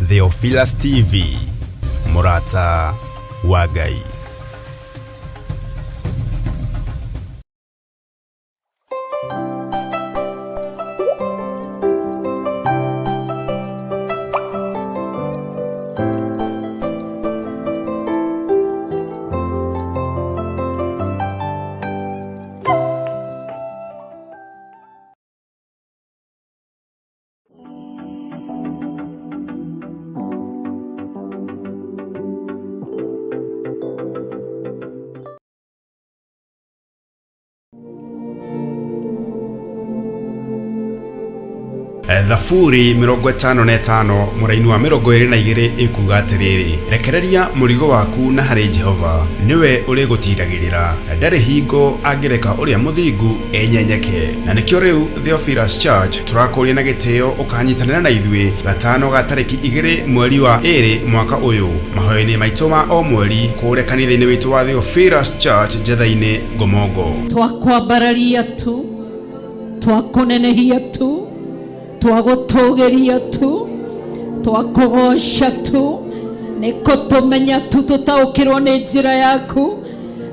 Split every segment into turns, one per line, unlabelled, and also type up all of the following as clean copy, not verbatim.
Theophilus TV, Murata wa Ngai. Thaburi 55 muraini wa 22 ikuga atiriri, rekereria murigo waku na hari Jehova, niwe urigutindagirira, ndari hingo angireka uria muthingu enyenyeke. Na nikio riu Theophilus Church turakuria na gitio ukanyitanira na ithui gatano ga tariki 2 mweri wa 2 mwaka uyu mahoyani maitu ma o mweri kure kanitha-ini witu wa Theophilus Church Jetha-ini Gomongo.
Twakwambararia tu, twakunenehia tu, twagutugeria tu, twakugosha tu, niko tumenya tu tutaukirwo ni njira yaku,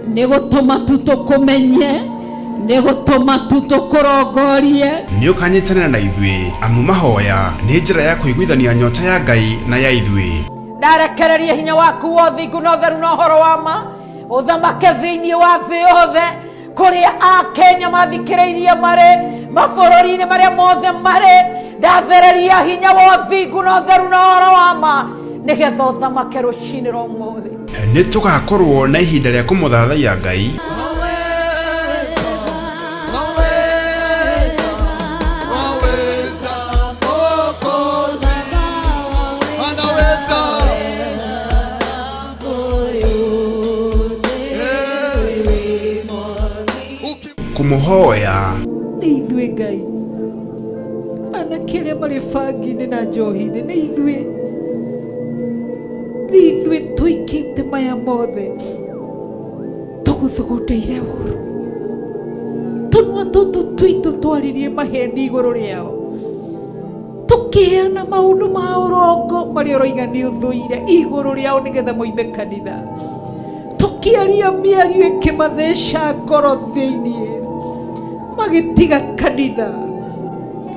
nigutuma tu tukumenye, nigutuma tu tukurongorie.
Ni ukanyitanira na ithui amu mahoya ni njira ya kuiguithania nyota ya Ngai na ya ithui.
Ndarekereria hinya waku wothe iguna utheru na uhoro wa ma uthamake thiini wa thi yothe kuria a Kenya mathikiriirie mari mabururi-ini maria mothe mari. Ndathereria hinya wothe iguna utheru na uhoro wa ma nigetha uthamake rucini rwa umuthi.
Ni tugakorwo na ihinda ria kumuthathaia Ngai. Kumuhoya
ithui Ngai anakiria mari bangi-ini na njohi-ini ni ithui tuikite maya mothe tuguthugundeire uru tunua tutu twitu twaririe maheni iguru riao tukiheana maundu ma urongo maria uroiga ni uthuire iguru riao nigetha moime kanitha tukiaria miario ikimatheca ngoro thiini magitiga kanitha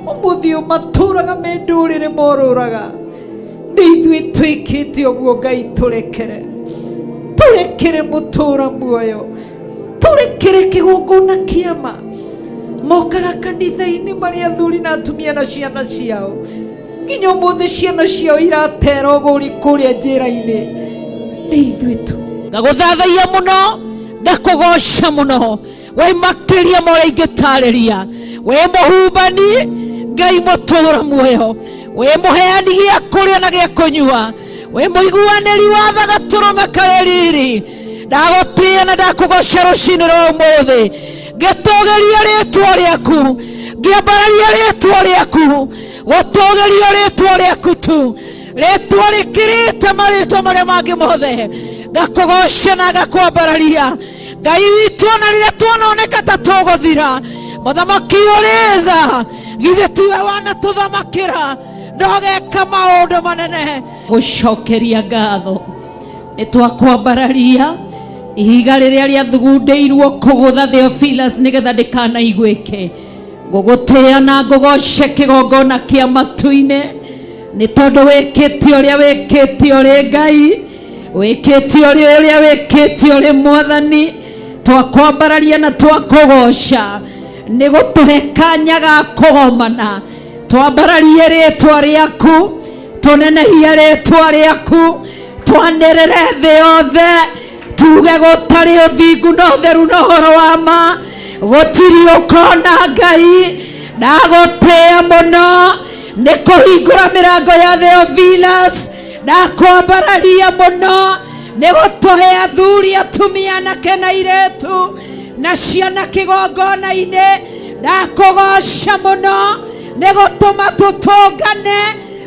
umuthio maturaga mendurire moruraga ni ithui twikite uguo. Ngai turekere mutura muoyo, turekere kigongona kiama mokaga kanitha-ini maria athuri na atumia na ciana ciao nginya umuthi ciana ciao iratera uguri kuria njira-ini. Ni ithui tu ngaguthathaia muno, ngakugosha muno, we makiria moria ingitariria, we muhumbani Ngai mutura muoyo, we muheani gia kuria na gia kunyua, we muiguaniri wa tha gaturume kareriri. Ndagutia na ndakugosha rucini rwa umuthi, ngitugeria ritwa riaku, ngiambararia ritwa riaku, gutugeria ritwa riaku tu, ritwa rikirite maritwa maria mangi mothe, ngakugosha na ngakwambararia Ngai witu. Na riria tuononeka ta tuguthira, muthamaki uri tha, githe tiwe wana tuthamakira, ndogeka maundu manene. Gucokeria ngatho ni twakwambararia ihiga riria riathugundeirwo kugutha Theophilus nigetha ndikanaiguike. Ngugutia na ngugoshe kigongona kia matu-ini ni tondu wikite uria wikite uri Ngai, wikite uria wikite uri Mwathani. Twakwambararia na twakugosha ni gutuhe kanya ga kugomana. Twambararie ritwa riaku, tunenehia ritwa riaku, twanirire thi yothe, tuge gutari uthingu na utheru na uhoro wa ma gutiri ukona Ngai. Ndagutia muno ni kuhingura mirango ya Theophilus, ndakwambararia muno ni gutuhe athuri atumia anake na iretu na ciana kigongona-ini. Ndakugosha muno ni gutuma tutungane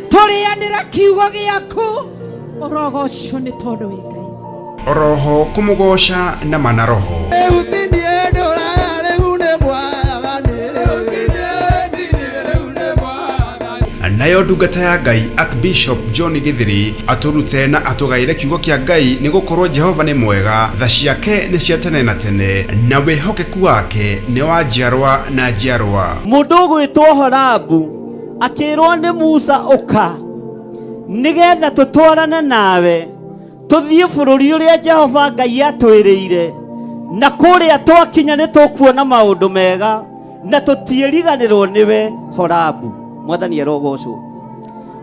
turianira kiugo giaku. Urogocwo ni tondu wi Ngai.
Oroho kumugosha na mana roho. nayo ndungata ya Ngai Archbishop John Githiri aturute na atugaire kiugo kia Ngai ni gukorwo Jehova ni mwega, tha ciake ni cia tene na tene, na wihokeku wake ni wa njiarwa na njiarwa.
Mundu gwitwo Horabu akirwo ni Musa uka nigetha tutwarane nawe tuthie bururi uria Jehova Ngai atwirire, na kuria twakinya ni tukuona maundu mega na tutieriganirwo niwe Horabu. Mwathani erogocwo.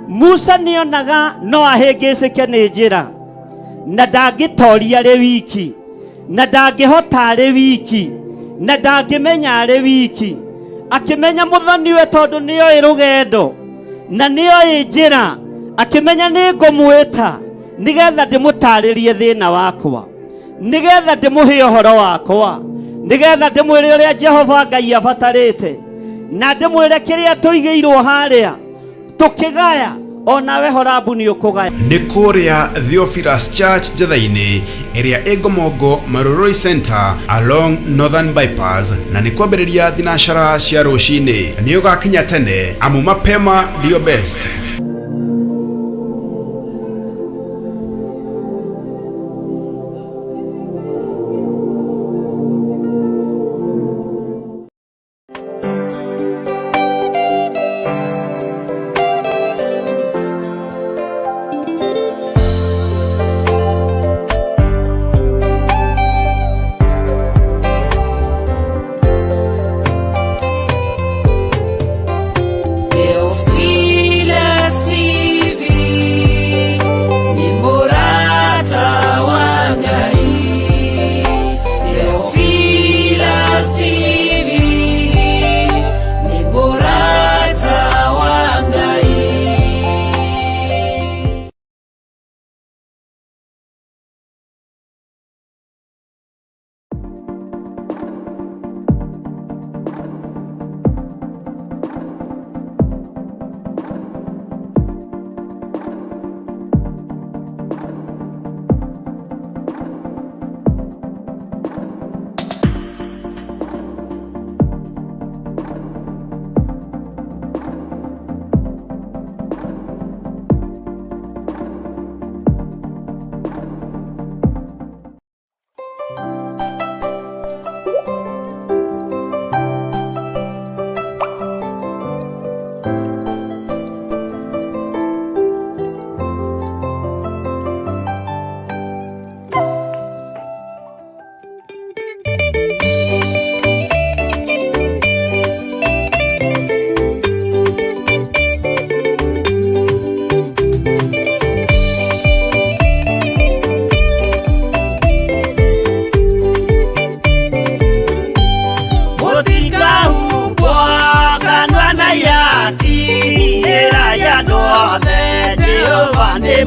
Musa nionaga no ahengicike ni njira na ndangitoria ri wiki na ndangihota ri wiki na ndangimenya ari wiki, akimenya muthoni we tondu nioi rugendo na nioi njira, akimenya ni ngumwita nigetha ndimutaririe thina wakwa, nigetha ndimuhe uhoro wakwa, nigetha ndimwire uria Jehova Ngai abatarite, na ndimwire kiria tuigeirwo haria tukigaya onawe Horabu ni ukugaya.
Ni kuria Theophilus Church Jethaini area Egomongo Maruroi Center along Northern Bypass, na ni kwambiriria thinashara cia rucini ni ugakinya tene amu mapema ndio best.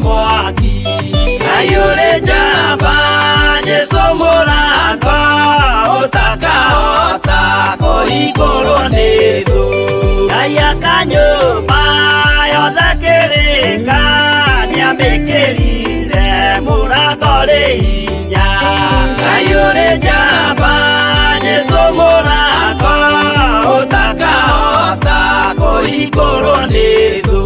Mwaki ayure jamba Yesu muranga utaka koigoro nithu aya kanyumba yothe kirika niamikirire murango ri hinya ayure jamba Yesu muranga utaka koigoro nithu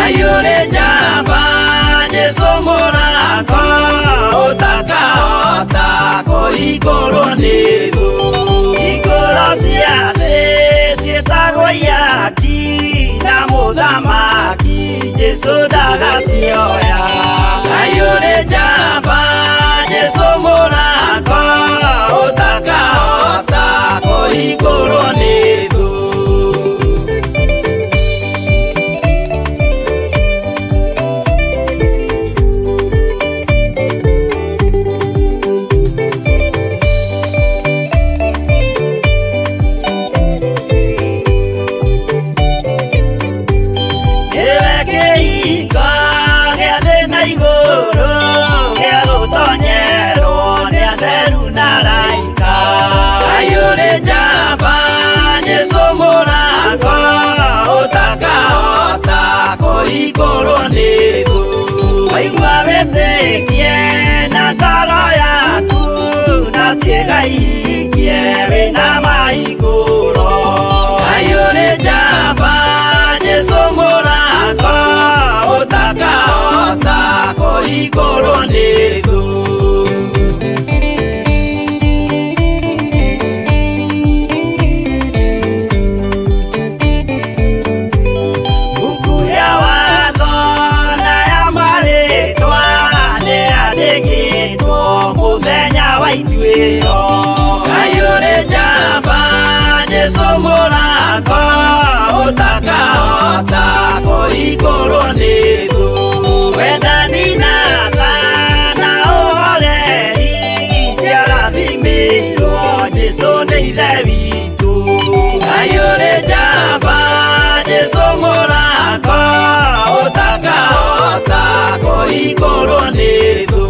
ayure jamba Yesu muranga utaka koigoro nithu igoro cia thi cietagwo yaki na muthamaki Yesu ndagacioya ayure jamba Yesu muranga utaka koigoro nithu
kũhingũrwo nĩ thũ. Kayore jamba Jesu mũrango ũtakahota kũhingũrwo nĩ thũ. Wendani na tha na ũhoreri ciarathimĩirwo Jesu nĩ ithe witũ. Kayore jamba Jesu mũrango ũtakahota kũhingũrwo nĩ thũ.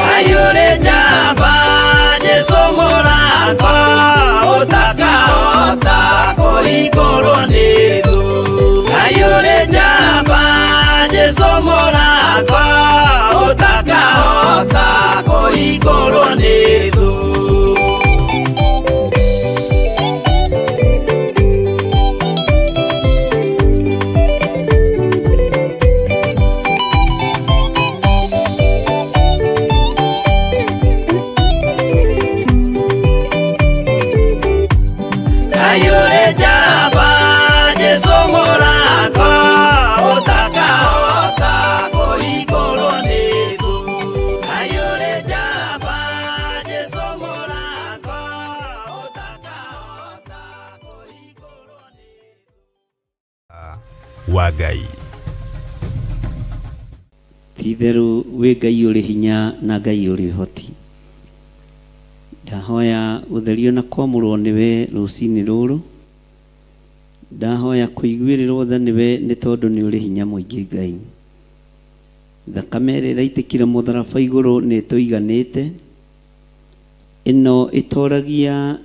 Kayore jamba Jesu mũrango ũtakahota kũhingũrwo nĩ thũ. Kayore jamba Jesu mũrango ũtakahota kũhingũrwo nĩ thũ. Kayore jamba Jesu mũrango ũtakahota kũhingũrwo nĩ thũ. Kayore jamba Jesu mũrango ũtakahota kũhingũrwo nĩ thũ.
Wa Ngai.
Ti-itherũ wĩ Ngai ũrĩ hinya na Ngai ũrĩ ũhoti. Ndahoya ũtherio na kwamũrwo nĩwe rũcinĩ rũrũ. Ndahoya kũiguĩrĩrwo tha nĩwe nĩ tondũ nĩ ũrĩ hinya mũingĩ Ngai. Thakame ĩrĩa ĩraitĩkire mũtharaba igũrũ nĩ ĩtũiganĩte. Ĩno ĩtoragia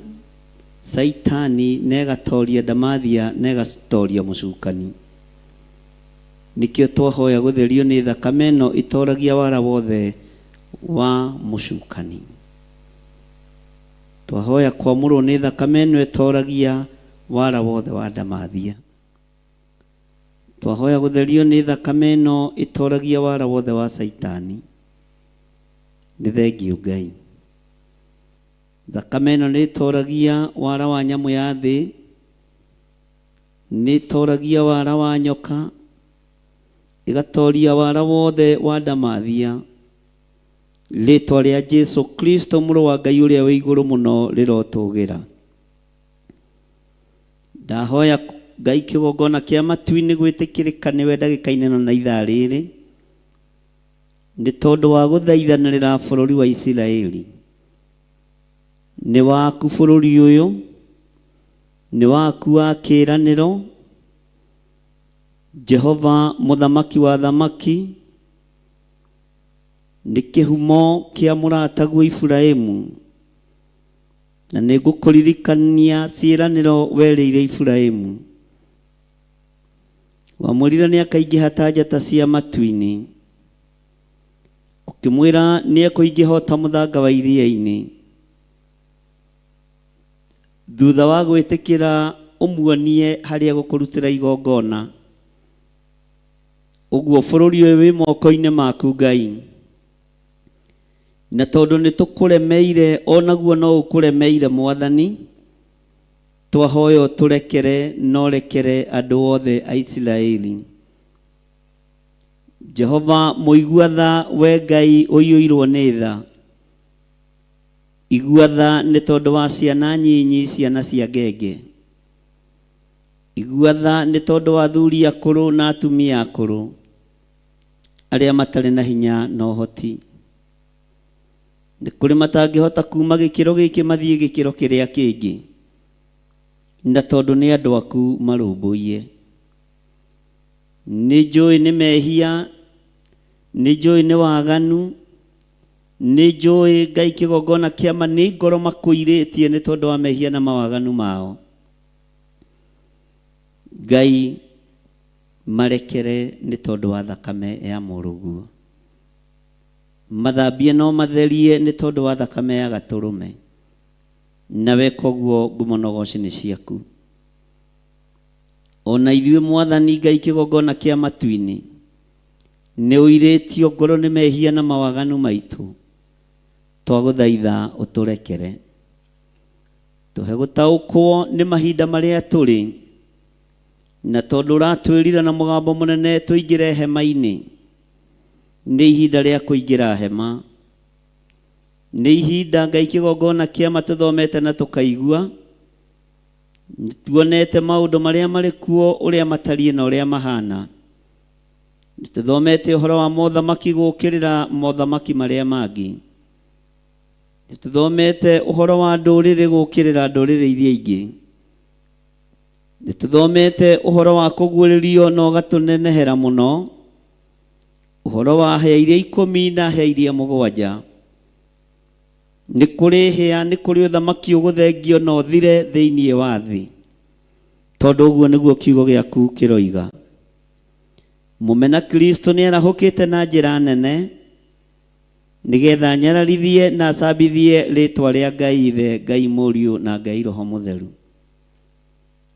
Saitani na ĩgatoria Ndamathia na ĩgatoria mũcukani. Nĩkĩo twahoya gũtherio nĩ thakame ĩno ĩtoragia wara wothe wa mũcukani. Twahoya kwamũrwo nĩ thakame ĩno ĩtoragia wara wothe wa Ndamathia. Twahoya gũtherio nĩ thakame ĩno ĩtoragia wara wothe wa Saitani. Nĩ thengiũ Ngai. Thakame ĩno nĩ ĩtoragia wara wa nyamũ ya thĩ. Nĩ ĩtoragia wara wa nyoka. Ĩgatoria wara wothe wa Ndamathia. Rĩĩtwa rĩa Jesu Kristo mũrũ wa Ngai ũrĩa wĩ igũrũ mũno rĩrotũgĩra. Ndahoya Ngai kĩgongona kĩa matu-inĩ gwĩtĩkĩrĩka nĩwe ndagĩka-inĩ ĩno na ithaa rĩrĩ. Nĩ tondũ wa gũthaithanĩrĩra bũrũri wa Isiraeli. Nĩ waku bũrũri ũyũ. Nĩ waku wa kĩĩranĩro. Jehova mũthamaki wa thamaki. Nĩ kĩhumo kĩa mũrataguo Iburahĩmu. Na nĩ ngũkũririkania ciĩranĩro werĩire Iburahĩmu. Wamwĩrire nĩ akaingĩha ta njata cia matu-inĩ. Ũkĩmwĩra nĩ ekũingĩha ta mũthanga wa iria-inĩ. Thutha wa gwĩtĩkĩra ũmuonie harĩa gũkũrutĩra igongona. Ũguo bũrũri ũyũ wĩ moko-inĩ maku Ngai. Na tondũ nĩ tũkũremeire onaguo no ũkũremeire Mwathani. Twahoya ũtũrekere na ũrekere andũ othe a Isiraeli. Jehova mũigua tha we Ngai ũiyũirwo nĩ tha. Igua tha nĩ tondũ wa ciana nyinyi, ciana cia ngenge. Igua tha nĩ tondũ wa athuri akũrũ na atumia akũrũ arĩa matarĩ na hinya na ũhoti. Nĩ kũrĩ matangĩhota kuma gĩkĩro gĩkĩ mathiĩ gĩkĩro kĩrĩa kĩngĩ. Na tondũ nĩ andũ aku marũmbũiye. Nĩ njũĩ nĩ mehia, nĩ njũĩ nĩ waganu, nĩ njũĩ Ngai kĩgongona kĩama nĩ ngoro makũirĩtie nĩ tondũ wa mehia na mawaganu mao. Ngai marekere nĩ tondũ wa thakame ya mũrũguo. Mathambie no matherie nĩ tondũ wa thakame ya gatũrũme. Nawe koguo ngumonogoci nĩ ciaku. Ona ithuĩ Mwathani Ngai kĩgongona kĩa matu-inĩ nĩ ũirĩtio ngoro nĩ mehia na mawaganu maitũ. Twagũthaitha ũtũrekere. Tũhe gũtaũkwo nĩ mahinda marĩa tũrĩ, na tondũ ũratwĩrira na mũgambo mũnene tũingĩre hema-inĩ. Nĩ ihinda rĩa kũingĩra hema. Nĩ ihinda Ngai kĩgongona kĩama tũthomete na tũkaigua. Tuonete maũndũ marĩa marĩ kuo ũrĩa matariĩ na ũrĩa mahana. Tũthomete ũhoro wa mothamaki gũkĩrĩra mothamaki marĩa mangĩ. Tũthomete ũhoro wa ndũrĩrĩ gũkĩrĩra ndũrĩrĩ iria ingĩ. Tũthomete ũhoro wa kũguũrĩrio na ũgatũnenehera mũno. Ũhoro wa hĩa iria 10 na hĩa iria 7. Nĩ kũrĩ hĩa, nĩ kũrĩ ũthamaki ũgũthengio na ũthire thĩinĩ wa thĩ. Tondũ ũguo nĩguo kiugo gĩaku kĩroiga. Mũmena Kristo nĩ arahũkĩte na njĩra nene, nĩgetha nyararithie na acambithie rĩtwa rĩa Ngai Ithe, Ngai Mũriũ na Ngai Roho Mũtheru.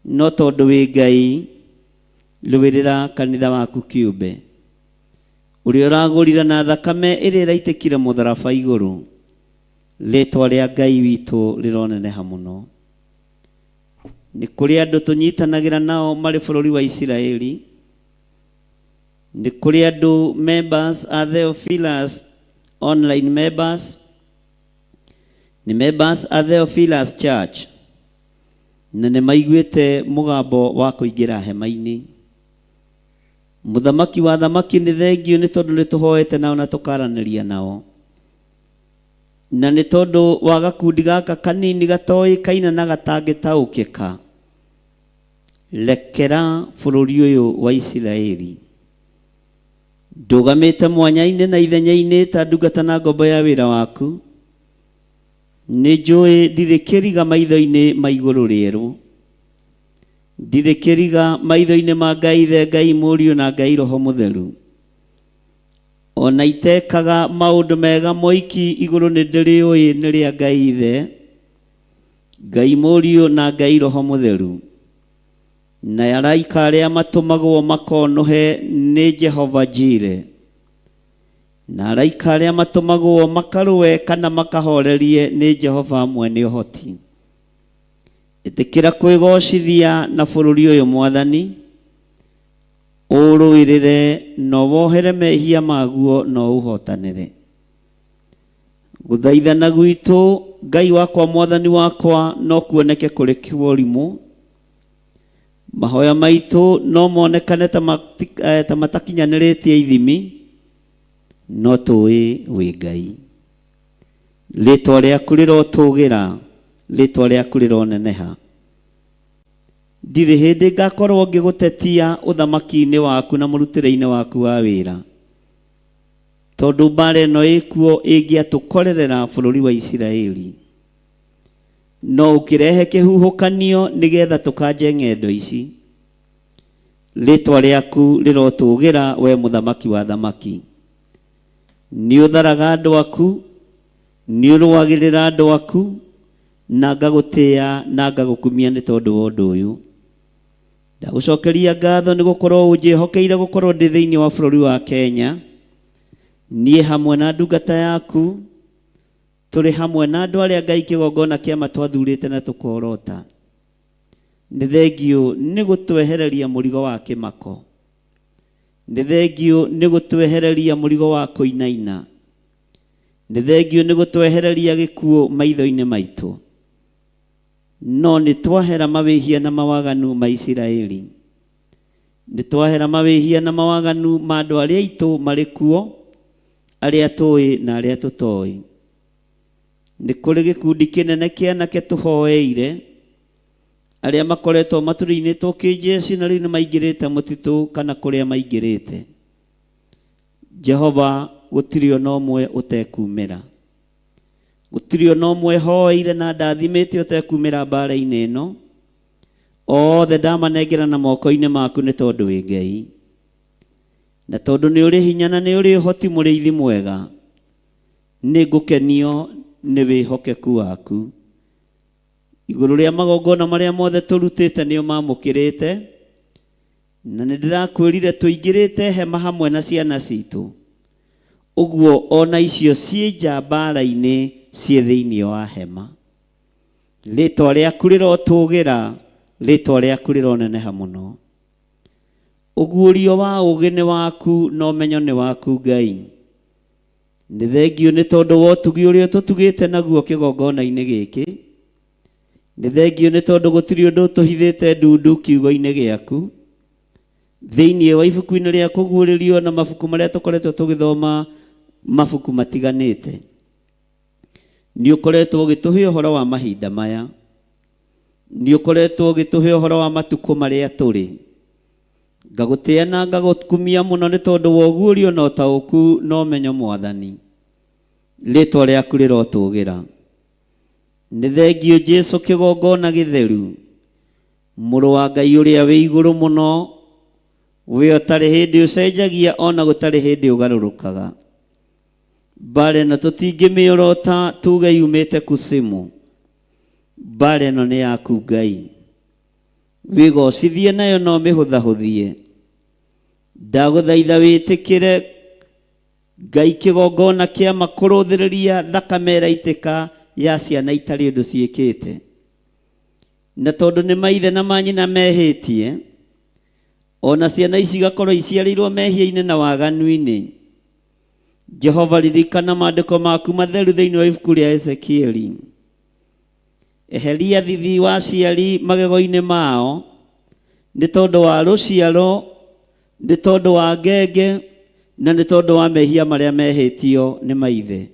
No tondũ wĩ Ngai, rũĩrĩra kanitha waku kĩũmbe, ũrĩa ũragũrire na thakame ĩrĩa ĩraitĩkire mũtharaba igũrũ. Rĩtwa rĩa Ngai witũ rĩroneneha mũno. Nĩ kũrĩ andũ tũnyitanagĩra nao marĩ bũrũri wa Isiraeli. Nĩ kũrĩ andũ members are Theophilus online members. Nĩ members are Theophilus Church. Na nĩ maiguĩte mũgambo wa kũingĩra hema-inĩ. Mũthamaki wa thamaki nĩ thengio nĩ tondũ nĩ tũhoete nao na tũkaranĩria nao. Na nĩ tondũ wa gakundi gaka kanini gatoĩkaina na gatangĩtaũkĩka. Rekera bũrũri ũyũ wa Isiraeli. Ndũgamĩte mwanya-inĩ na ithenya-inĩ ta ndungata na ngombo ya wĩra waku. Nĩ njũĩ ndirĩ kĩriga maitho-inĩ ma igũrũ rĩerũ. Ndirĩ kĩriga maitho-inĩ ma Ngai Ithe, Ngai Mũriũ na Ngai Roho Mũtheru. Ona itekaga maũndũ mega moiki igũrũ nĩ ndĩrĩũĩ nĩ rĩa Ngai Ithe, Ngai Mũriũ na Ngai Roho Mũtheru. Na araika arĩa matũmagwo makonohe nĩ Jehova Jire. Na araika arĩa matũmagwo makarũe kana makahorerie nĩ Jehova mwene ũhoti. Ĩtĩkĩra kwĩgocithia na bũrũri ũyũ Mwathani. Ũrũĩrĩre na wohere mehia maguo na ũhotanĩre. Gũthaithana gwitũ Ngai wakwa Mwathani wakwa no kuoneke kũrĩ kĩworimũ. Mahoya maitũ no monekane ta matakinyanĩrĩtie ithimi. No tũĩ wĩ Ngai. Rĩtwa rĩaku rĩrotũgĩra, rĩtwa rĩaku rĩroneneha. Ndirĩ hĩndĩ ngakorwo ngĩgũtetia ũthamaki-inĩ waku na mũrutĩre-inĩ waku wa wĩra. Tondũ mbara ĩno ĩkuo ĩngĩatũkorerera bũrũri wa Isiraeli. No ũkĩrehe kĩhuhũkanio nĩgetha tũkanje ng'endo ici. Rĩtwa rĩaku rĩrotũgĩra we mũthamaki wa thamaki. Nĩ ũtharaga andũ aku, nĩ ũrũagĩrĩra andũ aku, na ngagũtĩĩa na ngagũkumia nĩ tondũ wa ũndũ ũyũ. Ndagũcokeria ngatho nĩ gũkorwo ũnjĩhokeire gũkorwo ndĩ thĩinĩ wa bũrũri wa Kenya. Niĩ hamwe na ndungata yaku tũrĩ hamwe na andũ arĩa Ngai kĩgongona kĩama twathurĩte na tũkorota. Nĩ thengio nĩ gũtwehereria mũrigo wa kĩmako. Nĩ thengio nĩ gũtwehereria mũrigo wa kũinaina. Nĩ thengio nĩ gũtwehereria gĩkuũ maitho-inĩ maitũ. No nĩ twahera mawĩhia na mawaganu ma Isiraeli. Nĩ twahera mawĩhia na mawaganu ma andũ arĩa aitũ marĩ kuo, arĩa tũĩ na arĩa tũtoĩ. Nĩ kũrĩ gĩkundi kĩnene kĩa anake tũhoeire, arĩa makoretwo matũrĩinĩtwo kĩnjeci na rĩu nĩ maingĩrĩte mũtitũ kana kũrĩa maingĩrĩte. Jehova, gũtirĩ ona ũmwe ũtekumĩra. gutirio no mwehoire na ndathimite otekumira mbara-inĩ ĩno othe ndamanengera na moko-inĩ maku nĩ tondũ wĩ Ngai na tondũ nĩ ũrĩ hinya na nĩ ũrĩ ũhoti mũrĩithi mwega nĩ ngũkenio nĩ wĩhokeku waku igũrũ rĩa magongona marĩa mothe tũrutĩte nĩo mamũkĩrĩte na nĩ ndĩrakwĩrire tũingĩrĩte hema hamwe na ciana citũ ũguo ona icio ciĩ nja mbara-inĩ ciĩ thĩinĩ wa hema rĩtwa rĩaku rĩrotũgĩra rĩtwa rĩaku rĩroneneha mũno ũguũrio wa ũũgĩ nĩ waku na ũmenyo nĩ waku Ngai nĩ thengio nĩ tondũ wa ũtugi ũrĩa tũtugĩte naguo kĩgongona-inĩ gĩkĩ nĩ thengio nĩ tondũ gũtirĩ ũndũ tũhithĩte ndundu kiugo-inĩ gĩaku thĩinĩ wa ibuku-inĩ rĩa kũguũrĩrio na mabuku marĩa tũkoretwo tũgĩthoma mabuku matiganĩte nĩ ũkoretwo ũgĩtũhe ũhoro wa mahinda maya nĩ ũkoretwo ũgĩtũhe ũhoro wa matukũ marĩa tũrĩ ngagũtĩa na ngagũkumia mũno nĩ tondũ wa ũguũrio na ũtaũku na ũmenyo Mwathani rĩtwa rĩaku rĩrotũgĩra nĩ thengio Jesũ kĩgongona gĩtheru mũrũ wa Ngai ũrĩa wĩ igũrũ mũno we ũtarĩ hĩndĩ ũcenjagia ona gũtarĩ hĩndĩ ũgarũrũkaga mbara ĩno tũtingĩmĩorota tuge yumĩte kusimu mbara ĩno nĩ yaku Ngai wĩgocithie nayo no mĩhũthahũthie ndagũthaitha wĩtĩkĩre Ngai kĩgongona kĩa makũrũthĩrĩria thakame ĩraitĩka ya ciana itarĩ ũndũ ciĩkĩte na tondũ nĩ maithe na manyina mehĩtie ona ciana ici igakorwo iciarĩirwo mehia-inĩ na waganu-inĩ Jehova ririkana maandĩko maku matheru thĩinĩ wa ibuku rĩa Ezekieli eheria thithi wa ciari magego-inĩ mao nĩ tondũ wa rũciaro nĩ tondũ wa ngenge na nĩ tondũ wa mehia marĩa mehĩtio nĩ maithe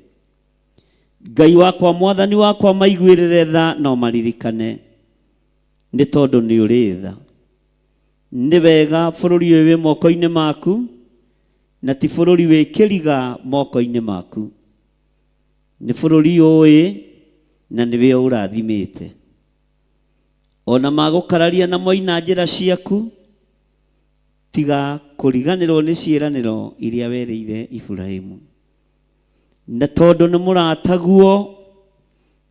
Ngai wakwa Mwathani wakwa maiguĩrĩre tha no maririkane nĩ tondũ nĩ ũrĩ tha nĩ wega bũrũri ũyũ wĩ moko-inĩ maku na ti bũrũri wĩ kĩriga moko-inĩ maku nĩ bũrũri ũĩ na nĩwe ũrathimĩte ona magũkararia na moina njĩra ciaku tiga kũriganĩrwo nĩ ciĩranĩro iria werĩire Iburahĩmu na tondũ nĩ mũrataguo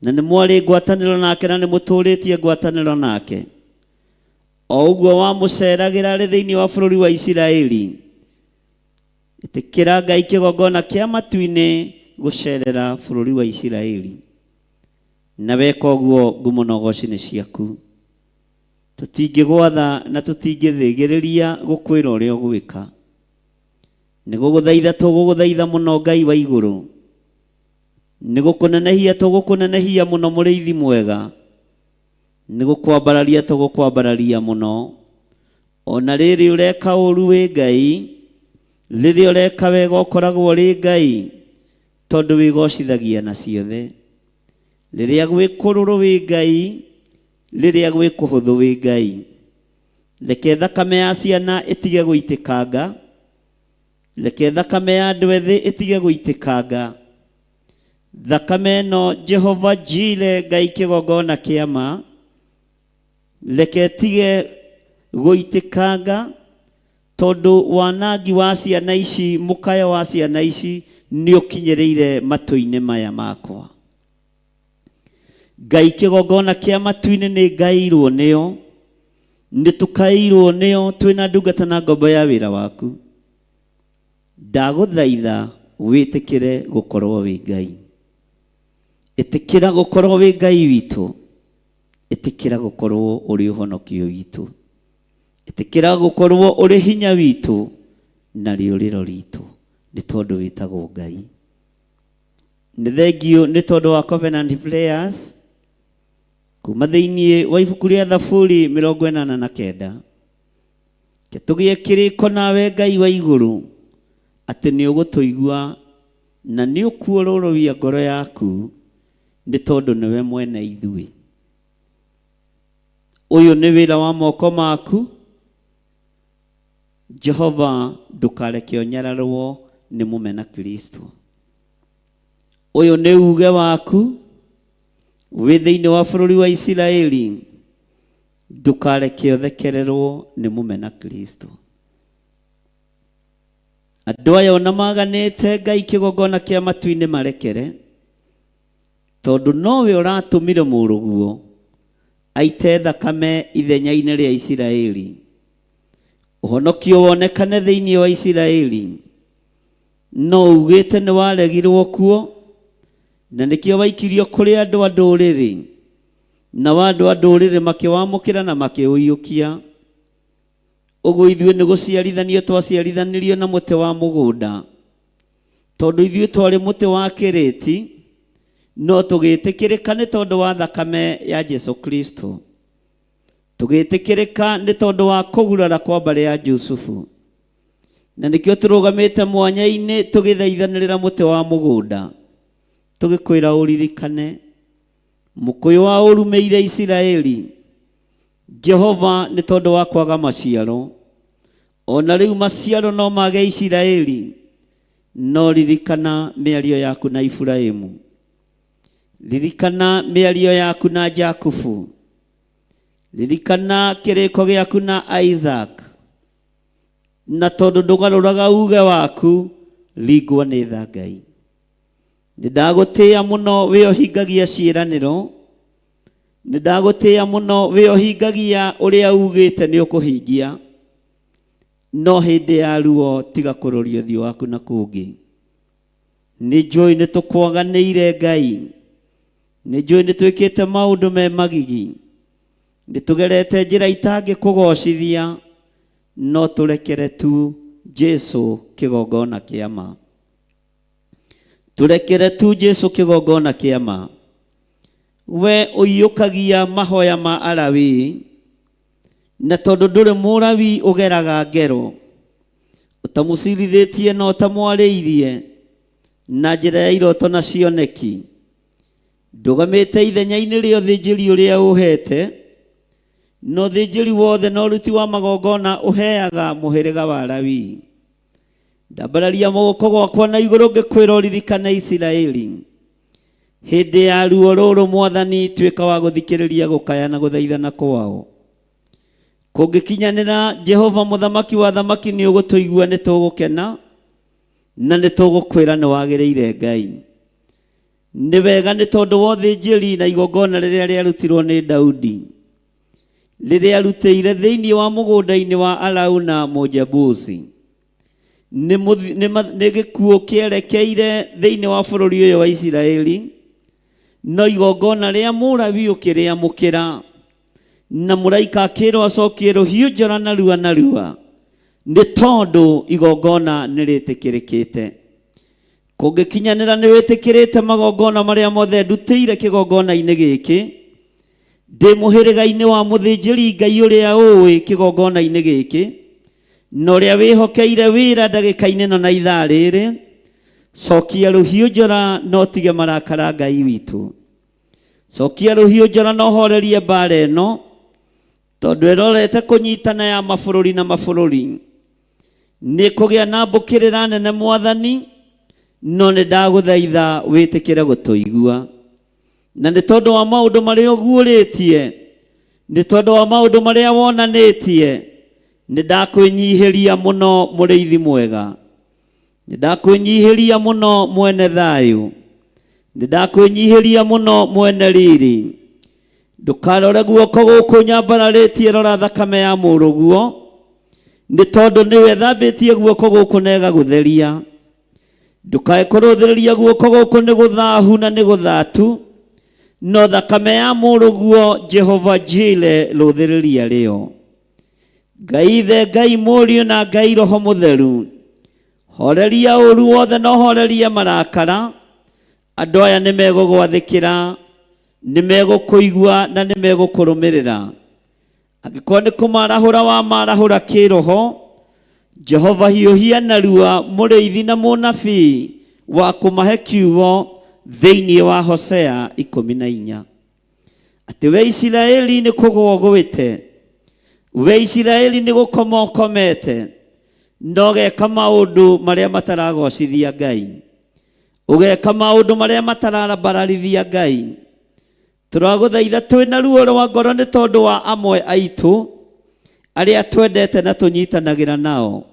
na nĩ mwarĩ ngwatanĩro nake na nĩ mũtũrĩtie ngwatanĩro nake o ũguo wamũceragĩra arĩ thĩinĩ wa bũrũri wa Isiraeli ĩtĩkĩra Ngai kĩgongona kĩa matu-inĩ gũcerera bũrũri wa Isiraeli na weka ũguo ngumo na ũgooci nĩ ciaku tũtingĩgwatha na tũtingĩthĩgĩrĩria gũkwĩra ũrĩa ũgwĩka nĩ gũgũthaitha tũgũgũthaitha mũno Ngai wa igũrũ nĩ gũkũnenehia tũgũkũnenehia mũno mũrĩithi mwega nĩ gũkwambararia tũgũkwambararia mũno ona rĩrĩ ũreka ũru wĩ Ngai rĩrĩa ũreka wega ũkoragwo rĩ Ngai tondũ wĩgocithagia na ciothe rĩrĩa gwĩ kũrũrũ wĩ Ngai rĩrĩa gwĩ kũhũthũ wĩ Ngai reke thakame ya ciana ĩtige gũitĩkanga reke thakame ya andũ ethĩ ĩtige gũitĩkanga thakame ĩno Jehova Jire Ngai kĩgongona kĩa ma reke ĩtige gũitĩkanga tondũ wanangi wa ciana ici mũkaya wa ciana ici nĩ ũkinyĩrĩire matũ-inĩ maya makwa Ngai kĩgongona kĩa matu-inĩ nĩ ngaĩirwo nĩyo nĩ tũkaĩirwo nĩyo twĩna ndungata na ngombo ya wĩra waku ndagũthaitha wĩtĩkĩre gũkorwo wĩ Ngai ĩtĩkĩra gũkorwo wĩ Ngai witũ ĩtĩkĩra gũkorwo ũrĩ ũhonokio witũ ĩtĩkĩra gũkorwo ũrĩ hinya witũ na rĩũrĩro ritũ nĩ tondũ wĩtagwo Ngai nĩ thengio nĩ tondũ wa Covenant Prayers kuma thĩinĩ wa ibuku rĩa Thaburi 89 tũgĩe kĩrĩko nawe Ngai wa igũrũ atĩ nĩ ũgũtũigua na nĩ ũkuũrũrũia ngoro yaku nĩ tondũ nĩwe mwene ithuĩ ũyũ nĩ wĩra wa moko maku Jehova ndũkareke ũnyararwo nĩ mũmena Kristo Ũyũ nĩ uge waku wĩ thĩinĩ wa bũrũri wa Isiraeli, ndũkareke ũthekererwo nĩ mũmena Kristo. Andũ aya ona maganĩte Ngai kĩgongona kĩa matu-inĩ marekere, tondũ nowe ũratũmire mũrũguo aite thakame ithenya-inĩ rĩa Isiraeli, ũhonokio wonekane thĩinĩ wa Isiraeli. No ugĩte nĩ waregirwo kuo, na nĩkĩo waikirio kũrĩ andũ a ndũrĩrĩ, na andũ a ndũrĩrĩ makĩwamũkĩra na makĩũiyũkia. Ũguo ithuĩ nĩ gũciarithanio twaciarithanirio na mũtĩ wa mũgũnda, tondũ ithuĩ twarĩ mũtĩ wa kĩrĩti, no tũgĩtĩkĩrĩka nĩ tondũ wa thakame ya Jesu Kristo. Tũgĩtĩkĩrĩka nĩ tondũ wa kũgurara kwa mbarĩ ya Jusufu. Na nĩkĩo tũrũgamĩte mwanya-inĩ tũgĩthaithanĩrĩra mũtĩ wa mũgũnda, tũgĩkwĩra ũririkane mũkũyũ wa ũrumĩire Isiraeli. Jehova, nĩ tondũ wa kwaga maciaro, ona rĩu maciaro no mage Isiraeli, no ririkana mĩario yaku na Iburahĩmu, ririkana mĩario yaku na Jakubu, ririkana kĩrĩko gĩaku na Isaac. Na tondũ ndũgarũraga uge waku, ringwo nĩ tha Ngai. Nĩndagũtĩĩa mũno wĩ ũhingagia ciĩranĩro, nĩndagũtĩĩa mũno wĩ ũhingagia ũrĩa ugĩte nĩ ũkũhingia, no hĩndĩ ya ruo tiga kũroria ũthiũ waku na kũngĩ. Nĩnjũĩ nĩ tũkwaganĩire Ngai, nĩnjũĩ nĩ twĩkĩte maũndũ me magigi, nĩ tũgerete njĩra itangĩkũgocithia, no tũrekere tu Jesu kĩgongona kĩa ma. Tũrekere tu Jesu kĩgongona kĩa ma. We ũiyũkagia mahoya ma Alawii, na tondũ ndũrĩ mũrawi ũgeraga ngero, ũtamũcirithĩtie na ũtamwarĩirie na njĩra ya iroto na cioneki, ndũgamĩte ithenya-inĩ rĩa ũthĩnjĩri ũrĩa ũhete, no thĩnjĩri wothe na ũruti wa magongona ũheaga mũhĩrĩga wa Alawii. Ndambararia moko gwakwa na igũrũ ngĩkwĩra ũririkane Isiraeli. Hĩndĩ ya ruo rũrũ Mwathani, tuĩka wa gũthikĩrĩria gũkaya na gũthaithana kwao. Kũngĩkinyanĩra Jehova mũthamaki wa thamaki nĩ ũgũtũigua, nĩ tũgũkena na nĩ tũgũkwĩra nĩ wagĩrĩire Ngai. Nĩ wega nĩ tondũ wa ũthĩnjĩri na igongona rĩrĩa rĩarutirwo nĩ Daudi, rĩrĩa arutĩire thĩinĩ wa mũgũnda-inĩ wa Arauna Mũjebusi. Nĩ gĩkuũ kĩerekeire thĩinĩ wa bũrũri ũyũ wa Isiraeli, no igongona rĩa mũrawi ũkĩrĩamũkĩra, na mũraika akĩrwo acokie rũhiũ njora narua narua, nĩ tondũ igongona nĩ rĩtĩkĩrĩkĩte. Kũngĩkinyanĩra nĩ wĩtĩkĩrĩte magongona marĩa mothe ndutĩire kĩgongona-inĩ gĩkĩ, ndĩ mũhĩrĩga-inĩ wa mũthĩnjĩri Ngai ũrĩa ũĩ kĩgongona-inĩ gĩkĩ, na ũrĩa wĩhokeire wĩra ndagĩka-inĩ no na ithaa rĩrĩ, cokia rũhiũ njora no tige marakara Ngai witũ. Cokia rũhiũ njora no horerie mbara ĩno, tondũ ĩrorete kũnyitana ya mabũrũri na mabũrũri. Nĩ kũgĩa na mbũkĩrĩra nene Mwathani, no nĩ ndagũthaitha wĩtĩkĩre gũtũigua. Na nĩ tondũ wa maũndũ marĩa ũguũrĩtie, nĩ tondũ wa maũndũ marĩa wonanĩtie, nĩ ndakwĩnyihĩria mũno mũrĩithi mwega, nĩ ndakwĩnyihĩria mũno mwene thayũ, nĩ ndakwĩnyihĩria mũno mwene riri. Ndũkarore guoko gũkũ nyambararĩtie, rora thakame ya mũrũguo, nĩ tondũ nĩwe thambĩtie guoko gũkũ na ĩgagũtheria. Ndũkae kũrũthĩrĩria guoko gũkũ nĩ gũthahu na nĩ gũthatu, no thakame ya mũrũguo Jehova Jire rũthĩrĩria rĩo. Ngai Ithe, Ngai Mũriũ na Ngai Roho Mũtheru, horeria ũru wothe no horerie marakara. Andũ aya nĩ megũgwathĩkĩra, nĩ megũkũigua na nĩ megũkũrũmĩrĩra. Angĩkorwo nĩ kũmarahũra wa marahũra kĩroho, Jehova hiũhia narua mũrĩithi na mũnabii wa kũmahe kiugo thĩinĩ wa Hosea 14, atĩ we Isiraeli nĩ kũgũa ũgũĩte, we Isiraeli nĩ gũkoma ũkomete, no geka maũndũ marĩa mataragocithia Ngai. ugeka maundu maria matararabararithia Ngai. Turaguthaitha twina ruo rwa ngoro ni tondu wa amwe aitu aria twendete na tunyitanagira nao,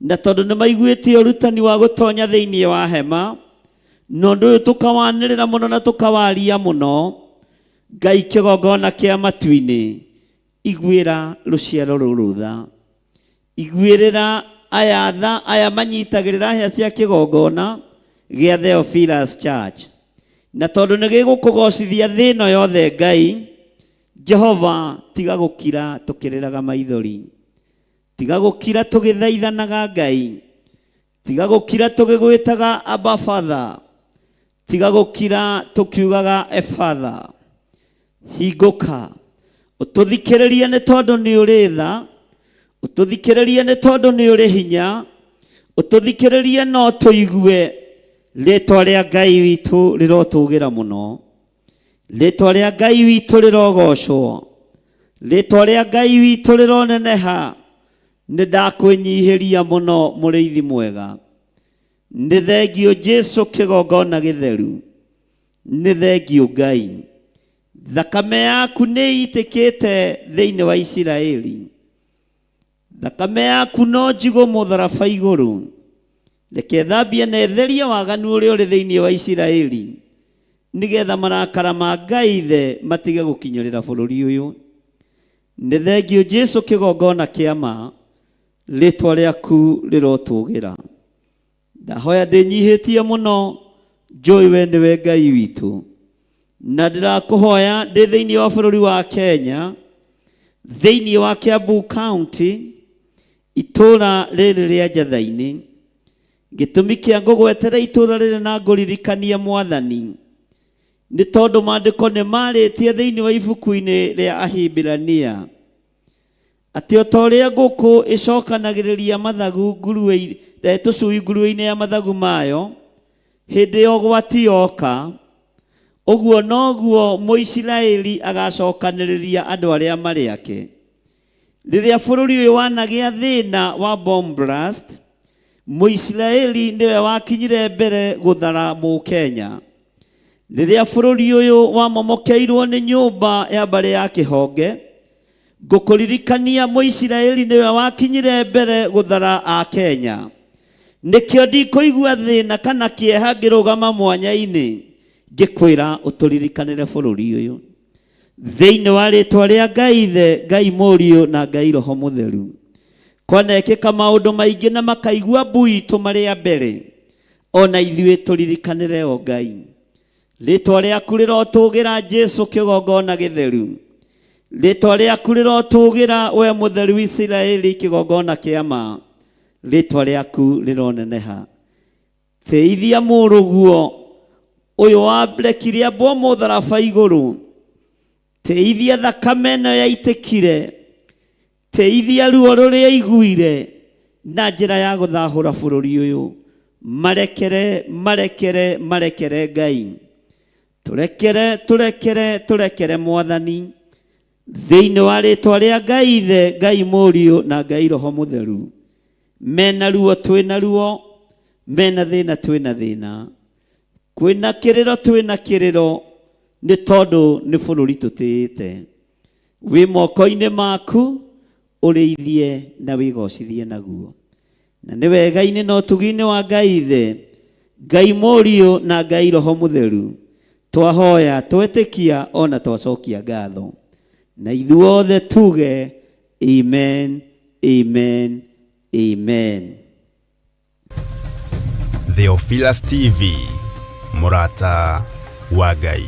na tondu ni maiguite urutani wa gutonya thiini wa hema, nondu uyu tukawanirira muno na tukawaria muno. Ngai kigongona kia matu-ini, igwira ruciaro ruru tha, igwirira aya tha aya manyitagirira hia cia kigongona gia Theophilus Church, na tondu ni gigukugocithia thino yothe Ngai. Jehova, tiga gukira tukiriraga maithori, tiga gukira tugithaithanaga Ngai, tiga gukira tugigwitaga Abba Father, tiga gukira tukiugaga Father. Hinguka ututhikiririe ni tondu ni uri tha, ututhikiririe ni tondu ni uri hinya, ututhikiririe no tuigue. Ritwa ria Ngai witu rirotugira muno, ritwa ria Ngai witu rirogocwo, ritwa ria Ngai witu rironeneha. Ni ndakwinyihiria muno muriithi mwega. Ni thengio Jesu kigongona githeru, ni thengio Ngai. Thakame yaku ni itikite thiini wa Isiraeli, thakame yaku no njigo mutharaba iguru. Reke thambie na etheria waganu uria uri thiini wa Isiraeli, nigetha marakara ma Ngai the matige gukinyirira bururi uyu. Ni thengio Jesu kigongona kia ma, ritwa riaku rirotugira. Ndahoya ndinyihitie muno, njui we niwe Ngai witu, na ndirakuhoya ndi thiini wa bururi wa Kenya, thiini wa Kiambu County, itura riri ria Njathaini. Gitumi kia ngugwetera itura riri na nguririkania Mwathani ni tondu maandiko ni maritie thiini wa ibuku-ini ria Ahibirania ati otoria nguku icokanagiriria mathagu ngurue tucui ngurue-ini ya mathagu mayo hindi ya ugwati yoka, uguo noguo Muisiraeli agacokaniriria andu aria mari ake. Riria bururi uyu wanagia thina wa bomb blast, Muisiraeli niwe wakinyire mbere guthara Mukenya. Riria bururi uyu wamomokeirwo ni nyumba ya mbari ya kihonge, ngukuririkania Muisiraeli niwe wakinyire mbere guthara a Kenya. Nikio ndikuigua thina kana kieha ngirugama mwanya-ini ngikwira uturirikanire bururi uyu thiini wa ritwa ria Ngai the, Ngai Muriu na Ngai Roho Mutheru. Kwanekeka maundu maingi na makaigua mbui tumaria mbere, ona ithuĩ turirikanire o Ngai. Ritwa riaku rirotugira Jesu kigongona githeru, ritwa riaku rirotugira we mutheru Isiraeli kigongona kia ma, ritwa riaku rironeneha. Theithia muruguo uyu wambekirie ambwo mutharaba iguru, teithia thakame ĩno yaitikire, teithia ruo ruria iguire na njira ya guthahura bururi uyu. Marekere marekere marekere Ngai, turekere turekere turekere Mwathani, thiini wa ritwa ria Ngai the, Ngai Muriu na Ngai Roho Mutheru. Mena ruo twina ruo, mena thina twina thina, kwina kiriro twina kiriro, ni tondu ni bururi tutiite. Wi moko-ini maku urithie na wigocithie naguo, na ni wega-ini no tugi-ini wa Ngai the, Ngai Muriu na Ngai Roho Mutheru. Twahoya twetikia ona twacokia ngatho, na ithuothe tuge amen, amen, amen.
Theophilus TV, Murata wa Ngai.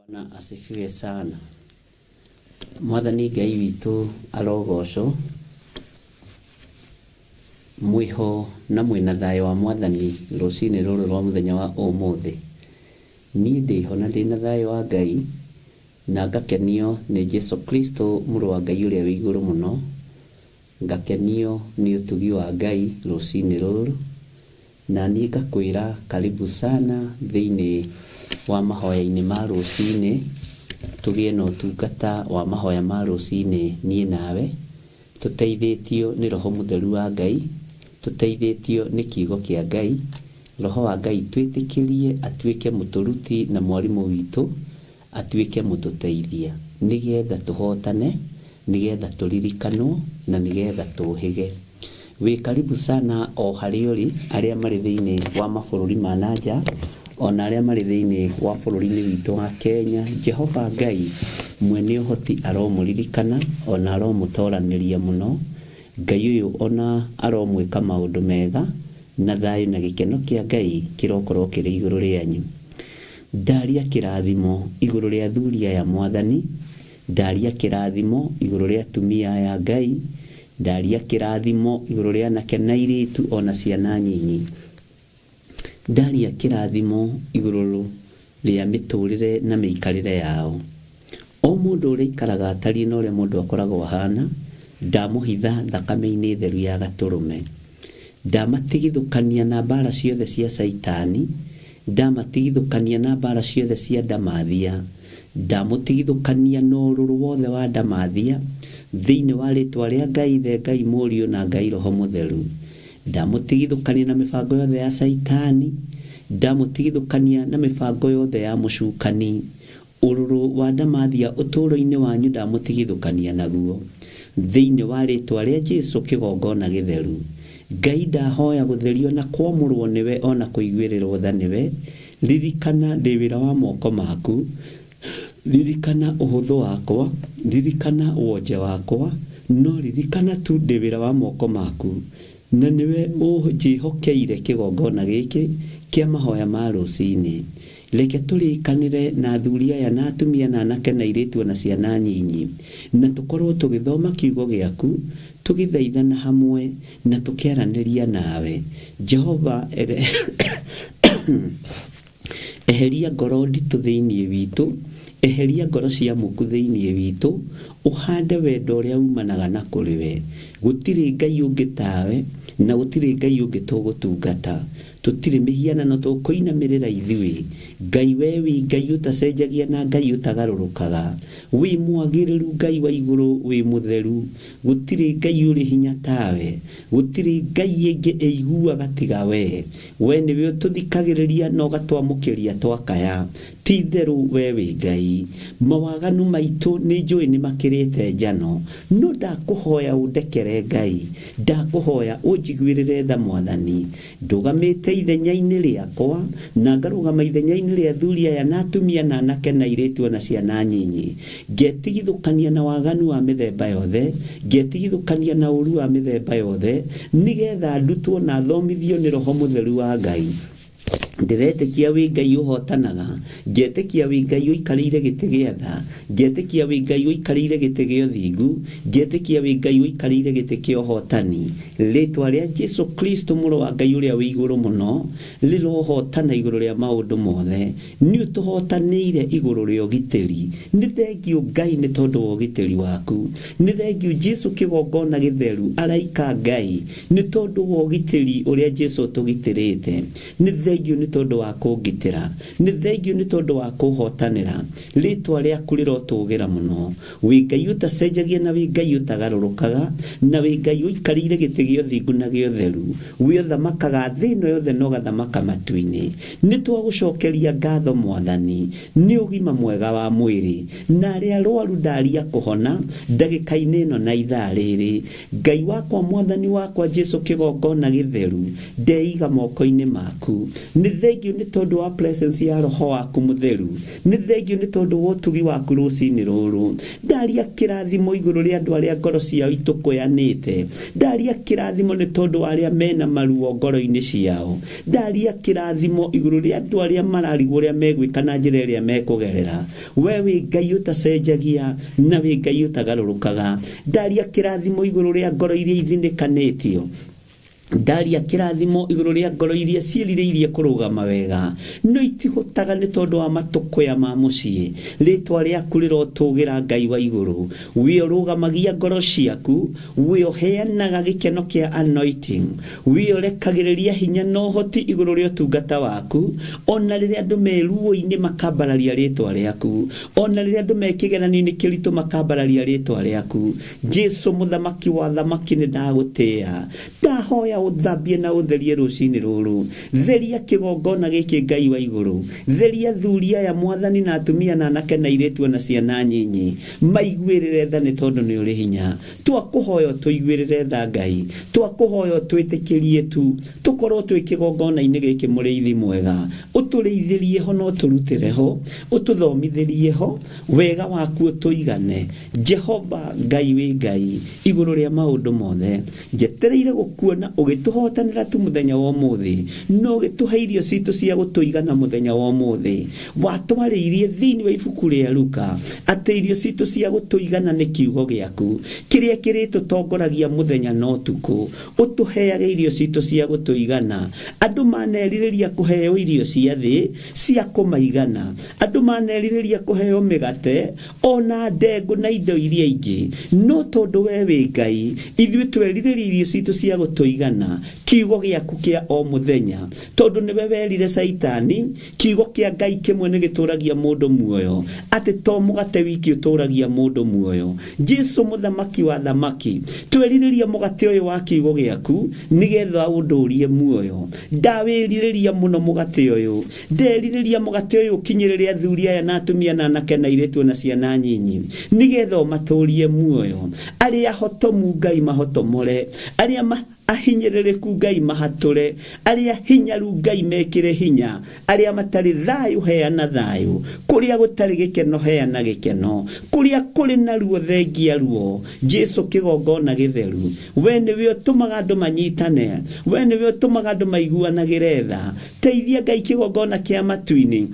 Na asifiwe sana. Mwathani Ngai witũ arogocwo. Mwiho na mwina thayo wa Mwathani rũcinĩ rũrũ rwa mũthenya wa ũmũthĩ. Niĩ ndĩho na ndĩna thayo wa Ngai na ngakenio nĩ Jesu Kristo mũrũ wa Ngai ũrĩa wĩ igũrũ mũno. Ngakenio nĩ ũtugi wa Ngai rũcinĩ rũrũ. Na niĩ ngakwĩra karibu sana thĩinĩ wa mahoya-inĩ ma rũcinĩ. Tũgĩe na ũtungata wa mahoya ma rũcinĩ niĩ nawe. Tũteithĩtio nĩ Roho Mũtheru wa Ngai. Tũteithĩtio nĩ kiugo kĩa Ngai. Roho wa Ngai twĩtĩkĩrie atuĩke mũtũruti na mwarimũ witũ. Atuĩke mũtũteithia. Nĩgetha tũhotane. Nĩgetha tũririkanwo na nĩgetha tũhĩge. Wĩ karibu sana o harĩa ũrĩ arĩa marĩ thĩinĩ wa mabũrũri ma nanja. Ona arĩa marĩ thĩinĩ wa bũrũri-inĩ witũ wa Kenya. Jehova Ngai mwene ũhoti aromũririkana ona aromũtoranĩria mũno. Ngai ũyũ ona aromwĩka maũndũ mega na thayũ na gĩkeno kĩa Ngai kĩrokorwo kĩrĩ igũrũ rĩanyu. Ndaria kĩrathimo igũrũ rĩa athuri aya Mwathani. Ndaria kĩrathimo igũrũ rĩa atumia aya Ngai. Ndaria kĩrathimo igũrũ rĩa anake na airĩtu ona ciana nyinyi. Ndaria kĩrathimo igũrũ rĩa mĩtũrĩre na mĩikarĩre yao. O mũndũ ũrĩa ikaraga atariĩ na ũrĩa mũndũ akoragwo ahana. Ndamũhitha thakame-inĩ theru ya Gatũrũme. Ndamatigithũkania na mbara ciothe cia Saitani. Ndamatigithũkania na mbara ciothe cia Ndamathia. Ndamũtigithũkania na ũrũrũ wothe wa Ndamathia thĩinĩ wa rĩtwa rĩa Ngai Ithe, Ngai Mũriũ na Ngai Roho Mũtheru. Ndamũtigithũkania na mĩbango yothe ya Saitani. Ndamũtigithũkania na mĩbango yothe ya mũcukani. Ũrũrũ wa Ndamathia ũtũũro-inĩ wanyu ndamũtigithũkania naguo thĩinĩ wa rĩtwa rĩa Jesũ kĩgongona gĩtheru. Ngai ndahoya gũtherio na kwamũrwo nĩwe ona kũiguĩrĩrwo tha nĩwe. Ririkana ndĩ wĩra wa moko maku. Ririkana ũhũthũ wakwa. Ririkana wonje wakwa. No ririkana tu ndĩ wĩra wa moko maku. Na nĩwe ũnjĩhokeire kĩgongona gĩkĩ kĩa mahoya ma rũcinĩ. Reke tũrĩkanĩre na athuri aya na atumia na anake na airĩtu na ciana nyinyi. Na tũkorwo tũgĩthoma kiugo gĩaku. Tũgĩthaithana hamwe na tũkĩaranĩria nawe. Jehova eheria ngoro nditũ thĩinĩ witũ. Eheria ngoro cia mũku thĩinĩ witũ. Ũhande wendo ũrĩa umanaga na kũrĩ we. Gũtirĩ Ngai ũngĩ tawe na gũtirĩ Ngai ũngĩ tũgũtungata. Tũtirĩ mĩhianano tũkũinamĩrĩra ithuĩ. Ngai we wĩ Ngai ũtacenjagia na Ngai ũtagarũrũkaga. Wĩ mwagĩrĩru Ngai wa igũrũ, wĩ mũtheru. Gũtirĩ Ngai ũrĩ hinya tawe. Gũtirĩ Ngai ĩngĩ ĩiguaga tiga we. We nĩwe ũtũthikagĩrĩria na ũgatwamũkĩria twakaya. Ti therũ we wĩ Ngai. Mawaganu maitũ nĩ njũĩ nĩ makĩrĩte njano. No ndakũhoya ũndekere Ngai. Ndakũhoya ũnjiguĩrĩre tha Mwathani. Ndũgamĩte ithenya-inĩ rĩakwa na ngarũgama ithenya-inĩ rĩa athuri aya na atumia na anake na airĩtu na ciana nyinyi. Ngetigithũkania na waganu wa mĩthemba yothe. Ngetigithũkania na ũru wa mĩthemba yothe. Nĩgetha ndutwo na thomithio nĩ Roho Mũtheru wa Ngai. Ndiretĩkia wĩ Ngai ũhotanaga. Ngetĩkia wĩ Ngai ũikarĩire gĩtĩ gĩa tha. Ngetĩkia wĩ Ngai ũikarĩire gĩtĩ gĩa ũthingu. Ngetĩkia wĩ Ngai ũikarĩire gĩtĩ kĩa ũhotani. Rĩtwa rĩa Jesũ Kristo mũrũ wa Ngai ũrĩa wĩ igũrũ mũno rĩrohotana igũrũ rĩa maũndũ mothe. Nĩ ũtũhotanĩire igũrũ rĩa ũgitĩri. Nĩ thengiũ Ngai nĩ tondũ wa ũgitĩri waku. Nĩ thengiũ Jesũ kĩgongona gĩtheru araika Ngai nĩ tondũ wa ũgitĩri ũrĩa Jesũ tũgitĩrĩte. Nĩ thengiũ nĩ tondũ wa kũngitĩra. Nĩ thengiũ nĩ tondũ wa kũhotanĩra. Rĩtwa rĩaku rĩrotũgĩra mũno. Wĩ Ngai ũtacenjagia na wĩ Ngai ũtagarũrũkaga na wĩ Ngai ũikarĩire gĩtĩ gĩa ũthingu na gĩa ũtheru. Wĩ ũthamakaga thĩ ĩno yothe na ũgathamaka matu-inĩ. Nĩ twagũcokeria ngatho Mwathani nĩ ũgima mwega wa mwĩrĩ na arĩa arũaru ndaria kũhona ndagĩka-inĩ ĩno na ithaa rĩrĩ. Ngai wakwa Mwathani wakwa Jesũ kĩgongona gĩtheru ndeiga moko-inĩ maku. Nĩ thengiũ nĩ tondũ wa presence ya roho waku mũtheru, nĩ thengiũ nĩ tondũ wa ũtugi waku rũcinĩ rũrũ. Ndaria kĩrathimo igũrũ rĩa andũ arĩa ngoro ciao itũkũyanĩte, ndaria kĩrathimo nĩ tondũ wa arĩa mena maruo ngoro-inĩ ciao, ndaria kĩrathimo igũrũ rĩa andũ arĩa mararigwo ũrĩa megwĩka na njĩra ĩrĩa mekũgerera. We wĩ Ngai ũtacenjagia na wĩ Ngai ũtagarũrũkaga. Ndaria kĩrathimo igũrũ rĩa ngoro iria ithinĩkanĩtio, ndaria kĩrathimo igũrũ rĩa ngoro iria ciĩrirĩirie kũrũgama wega no itihotaga nĩ tondũ wa matũkũya ma mũciĩ. Rĩtwa rĩaku rĩrotũgĩra Ngai wa igũrũ, we ũrũgamagia ngoro ciaku, we ũheanaga gĩkeno kĩa anointing, we ũrekagĩrĩria hinya na ũhoti igũrũ rĩa ũtungata waku. Ona rĩrĩa andũ me ruo-inĩ makambararia rĩtwa rĩaku, ona rĩrĩa andũ me kĩgeranio-inĩ kĩritũ makambararia rĩtwa rĩaku. Jesu mũthamaki wa thamaki nĩ ndagũtĩĩa, ndahoya ũthambie na ũtherie rũcinĩ rũrũ. Theria kĩgongona gĩkĩ Ngai wa igũrũ, theria thuri aya Mwathani na atumia na anake na airĩtu na ciana nyinyi, maiguĩrĩre tha nĩ tondũ nĩ ũrĩ hinya. Twakũhoya tũiguĩrĩre tha Ngai, twakũhoya twĩtĩkĩrie tu tũkorwo twĩ kĩgongona-inĩ gĩkĩ mũrĩithi mwega. Ũtũrĩithĩrie ho na ũtũrutĩre ho, ũtũthomithĩrie ho, wega waku ũtũigane. Jehova Ngai wĩ Ngai igũrũ rĩa maũndũ mothe, njetereire gũkuona ũgĩtũhotanĩra tu mũthenya wa ũmũthĩ, no ũgĩtũhe irio citũ cia gũtũigana mũthenya wa ũmũthĩ. Watwarĩirie thĩinĩ wa ibuku rĩa Luka atĩ irio citũ cia gũtũigana nĩ kiugo gĩaku kĩrĩa kĩrĩtũtongoragia mũthenya na ũtukũ. Ũtũheage irio citũ cia gũtũigana. Andũ manerirĩria kũheo irio cia thĩ cia kũmaigana, andũ manerirĩria kũheo mĩgate ona ndengũ na indo iria ingĩ, no tondũ we wĩ Ngai ithuĩ twerirĩria irio citũ cia gũtũigana kiugo gĩaku kĩa o mũthenya, tondũ nĩwe werire Saitani kiugo kĩa Ngai kĩmwe nĩ gĩtũragia mũndũ muoyo, atĩ to mũgate wiki ũtũragia mũndũ muoyo. Jesu mũthamaki wa thamaki, twerirĩria mũgate ũyũ wa kiugo gĩaku nĩgetha ũndũrie muoyo. Ndawĩrirĩria mũno mũgate ũyũ, nderirĩria mũgate ũyũ ũkinyĩrĩre athuri aya na atumia na anake na airĩtu na ciana nyinyi, nĩgetha ũmatũrie muoyo. Arĩa hotomu Ngai mahotomore, arĩa ahinyĩrĩrĩku Ngai mahatũre, arĩa hinyaru Ngai mekĩre hinya, arĩa matarĩ thayũ heana thayũ, kũrĩa gũtarĩ gĩkeno heana gĩkeno, kũrĩa kũrĩ na ruo thengia ruo. Jesu kĩgongona gĩtheru, we nĩwe ũtũmaga andũ manyitane, we nĩwe ũtũmaga andũ maiguanagĩre tha. Teithia Ngai kĩgongona kĩa matu-inĩ,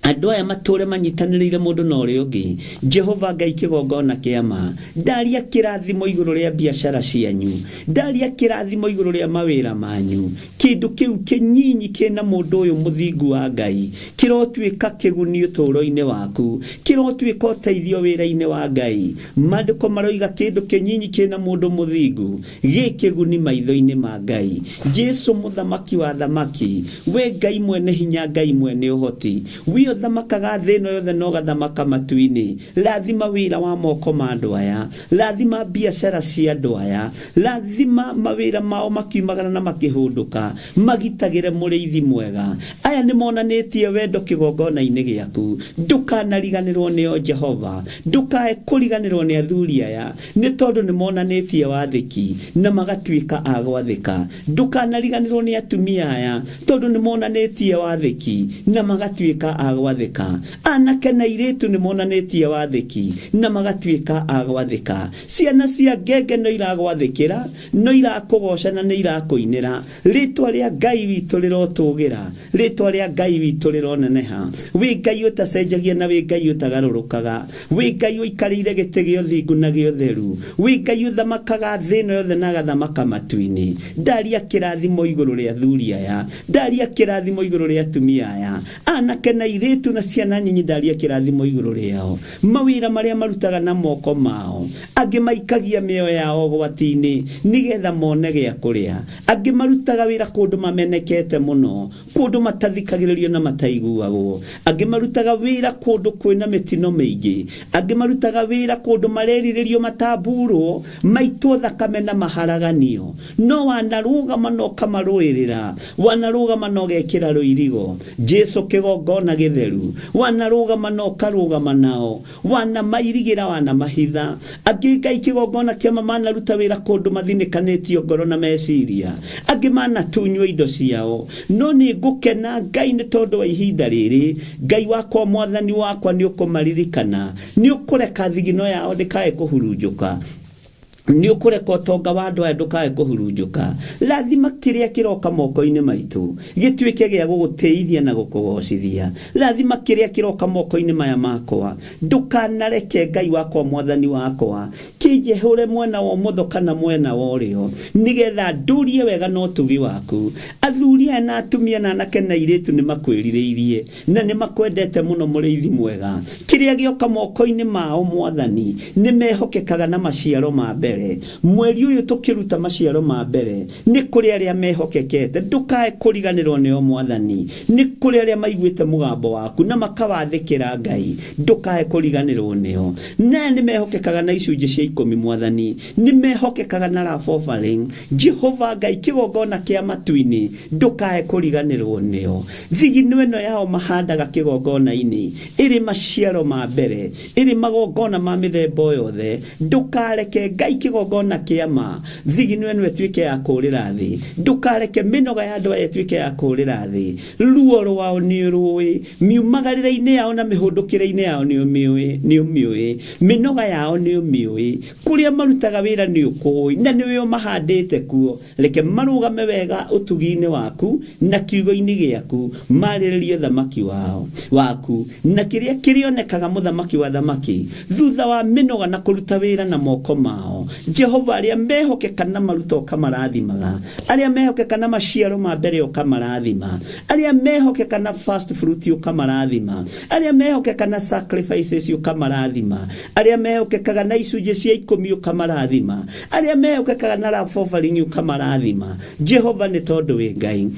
andũ aya matũre manyitanĩrĩire mũndũ na ũrĩa ũngĩ. Jehova Ngai kĩgongona kĩa ma, ndaria kĩrathimo igũrũ rĩa biacara cianyu, ndaria kĩrathimo igũrũ rĩa mawĩra manyu. Kĩndũ kĩu kĩnyinyi kĩna mũndũ ũyũ mũthingu wa Ngai kĩrotuĩka kĩguni ũtũũro-inĩ waku, kĩrotuĩka ũteithio wĩra-inĩ wa Ngai. Maandĩko maroiga kĩndũ kĩnyinyi kĩna mũndũ mũthingu gĩ kĩguni maitho-inĩ ma Ngai. Jesu mũthamaki wa thamaki, we Ngai mwene hinya, Ngai mwene ũhoti, we thamakaga thĩ ĩno yothe no gathamaka matu-inĩ. Rathima wĩra wa moko ma andũ aya, rathima biacara cia andũ aya, rathima mawĩra mao makiumagana na makĩhũndũka, magitagĩre mũrĩithi mwega. Aya nĩ monanĩtie wendo kĩgongona-inĩ gĩaku, ndũkanariganĩrwo nĩo Jehova, ndũkae kũriganĩrwo nĩ athuri aya, nĩ tondũ nĩ monanĩtie wathĩki na magatuĩka a gwathĩka. Ndũkanariganĩrwo nĩ atumia aya, tondũ nĩ monanĩtie wathĩki na magatuĩka a gwathĩka. Anake na airĩtu nĩ monanĩtie wathĩki na magatuĩka a gwathĩka. Ciana cia ngenge no iragwathĩkĩra, no irakũgoca na nĩ irakũinĩra. Rĩtwa rĩa Ngai witũ rĩrotũgĩra, rĩtwa rĩa Ngai witũ rĩroneneha. Wĩ Ngai ũtacenjagia na wĩ Ngai ũtagarũrũkaga, wĩ Ngai ũikarĩire gĩtĩ gĩa ũthingu na gĩa ũtheru, wĩ Ngai ũthamakaga thĩ ĩno yothe na agathamaka matu-inĩ. Ndaria kĩrathimo igũrũ rĩa athuri aya, ndaria kĩrathimo igũrũ rĩa atumia aya, anake na airĩtu na ciana nyinyi, ndaria kĩrathimo igũrũ rĩao. Mawĩra marĩa marutaga na moko mao, angĩ maikagia mĩoyo yao gwati-inĩ nĩgetha mone gĩa kũrĩa, angĩ marutaga wĩra kũndũ mamenekete mũno, kũndũ matathikagĩrĩrio na mataiguagwo, angĩ marutaga wĩra kũndũ kwĩna mĩtino mĩingĩ, angĩ marutaga wĩra kũndũ marerirĩrio matamburwo, maitwo thakame na maharaganio. No wanarũgama no kamarũĩrĩra, wanarũgama no gekĩra rũirigo. Jesu kĩgongona gĩtheru
mutheru wanarugama no karugama nao wana mairigira wana mahitha angi Ngai kigongona kia mana ruta wira kundu mathinikanitio ngoro na meciria angi mana tunywa indo ciao no ni ngukena Ngai ni tondu wa ihinda riri Ngai wakwa mwathani wakwa ni ukumaririkana ni ukureka thigino yao ndikae kuhurunjuka ni ukureka utonga wa andu aya ndukae kuhurunjuka lathima kiria kiroka moko-ini maitu gituike gia guguteithia na gukugocithia lathima kiria kiroka moko-ini maya makwa ndukanareke Ngai wakwa mwathani wakwa kijehure mwena wa mutho kana mwena wa urio nigetha ndurie wega no tugi waku athuria na atumia na anake na iritu ni makwiririirie na ni makwendete muno muriithi mwega kiria gioka moko-ini mao mwathani ni mehokekaga na maciaro ma mbere mweri uyu tukiruta maciaro ma mbere ni kuri aria mehokekete ndukae kuriganirwo nio mwathani ni kuri aria maiguite mugambo waku na makawathikira Ngai ndukae kuriganirwo nio na ni mehokekaga na icunji cia 10 mwathani ni mehokekaga na love offering Jehova Ngai kigongona kia matuini ndukae kuriganirwo nio thigino ino yao mahandaga kigongona-ini iri maciaro ma mbere iri magongona ma mithemba yothe ndukareke Ngai kigongona kiama thigino ino etuike ya kurira thi ndukareke minoga ya andu etuike ya kurira thi ruo rwao ni ruwi miumagarira-ini yao na mihundukire-ini yao ni umiui minoga yao ni umiui kuria marutaga wira ni ukui na niwe mahandite kuo reke marugame wega utugi-ini waku na kiugo-ini giaku mariririe thamaki waku na kiria kirionekaga muthamaki wa thamaki thutha wa minoga na kuruta wira na moko mao Jehova aria mehokeka na maruto kamarathimaga aria mehokeka na maciaro ma mbere ukamaраthima aria mehokeka na first fruit ukamaраthima aria mehokeka na sacrifices ukamaраthima aria mehokeka na icunji cia 10 ukamaраthima aria mehokeka na love offering ukamaраthima Jehova ni tondu wi Ngai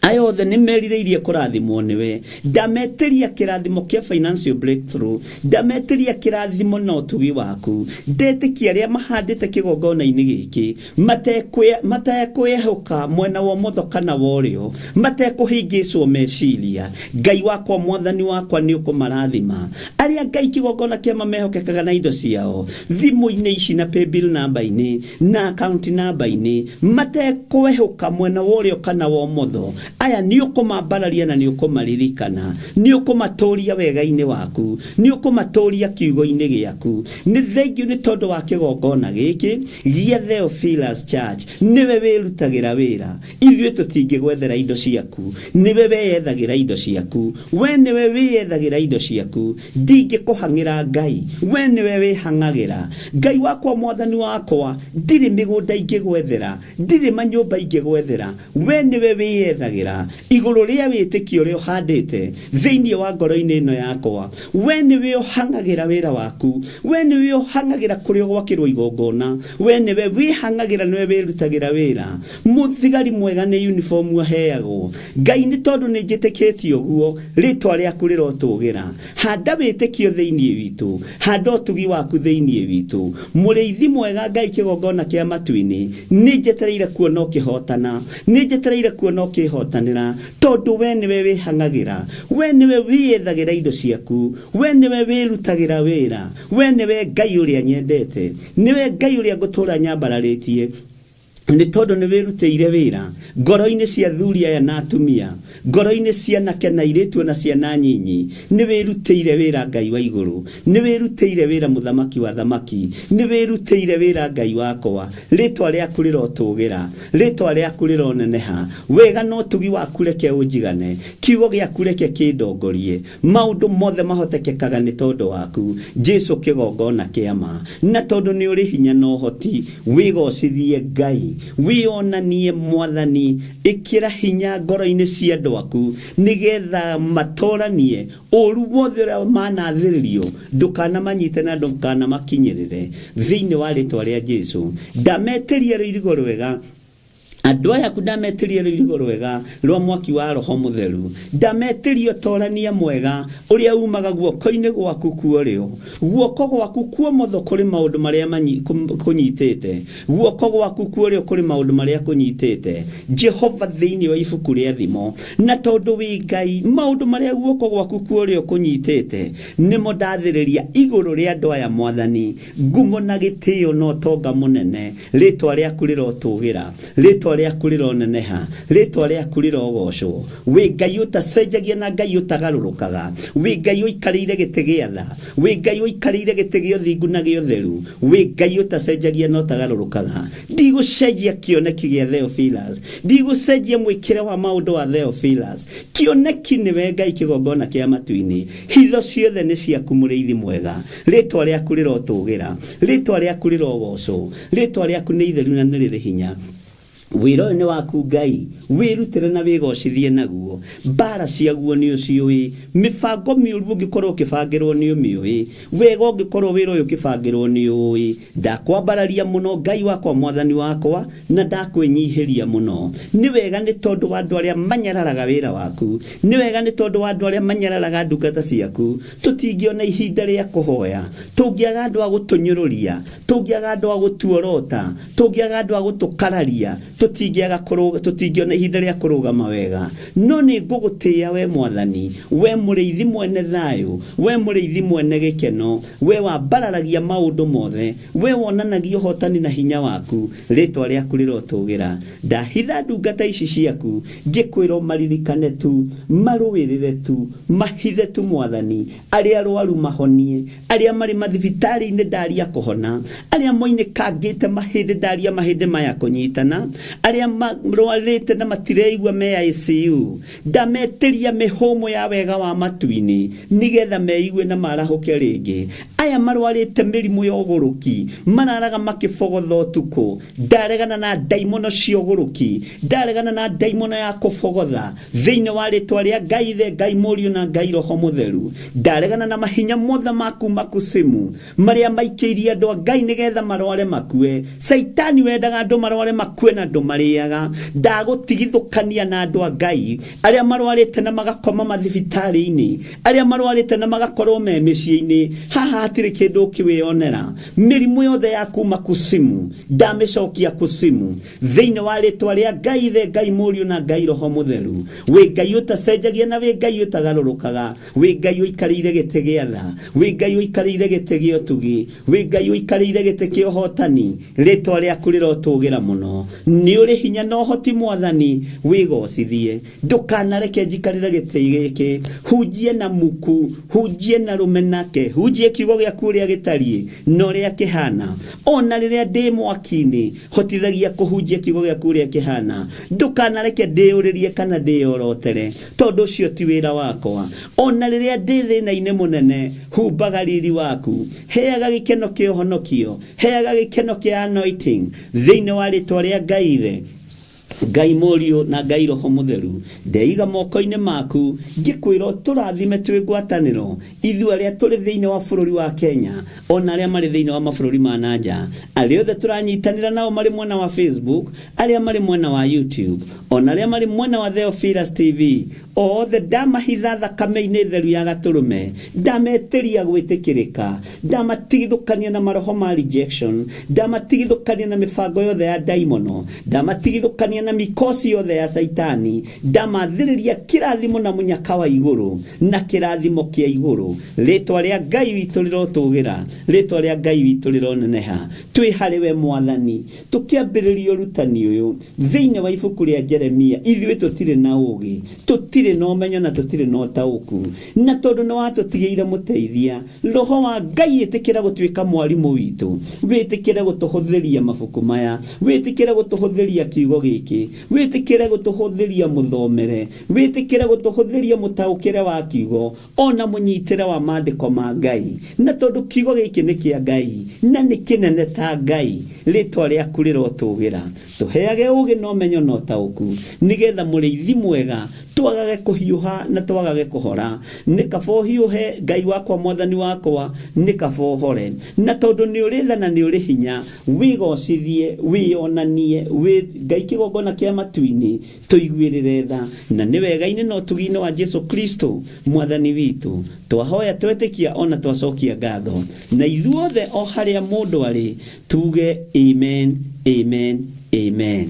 ayothe ni meririirie kurathimwo niwe ndameteria kirathimo kia financial breakthrough ndameteria kirathimo na utugi waku ndetikia aria mahandite kigongona-ini giki matekwehoka mwena wa mutho kana wa urio matekuhingicwo meciria Ngai wakwa mwathani wakwa ni ukumarathima aria Ngai kigongona kia mamehokekaga na indo ciao thimu-ini ici na paybill number-ini na account number-ini matekwehoka mwena wa urio kana wa mutho aya ni ukumambararia na ni ukumaririkana ni ukumatoria wega-ini waku ni ukumatoria kiugo-ini giaku ni thank you ni tondu wa kigongona giki gia Theophilus Church niwe wirutagira wira ithuĩ tutingigwethera indo ciaku niwe weyethagira indo ciaku we niwe wiyethagira indo ciaku ndingikuhangira Ngai we niwe wihangagira Ngai wakwa mwathani wakwa ndiri migunda ingigwethera ndiri manyumba ingigwethera we niwe wiyethagira iguru ria witikio rio handite thiini wa ngoro-ini ino yakwa we niwe uhangagira wira waku we niwe uhangagira kuria gwakirwo igongona we niwe wihangagira niwe wirutagira wira muthigari mwega ni uniform aheagwo Ngai ni tondu ni njitikitio guo ritwa riaku rirotugira handa witikio thiini witu handa utugi waku thiini witu muriithi mwega Ngai kigongona kia matuini ni njetereire kuona ukihotana ni njetereire kuona ukihotanira tondu we niwe wihangagira we niwe wiyethagira indo ciaku we niwe wirutagira wira we niwe Ngai uria nyendete niwe Ngai uria ngutura nyambararitie ni tondu ni wirutĩire wira ngoro-ini cia thuri aya na atumia ngoro-ini cia anake na airĩtu na ciana nyinyi ni wirutĩire wira Ngai wa iguru ni wirutĩire wira muthamaki wa thamaki ni wirutĩire wira Ngai wakwa ritwa riaku rirotugira ritwa riaku rironeneha wega no tugi waku reke unjigane kiugo giaku reke kindongorie maundu mothe mahotekekaga ni tondu waku Jesu kigongona kiama na tondu ni uri hinya no hoti wigocithie Ngai wionanie mwathani ikira hinya ngoro-ini cia andu aku nigetha matoranie uru wothe uria manathiririo ndukana manyite na ndukana makinyirire thiini wa ritwa ria Jesu ndameteria irigo rwega
andå aya ku ndametirie rũirigo rwega rwa mwaki wa roho mũtheru, ndametirie ũtorania mwega ũrĩa umaga guoko-inĩ gwaku kuorĩo, guoko gwaku kuomotho kũrĩ maũndũ marĩa kũnyitĩte, guoko gwaku kuorĩo kũrĩ maũndũ marĩa kũnyitĩte, Jehova thĩinĩ wa ibuku rĩa thimo, na tondũ wĩ Ngai maũndũ marĩa guoko gwaku kuorĩo kũnyitĩte nĩmo ndathĩrĩria igũrũ rĩa andũ aya Mwathani, ngumo na gĩtĩo na ũtonga mũnene, rĩtwa rĩaku rĩrotũgĩra, rĩtwa rĩaku rĩroneneha, rĩtwa rĩaku rĩrogocwo. Wĩ Ngai ũtacenjagia na Ngai ũtagarũrũkaga, wĩ Ngai ũikarĩire gĩtĩ gĩa tha, wĩ Ngai ũikarĩire gĩtĩ gĩa ũthingu na gĩa ũtheru, wĩ Ngai ũtacenjagia na ũtagarũrũkaga. Ndigũcenjia kĩoneki gĩa Theophilus, ndigũcenjia mwĩkĩre wa maũndũ wa Theophilus. Kĩoneki nĩwe Ngai kĩgongona kĩa matu-inĩ, hitho ciothe nĩ ciaku mũrĩithi mwega, rĩtwa rĩaku rĩrotũgĩra, rĩtwa rĩaku rĩrogocwo, rĩtwa rĩaku nĩ itheru na nĩ rĩrĩ hinya. Wĩra nĩ waku Ngai, wĩrutĩre na wĩgocithie naguo, mbara ciaguo nĩ ũciũĩ, mĩbango mĩũru ũngĩkorwo ũkĩbangĩrwo nĩ ũmĩũĩ, wega ũngĩkorwo wĩra ũyũ ũkĩbangĩrwo nĩ ũĩ. Ndakwambararia mũno Ngai wakwa Mwathani wakwa, na ndakwĩnyihĩria mũno. Nĩ wega nĩ tondũ wa andũ arĩa manyararaga wĩra waku, nĩ wega nĩ tondũ wa andũ arĩa manyararaga ndungata ciaku. Tũtingĩona ihinda rĩa kũhoya, tũngĩaga andũ a gũtũnyũrũria, tũngĩaga andũ a gũtuorota, tũngĩaga andũ a gũtũkararia, tũtingĩona ihinda rĩa kũrũgama wega. No nĩ ngũgũtĩĩa we Mwathani, we mũrĩithi mwene thayũ, we mũrĩithi mwene gĩkeno, we wambararagia maũndũ mothe, we wonanagia ũhotani na hinya waku, rĩtwa rĩaku rĩrotũgĩra. Ndahitha ndungata ici ciaku, ngĩkwĩra maririkane tu, marũĩrĩre tu, mahithe tu Mwathani, arĩa arwaru mahonie, arĩa marĩ mathibitarĩ-inĩ ndaria kũhona, arĩa moinĩkangĩte mahĩndĩ ndaria mahĩndĩ maya kũnyitana, arĩa marwarĩte na matireigua me ICU, ndametĩria mĩhũmũ ya wega wa matu-inĩ nĩgetha meigue na marahũke rĩngĩ. Aya marwarĩte mĩrimũ ya ũgũrũki, mararaga makĩbogotha ũtukũ, ndaregana na ndaimono cia ũgũrũki, ndaregana na ndaimono ya kũbogotha thĩinĩ wa rĩtwa rĩa Ngai Ithe, Ngai Mũriũ na Ngai Roho Mũtheru. Ndaregana na mahinya mothe maku makusimu marĩa maikĩirie andũ a Ngai nĩgetha marware makue. Saitani wendaga andũ marware makue na andũ marĩaga. Ndagũtigithũkania na andũ a Ngai arĩa marwarĩte na magakoma mathibitarĩ-inĩ, arĩa marwarĩte na magakorwo me mĩciĩ-inĩ. Haha hatirĩ kĩndũ ũkĩwĩonera. Mĩrimũ yothe ya kuma kusimu ndamĩcokia kusimu thĩinĩ wa rĩtwa rĩa Ngai Ithe, Ngai Mũriũ na Ngai Roho Mũtheru. Wĩ Ngai ũtacenjagia na wĩ Ngai ũtagarũrũkaga, wĩ Ngai ũikarĩire gĩtĩ gĩa tha, wĩ Ngai ũikarĩire gĩtĩ gĩa ũtugi, wĩ Ngai ũikarĩire gĩtĩ kĩa ũhotani, rĩtwa rĩaku rĩrotũgĩra mũno. Nĩ ũrĩ hinya na ũhoti Mwathani, wĩgocithie. Ndũkanareke njikarĩre gĩtĩ gĩkĩ, hunjie na muku, hunjie na rũmenake, hunjie kiugo gĩaku ũrĩa gĩtariĩ na ũrĩa kĩhana. Ona rĩrĩa ndĩ mwaki-inĩ, hotithagia kũhunjia kiugo gĩaku ũrĩa kĩhana. Ndũkanareke ndĩũrĩrie kana ndĩorotere, tondũ ũcio ti wĩra wakwa. Ona rĩrĩa ndĩ thĩna-inĩ mũnene, humbaga riri waku, heaga gĩkeno kĩa ũhonokio, heaga gĩkeno kĩa anointing thĩinĩ wa rĩtwa rĩa Ngai Ithe, Ngai Mũriũ na Ngai Roho Mũtheru. Ndeiga moko-inĩ maku, ngĩkwĩra tũrathime twĩ ngwatanĩro, ithuĩ arĩa tũrĩ thĩinĩ wa bũrũri wa Kenya, ona arĩa marĩ thĩinĩ wa mabũrũri ma nanja, arĩa othe tũranyitanĩra nao marĩ mwena wa Facebook, arĩa marĩ mwena wa YouTube, ona arĩa marĩ mwena wa Theophilus TV, othe ndamahitha thakame-inĩ theru ya Gatũrũme, ndametĩria gwĩtĩkĩrĩka, ndamatigithũkania na maroho ma rejection, ndamatigithũkania na mĩbango yothe ya daimono, ndamatigithũkania na mikosi yothe ya Saitani, ndamathĩrĩria kĩrathimo na mũnyaka wa igũrũ na kĩrathimo kĩa igũrũ. Rĩtwa rĩa Ngai witũ rĩrotũgĩra, rĩtwa rĩa Ngai witũ rĩroneneha. Twĩ harĩ we Mwathani, tũkĩambĩrĩria ũrutani ũyũ thĩinĩ wa ibuku rĩa Jeremia. Ithuĩ tũtirĩ na ũũgĩ, tũtirĩ na ũmenyo na tũtirĩ na ũtaũku, na tondũ nĩ watũtigĩire mũteithia, Roho wa Ngai ĩtĩkĩra gũtuĩka mwarimũ witũ, wĩtĩkĩre gũtũhũthĩria mabuku maya, wĩtĩkĩre gũtũhũthĩria kiugo gĩkĩ, wĩtĩkĩre gũtũhũthĩria mũthomere, wĩtĩkĩre gũtũhũthĩria mũtaũkĩre wa kiugo, ona mũnyitĩre wa maandĩko ma Ngai. Na tondũ kiugo gĩkĩ nĩ kĩa Ngai na nĩ kĩnene ta Ngai, rĩtwa rĩaku rĩrotũgĩra. Tũheage ũũgĩ na ũmenyo na ũtaũku, nĩgetha mũrĩithi mwega
twagage kuhiuha na twagage kuhora ni kabo hiuhe Ngai wakwa mwathani wakwa ni kabo hore na tondu ni uri tha na ni uri hinya wigocithie wionanie Ngai kigongona kia matuini tuiguirire tha na ni wega-ini no tugine wa Jesu Kristo mwathani witu twahoya twetikia ona twacokia ngatho na ithuothe o haria mundu ari tuge amen amen amen.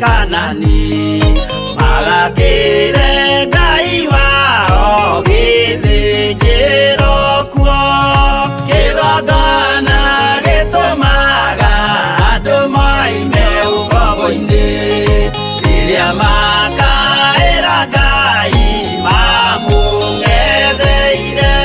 Kanani magakire Ngai wao githĩnjĩro kuo kĩgongona gĩtũmaga andũ moime ũkombo-inĩ rĩrĩa makaĩra Ngai mamũng'etheire.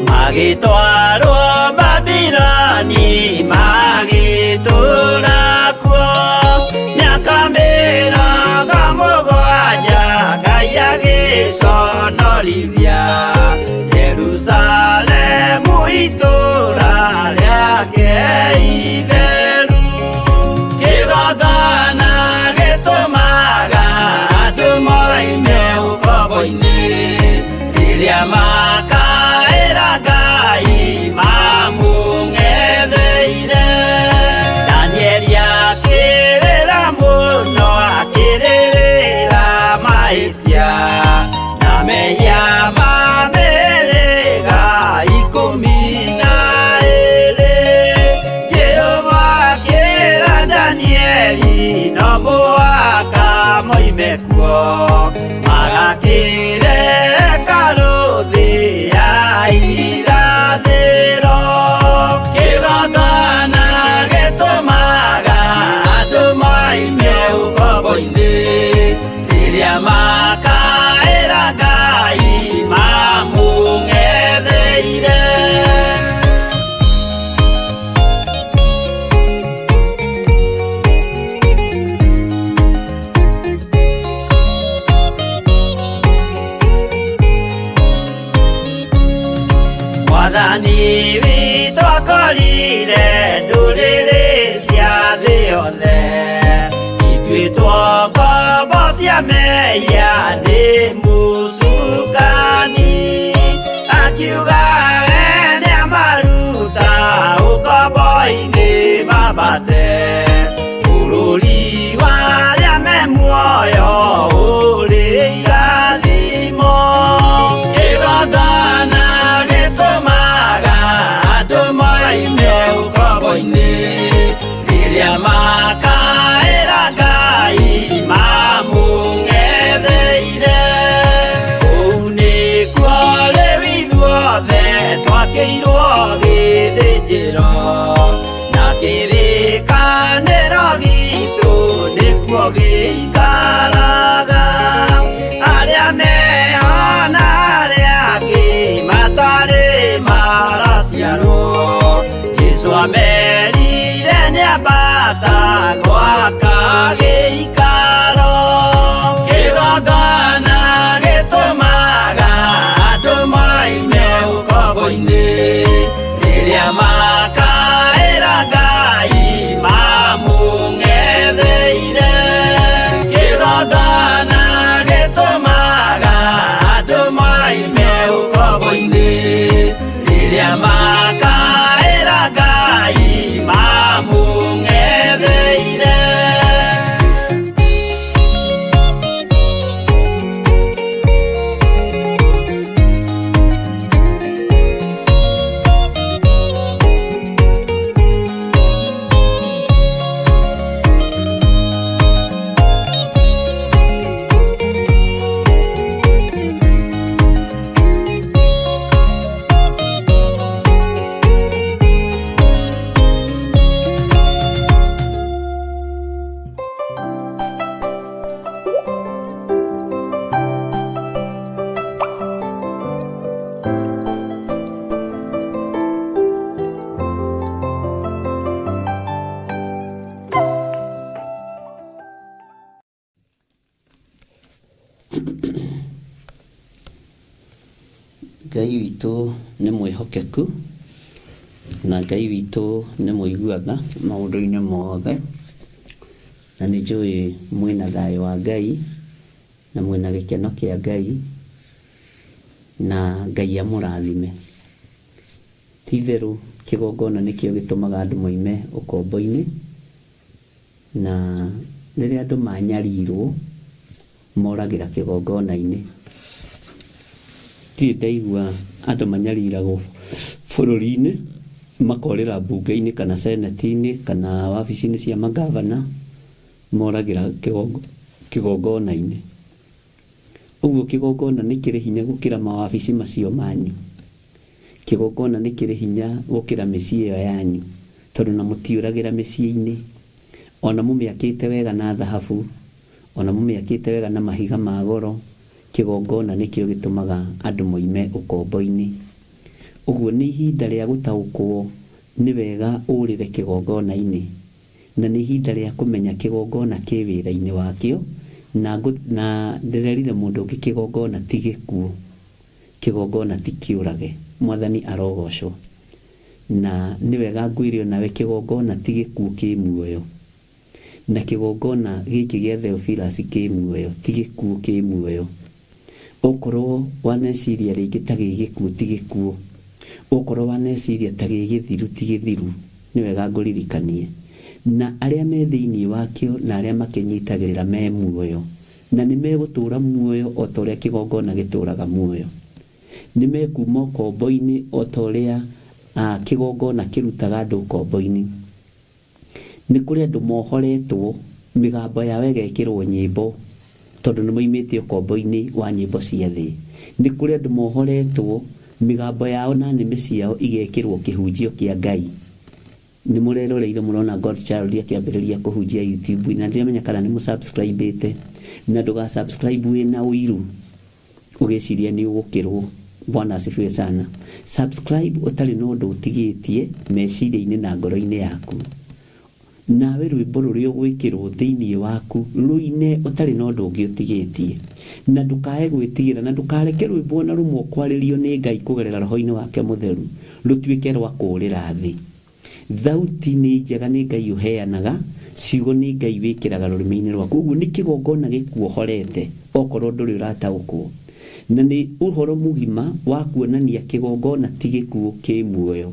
Magitwarwo Babironi magitũũra kuo mĩaka mĩrongo mũgwanja Ngai agĩconorire Riria makaĩra Ngai mamũng'etheire. Danieli akĩrĩra mũno akĩrĩrĩra mahĩtia na mehia ma mĩhĩrĩga 12. Jehova akĩra Danieli no mũhaka moime kuo magakĩre hekarũ ya irathĩro. Kĩgongona gĩtũmaga andũ moime ũkombo-inĩ rĩrĩa makaĩra Ngai mamũng'etheire. Mwathani witũ akorire ndũrĩrĩ cia thĩ yothe ituĩtwo ngombo cia mehia nĩ mũcukani. Akiuga we nĩamaruta ũkombo-inĩ mambate bũrũri wa arĩa me muoyo ũrĩ irathimo. Kĩgongona gĩtũmaga andũ moime ũkombo-inĩ rĩrĩa makaĩra Ngai mamũng'etheire. Kũu nĩkuo rĩu ithuothe twakĩirwo gĩthĩnjĩro na kĩrĩkanĩro gitũ nĩkuo gĩikaraga. Arĩa meho na arĩa angĩ matarĩ maraciarwo Jesũ amerire nĩambata gwaka gĩikaro. Kĩgongona gĩtũmaga andũ moime ũkombo-inĩ rĩrĩa makaĩra Ngai mamũng'etheire. Kĩgongona gĩtũmaga andũ moime ũkombo-inĩ rĩrĩa makaĩra Ngai mamũng'etheire.
Ngai witũ nĩ mwĩhokeku na Ngai witũ nĩ mũiguaga maũndũ-inĩ mothe, na nĩ njũĩ mwĩna thayũ wa Ngai na mwĩna gĩkeno kĩa Ngai, na Ngai amũrathime. Ti itherũ kĩgongona nĩkĩo gĩtũmaga andũ moime ũkombo-inĩ, na rĩrĩa andũ manyarirwo moragĩra kĩgongona-inĩ. Ti ndaigua andũ manyariragwo bũrũri-inĩ makorĩra mbunge-inĩ kana seneti-inĩ kana wabici-inĩ cia magavana moragĩra kĩgongona-inĩ. Ũguo kĩgongona nĩ kĩrĩ hinya gũkĩra mawabici macio manyu. Kĩgongona nĩ kĩrĩ hinya gũkĩra mĩciĩ ĩyo yanyu, tondũ na mũtiũragĩra mĩciĩ-inĩ, ona mũmĩakĩte wega na thahabu, ona mũmĩakĩte wega na mahiga ma goro. Kĩgongona nĩkĩo gĩtũmaga andũ moime ũkombo-inĩ. Ũguo nĩ ihinda rĩa gũtaũkwo nĩ wega ũrĩre kĩgongona-inĩ, na nĩ ihinda rĩa kũmenya kĩgongona kĩ wĩra-inĩ wakĩo, na ndĩrerire mũndũ ũngĩ kĩgongona ti gĩkuũ, kĩgongona ti kĩũrage. Mwathani arogocwo. Na nĩ wega ngwĩre nawe kĩgongona ti gĩkuũ kĩ muoyo, na kĩgongona gĩkĩ gĩa Theophilus kĩ muoyo, ti gĩkuũ kĩ muoyo. okorwo waneciria rĩngĩ ta gĩgĩkuũ ti gĩkuũ, okorwo waneciria ta gĩgĩthiru ti gĩthiru, nĩ wega ngũririkanie na arĩa me thĩinĩ wakĩo na arĩa makĩnyitagĩrĩra me muoyo na nĩ megũtũũra muoyo o ta ũrĩa kĩgongona gĩtũũraga muoyo. Nĩ mekuma ũkombo-inĩ o ta ũrĩa kĩgongona kĩrutaga andũ ũkombo-inĩ. Nĩ kũrĩ andũ mohoretwo mĩgambo yao ĩgekĩrwo nyĩmbo tondũ nĩ moimĩte ũkombo-inĩ wa nyĩmbo cia thĩ. Nĩ kũrĩ andũ mohoretwo mĩgambo yao na nĩmĩ ciao igekĩrwo kĩhunjio kĩa Ngai. Nĩ mũreroreire mũrona God Child akĩambĩrĩria kũhunjia YouTube na ndiramenya kana nĩ mũsubscribe-ĩte, na ndũgasubscribe wĩna ũiru ũgĩciria nĩ ũgũkĩrwo. Bwana asifiwe sana. Subscribe ũtarĩ na ũndũ ũtigĩtie meciria-inĩ na ngoro-inĩ yaku. Nawe rwĩmbo rũrĩa ũgwĩkĩrwo thĩinĩ waku rũine ũtarĩ na ũndũ ũngĩ ũtigĩtie, na ndũkae gwĩtigĩra na ndũkareke rwĩmbo na rũmwe kwarĩrio nĩ Ngai kũgerera roho-inĩ wake mũtheru rũtuĩke rwa kũũrĩra thĩ. Thauti nĩ njega nĩ Ngai ũheanaga, ciugo nĩ Ngai wĩkĩraga rũrĩmĩ-inĩ rwaku. Ũguo nĩ kĩgongona gĩkuohorete okorwo ndũrĩ ũrataũkwo, na nĩ ũhoro mũgima wa kuonania kĩgongona ti gĩkuũ kĩ muoyo.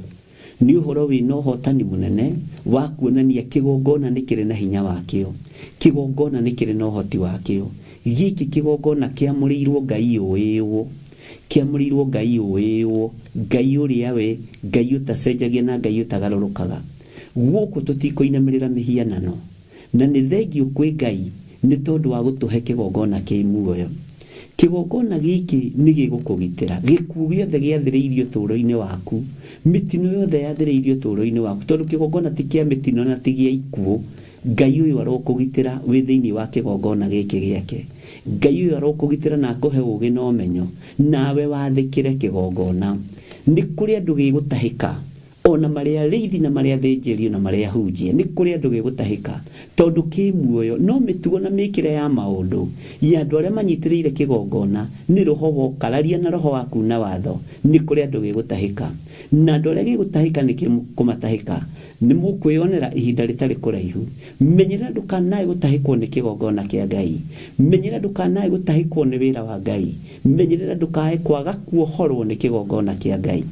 Nĩ ũhoro wĩna ũhotani mũnene wa kuonania kĩgongona nĩ kĩrĩ na hinya wakĩo, kĩgongona nĩ kĩrĩ na ũhoti wakĩo. Gĩkĩ kĩgongona kĩamũrĩirwo Ngai ũĩywo, kĩamũrĩirwo Ngai ũĩywo, Ngai ũrĩa we, Ngai ũtacenjagia na Ngai ũtagarũrũkaga. Gũkũ tũtikũinamĩrĩra mĩhianano, na nĩ thengiũ kwĩ Ngai nĩ tondũ wa gũtũhe kĩgongona kĩ muoyo. Kĩgongona gĩkĩ nĩ gĩgũkũgitĩra gĩkuũ gĩothe gĩathĩrĩirio ũtũũro-inĩ waku, mĩtino yothe yathĩrĩirio ũtũũro-inĩ waku, tondũ kĩgongona ti kĩa mĩtino na ti gĩa ikuũ. Ngai ũyũ arokũgitĩra wĩ thĩinĩ wa kĩgongona gĩkĩ gĩake. Ngai ũyũ arokũgitĩra na akũhe ũũgĩ na ũmenyo, nawe wathĩkĩre kĩgongona. Nĩ kũrĩ andũ gĩgũtahĩka, ona marĩa arĩithi na marĩa athĩnjĩri na marĩa ahunjia, nĩ kũrĩ andũ gĩgũtahĩka tondũ kĩ muoyo. No mĩtugo na mĩkĩre ya maũndũ ya andũ arĩa manyitĩrĩire kĩgongona nĩ roho wokararia na roho waku na watho. Nĩ kũrĩ andũ gĩgũtahĩka, na andũ arĩa gĩgũtahĩka nĩ kũmatahĩka nĩ mũkwĩonera ihinda rĩtarĩ kũraihu. Menyera ndũkanae gũtahĩkwo nĩ kĩgongona kĩa Ngai, menyera ndũkanae gũtahĩkwo nĩ wĩra wa Ngai, menyerera ndũkae kwaga kuohorwo nĩ kĩgongona kĩa Ngai.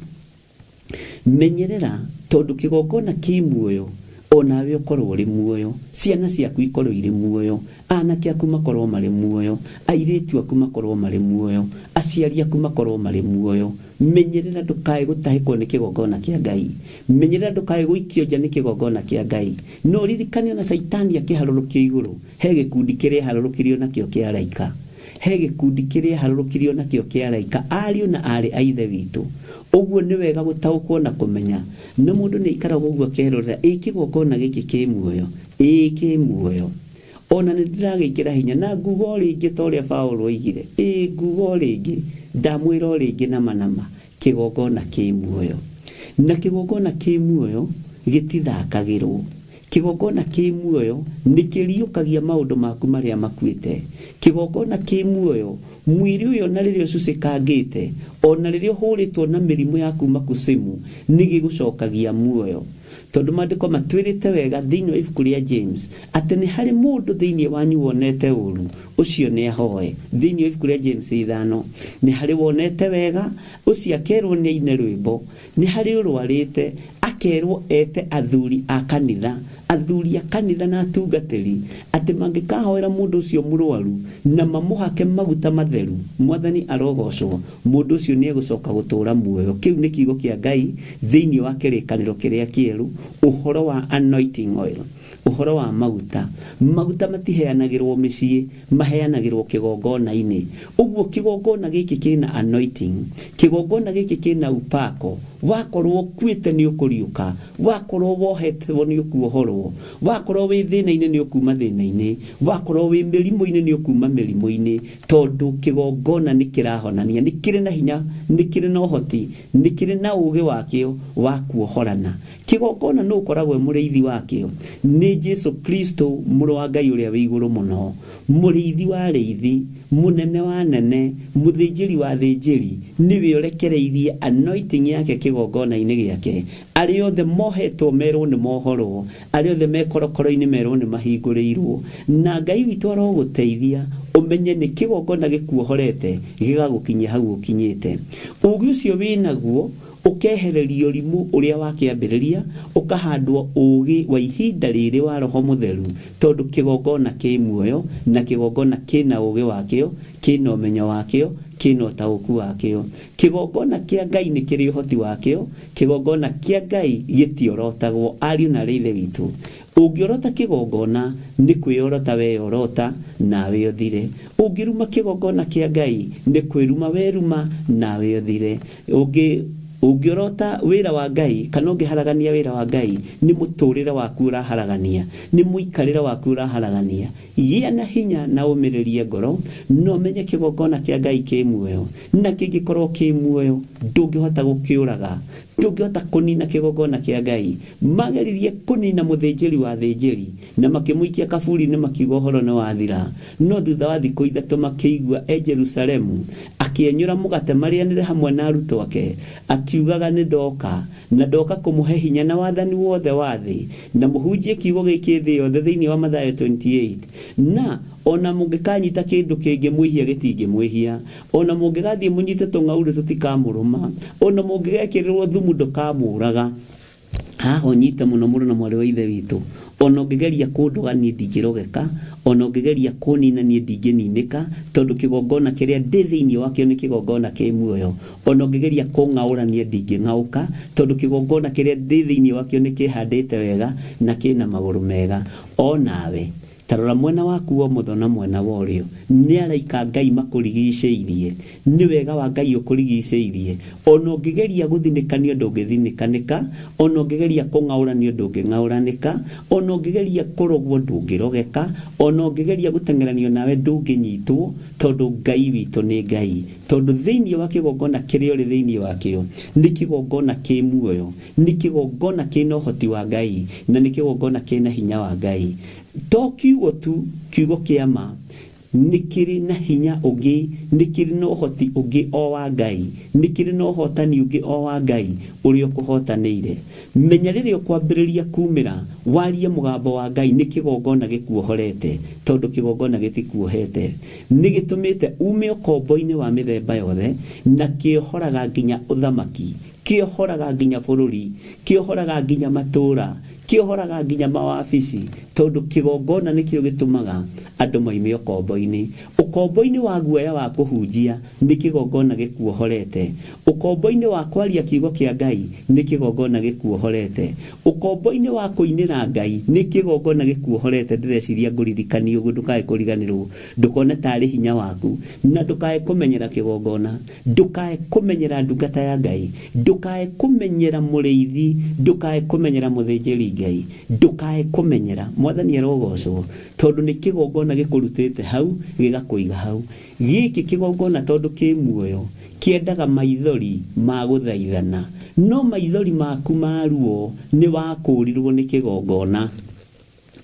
Menyerera tondũ kĩgongona kĩ muoyo, onawe ũkorwo ũrĩ muoyo, ciana ciaku ikorwo irĩ muoyo, anake aku makorwo marĩ muoyo, airĩtu aku makorwo marĩ muoyo, aciari aku makorwo marĩ muoyo. Menyerera ndũkae gũtahĩkwo nĩ kĩgongona kĩa Ngai, menyerera ndũkae gũikio nja nĩ kĩgongona kĩa Ngai. No ririkane ona Saitani akĩharũrũkio igũrũ, he gĩkundi kĩrĩa harũrũkirio nakĩo kĩa araika, he gĩkundi kĩrĩa harũrũkirio nakĩo kĩa araika, ariũ na arĩ a Ithe witũ. Ũguo nĩ wega gũtaũkwo na kũmenya, na mũndũ nĩ aikaraga ũguo akĩerorera, kĩgongona gĩkĩ kĩ muoyo, kĩ muoyo. Ona nĩ ndĩragĩkĩra hinya na nguga o rĩngĩ ta ũrĩa Paũlũ oigire, nguga o rĩngĩ, ndamwĩra o rĩngĩ nama, kĩgongona kĩ muoyo. Na kĩgongona kĩ muoyo gĩtithakagĩrwo. Kĩgongona kĩ muoyo nĩ kĩriũkagia maũndũ maku marĩa makuĩte. Kĩgongona kĩ muoyo, mwĩrĩ ũyũ na rĩrĩa ũcucĩkangĩte, ona rĩrĩa ũhũrĩtwo na mĩrimũ ya kuma kuzimu, nĩ gĩgũcokagia muoyo. Tondũ maandĩko matwĩrĩte wega thĩinĩ wa ibuku rĩa James atĩ nĩ harĩ mũndũ thĩinĩ wanyu wonete ũũru, ũcio nĩ ahoe. Thĩinĩ wa ibuku rĩa James 5, nĩ harĩ wonete wega, ũcio akerwo nĩ aine rwĩmbo. Nĩ harĩ ũrwarĩte, akerwo ete athuri a kanitha, athuri a kanitha na atungatĩri, atĩ mangĩkahoera mũndũ ũcio mũrwaru na mamũhake maguta matheru, Mwathani arogocwo, mũndũ ũcio nĩ egũcoka gũtũũra muoyo. Kĩu nĩ kiugo kĩa Ngai thĩinĩ wa kĩrĩkanĩro kĩrĩa kĩerũ, ũhoro wa anointing oil, ũhoro wa maguta. Maguta matiheanagĩrwo mĩciĩ, maheanagĩrwo kĩgongona-inĩ. Ũguo kĩgongona gĩkĩ kĩna anointing, kĩgongona gĩkĩ kĩna upako. Wakorwo ũkuĩte nĩ ũkũriũka, wakorwo wohetwo nĩ ũkuohorwo, wakorwo wĩ thĩna-inĩ nĩ ũkuma thĩna-inĩ, wakorwo wĩ mĩrimũ-inĩ nĩ ũkuma mĩrimũ-inĩ, tondũ kĩgongona nĩ kĩrahonania, nĩ kĩrĩ na hinya, nĩ kĩrĩ na ũhoti, nĩ kĩrĩ na ũũgĩ wakĩo wa kuohorana. Kĩgongona nĩ ũkoragwo mũrĩithi wakĩo, nĩ Jesu Kristo mũrũ wa Ngai ũrĩa wĩ igũrũ mũno, mũrĩithi wa arĩithi, mũnene wa anene, mũthĩnjĩri wa athĩnjĩri, nĩwe ũrekereirie anointing yake kĩgongona-inĩ gĩake. Arĩa othe mohetwo merwo nĩ mohorwo, arĩa othe mekorokoro-inĩ merwo nĩ mahingũrĩirwo. Na Ngai witũ arogũteithia ũmenye nĩ kĩgongona gĩkuohorete gĩgagũkinyia hau ũkinyĩte. Ũũgĩ ũcio wĩnaguo ũkehererio ũrimũ ũrĩa wakĩambĩrĩria, ũkahandwo ũũgĩ wa ihinda rĩrĩ wa Roho Mũtheru, tondũ kĩgongona kĩ muoyo na kĩgongona kĩna ũũgĩ wakĩo, kĩna ũmenyo wakĩo, kĩna ũtaũku wakĩo. Kĩgongona kĩa Ngai nĩ kĩrĩ ũhoti wakĩo, kĩgongona kĩa Ngai gĩtiorotagwo. Ariũ na aarĩ a Ithe witũ, ũngĩorota kĩgongona nĩ kwĩorota weyorota nawe ũthire. Ũngĩruma kĩgongona kĩa Ngai nĩ kwĩruma weruma nawe ũthire. Ũngĩorota wĩra wa Ngai kana ũngĩharagania wĩra wa Ngai, nĩ mũtũrĩre waku ũraharagania, nĩ mũikarĩre waku ũraharagania. Gĩa na hinya na ũmĩrĩrie ngoro, no menye kĩgongona kĩa Ngai kĩ muoyo, na kĩngĩkorwo kĩ muoyo ndũngĩhota gũkĩũraga, ndũngĩhota kũnina kĩgongona kĩa Ngai. Mageririe kũnina mũthĩnjĩri wa athĩnjĩri na makĩmũikia kaburi-inĩ makiuga ũhoro nĩ wathira, no thutha wa thikũ ithatũ makĩigua Jerusalemu akĩenyũra mũgate marĩanĩre hamwe na arutwo ake, akiugaga nĩ ndoka, na ndoka kũmũhe hinya na wathani wothe wa thĩ, na mũhunjie kiugo gĩkĩ thĩ yothe thĩinĩ wa Mathayo 28. Na ona mũngĩkanyita kĩndũ kĩngĩmwĩhia gĩtingĩmwĩhia, ona mũngĩgathiĩ mũnyite tũng'aurũ tũtikamũrũma, ona mũngĩgekĩrĩrwo thumu ndũkamũraga. Haha ũnyite mũno mũrũ na mwarĩ wa Ithe witũ, ona ũngĩgeria kũndoga niĩ ndingĩrogeka, ona ũngĩgeria kũnina niĩ ndingĩninĩka, tondũ kĩgongona kĩrĩa ndĩ thĩinĩ wakĩo nĩ kĩgongona kĩ muoyo. Ona ũngĩgeria kũng'aũra niĩ ndingĩng'aũka, tondũ kĩgongona kĩrĩa ndĩ thĩinĩ wakĩo nĩ kĩhandĩte wega na kĩna magũrũ mega. O nawe tarora mwena waku wa ũmotho na mwena wa ũrĩo, nĩ araika Ngai makũrigicĩirie, nĩ wega wa Ngai ũkũrigicĩirie. Ona ũngĩgeria gũthinĩkanio ndũngĩthinĩkanĩka, ona ũngĩgeria kũng'aũranio ndũngĩng'aũranĩka, ona ũngĩgeria kũrogwo ndũngĩrogeka, ona ũngĩgeria gũteng'eranio nawe ndũngĩnyitwo, tondũ Ngai witũ nĩ Ngai. Tondũ thĩinĩ wa kĩgongona kĩrĩa ũrĩ thĩinĩ wakĩo nĩ kĩgongona kĩ muoyo, nĩ kĩgongona kĩna ũhoti wa Ngai, na nĩ kĩgongona kĩna hinya wa Ngai. To kiugo tu, kiugo kĩa ma nĩ kĩrĩ na hinya ũngĩ, nĩ kĩrĩ na ũhoti ũngĩ o wa Ngai, nĩ kĩrĩ na ũhotani ũngĩ o wa Ngai ũrĩa ũkũhotanĩire. Menya rĩrĩa ũkwambĩrĩria kumĩra warie mũgambo wa Ngai, nĩ kĩgongona gĩkuohorete, tondũ kĩgongona gĩtikuohete. Nĩ gĩtũmĩte ume ũkombo-inĩ wa mĩthemba yothe, na kĩohoraga nginya ũthamaki, kĩohoraga nginya bũrũri, kĩohoraga nginya matũũra, kĩohoraga nginya mawabici, tondũ kĩgongona nĩkĩo gĩtũmaga andũ maime ũkombo-inĩ. Ũkombo-inĩ wa guoya wa kũhunjia nĩ kĩgongona gĩkuohorete. Ũkombo-inĩ wa kwaria kiugo kĩa Ngai nĩ kĩgongona gĩkuohorete. Ũkombo-inĩ wa kũinĩra Ngai nĩ kĩgongona gĩkuohorete. Ndĩreciria ngũririkanie ũguo, ndũkae kũriganĩrwo, ndũkone tarĩ hinya waku, na ndũkae kũmenyera kĩgongona, ndũkae kũmenyera ndungata ya Ngai, ndũkae kũmenyera mũrĩithi, ndũkae kũmenyera mũthĩnjĩri Ngai, ndũkae kũmenyera. Mwathani arogocwo, tondũ nĩ kĩgongona gĩkũrutĩte hau gĩgakũiga hau. Gĩkĩ kĩgongona tondũ kĩ muoyo kĩendaga maithori ma gũthaithana, no maithori maku ma ruo nĩ wakũrirwo nĩ kĩgongona.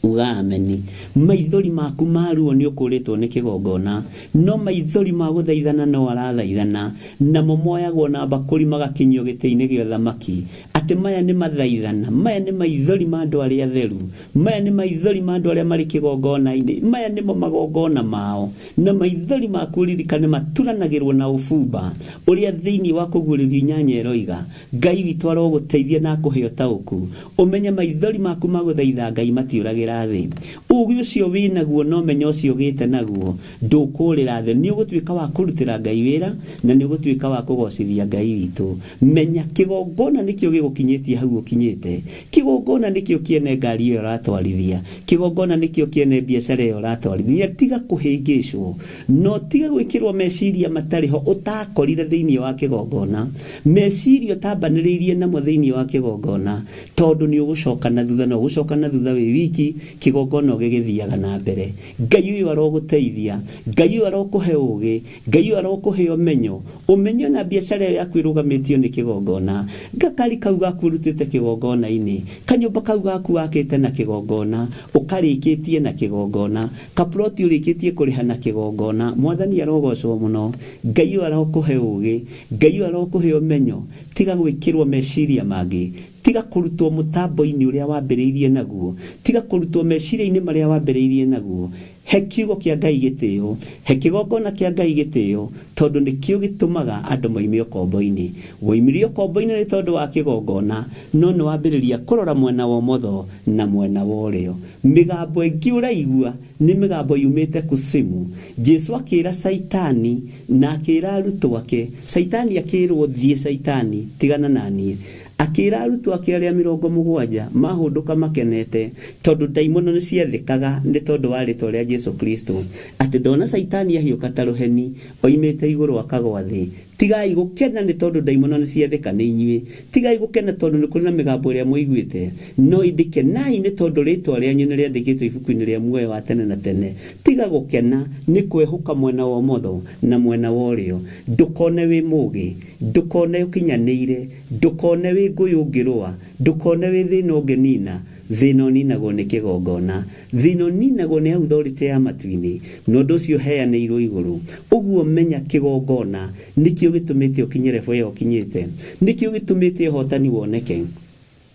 Ugameni, maithori maku ma ruo nĩ ũkũrĩtwo nĩ kĩgongona, no maithori ma gũthaithana no arathaithana, namo moyagwo na mbakũri magakinyio gĩtĩ-inĩ gĩa ũthamaki. Atĩ maya nĩ mathaithana, maya nĩ maithori ma andũ arĩa atheru, maya nĩ maithori ma andũ arĩa marĩ kĩgongona-inĩ, maya nĩmo magongona mao. Na maithori maku ririkane maturanagĩrwo na ũbumba ũrĩa thĩinĩ wa kũguũrĩrio inyanya ĩroiga. Ngai witũ arogũteithia na akũhe ũtaũku, ũmenye maithori maku ma gũthaitha Ngai matiũragĩra thĩ. Ũũgĩ ũcio wĩnaguo na ũmenyo ũcio ũgĩte naguo ndũkũũrĩra thĩ, nĩ ũgũtuĩka wa kũrutĩra Ngai wĩra, na nĩ ũgũtuĩka wa kũgocithia Ngai witũ. Menya kĩgongona nĩkĩo gĩgũkinyĩtie hau ũkinyĩte, kĩgongona nĩkĩo kĩene ngari ĩyo ũratwarithia, kĩgongona nĩkĩo kĩene biacara ĩyo ũratwarithia. Tiga kũhĩngĩcwo, no tiga gwĩkĩrwo meciria matarĩ ho ũtakorire thĩinĩ wa kĩgongona, meciria ũtambanĩrĩirie namo thĩinĩ wa kĩgongona, tondũ nĩ ũgũcoka na thutha, na ũgũcoka na thutha wĩ wiki, kigongona gigithiaga na mbere. Ngai uyu aroguteithia, Ngai uyu arokuhe ugi, Ngai uyu arokuhe umenyo, umenyo na biacara yaku irugamitio ni kigongona. Gakari kau gaku rutite kigongona-ini, kanyumba kau gaku wakite na kigongona, ukarikitie na kigongona, kaploti urikitie kuriha na kigongona. Mwathani arogocwo muno. Ngai uyu arokuhe ugi, Ngai uyu arokuhe umenyo, tiga gwikirwo meciria mangi, tiga kurutwo mutambo-ini uria wambiriirie naguo, tiga kurutwo meciria-ini maria wambiriirie naguo. He kiugo kia Ngai gitio, he kigongona kia Ngai gitio, tondu nikio gitumaga andu moime ukombo-ini. Woimire ukombo-ini ni tondu wa kigongona, no ni wambiriria kurora mwena wa umotho na mwena wa urio. Migambo ingi uraigua ni migambo yumite kusimu. Jesu akira Saitani na akira arutwo ake, Saitani akirwo thie Saitani tigana nani, akira arutwo ake aria 70 mahunduka makenete tondu daimono ni ciathikaga ni tondu wa ritwa ria Jesu Kristo. Ati ndona Saitani ahiuka ta ruheni oimite iguru akagwa thi. Tigai gukena ni tondu daimono ni ciathika ni inyui, tigai gukena tondu ni kuri na migambo ria muiguite, no indikenai ni tondu ritwa ria nyu riandikitwo ibuku-ini ria muoyo wa tene na tene. Tiga gukena ni kwehuka mwena wa umotho na mwena wa urio. Ndukone wi mugi, ndukone ukinyaniire, ndukone wi nguyungirwa, ndukone wi thina ungenina. Thina uninagwo ni kigongona, thina uninagwo ni authority ya matu-ini, no ndu ucio heanirwo iguru. Uguo menya kigongona nikio gitumite ukinyire bwe ukinyite, nikio gitumite hotani woneke,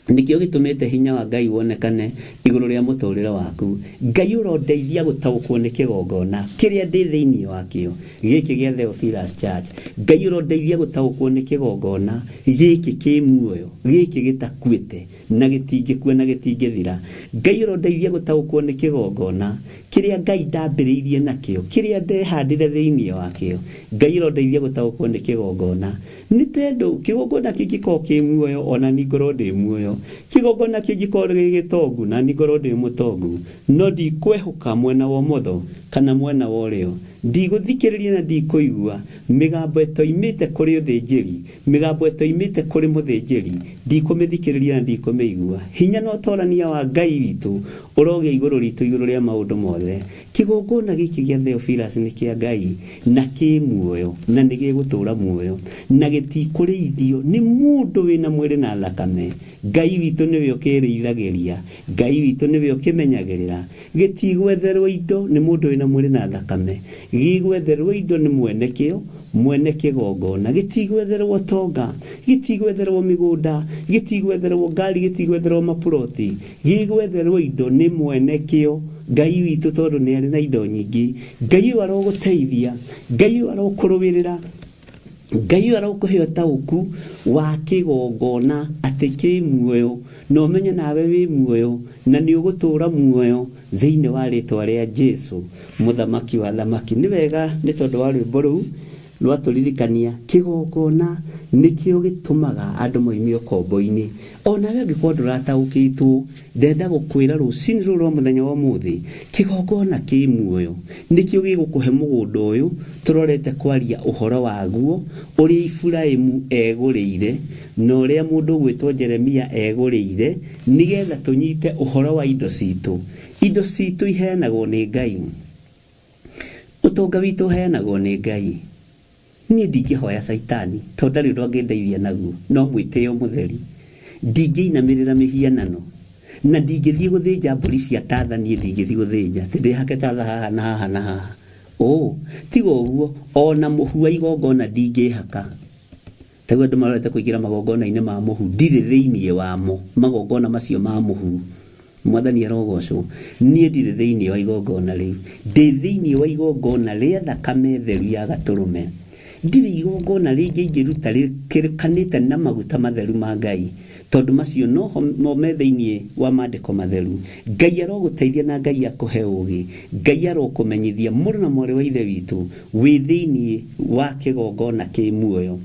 nikio gitumite hinya wa Ngai wonekane iguru ria muturire waku. Ngai urondeithia gutaukwo ni kigongona kiria ndi thiini wakio giki gia Theophilus Church. Ngai urondeithia gutaukwo ni kigongona giki ki muoyo, giki gitakuite na gitingikua na gitingithira. Ngai urondeithia gutaukwo ni kigongona kiria Ngai ndambiriirie nakio, kiria ndehandire thiini wakio. Ngai urondeithia gutaukwo ni kigongona ni tendu kigongona kingiko ki muoyo ona ni ngoro ndi muoyo, kigongona kingiko gigitongu na ni ngoro ndi mutongu, no ndikwehuka mwena wa umotho kana mwena wa urio. Ndigũthikĩrĩria na ndikũigua migambo etoimite kuri uthinjiri, migambo etoimite kuri muthinjiri, ndikũmithikĩrĩria na ndikũmĩigua. Hinya no torania wa Ngai witu urogia iguru ritu iguru ria maundu mothe. Kigongona giki gia Theophilus ni kia Ngai na ki muoyo na ni gigutura muoyo na gitikũrĩithio ni mundu wina mwiri na thakame. Ngai witu niwe ukirĩithagiria, Ngai witu niwe ukimenyagirira. Gitigwetherwo indo ni mundu wina mwiri na thakame, gigwetherwo indo ni mwenekio, mwene kigongona. Gitigwetherwo tonga, gitigwetherwo migunda, gitigwetherwo ngari, gitigwetherwo mapuroti, gigwetherwo indo ni mwenekio. Ngai witu tondu ni ari na indo nyingi. Ngai aroguteithia, Ngai arokurubirira, Ngai arokuhe utauku wa kigongona ati ki muoyo, no menye nawe wi muoyo na ni ugutura muoyo thiini wa ritwa ria Jesu muthamaki wa thamaki. Ni wega ni tondu wa rwimbo ruu rwaturirikania kigongona nikio gitumaga andu moimio kombo-ini. Ona we ngikorwo ndurataukitwo, ndenda gukwira rucini ruru rwa muthenya wa muthi, kigongona ki muoyo nikio gigukuhe mugunda uyu turorete kwaria uhoro waguo, uria Iburaimu egurire na uria mundu gwitwo Jeremia egurire, nigetha tunyite uhoro wa indo citu. Indo citu iheanagwo ni Ngai, utonga witu uheanagwo ni Ngai. Ni ndingihoya Saitani tondu ndari ndwangendeithia naguo, no mwitio mutheri. Ndingiinamirira mihianano na ndingithie guthinja mburi cia tatha, nie ndingithie guthinja tindi hake tatha haha na haha na haha. Tiga uguo, ona muhu wa igongona ndingihaka. Taguo andu marorete kuingira magongona-ini ma muhu, ndiri thiini wamo magongona macio ma muhu. Mwathani arogocwo, nie ndiri thiini wa igongona riu, ndi thiini wa igongona ria thakame theru ya gaturume. Ndiri igongona ringi ingiruta rikirikanite na maguta matheru ma Ngai, tondu macio no me thiini wa mandiko matheru. Ngai aroguteithia na Ngai akuhe ugi, Ngai arokumenyithia muru na mwari wa ithe witu wi thiini wa kigongona ki muoyo,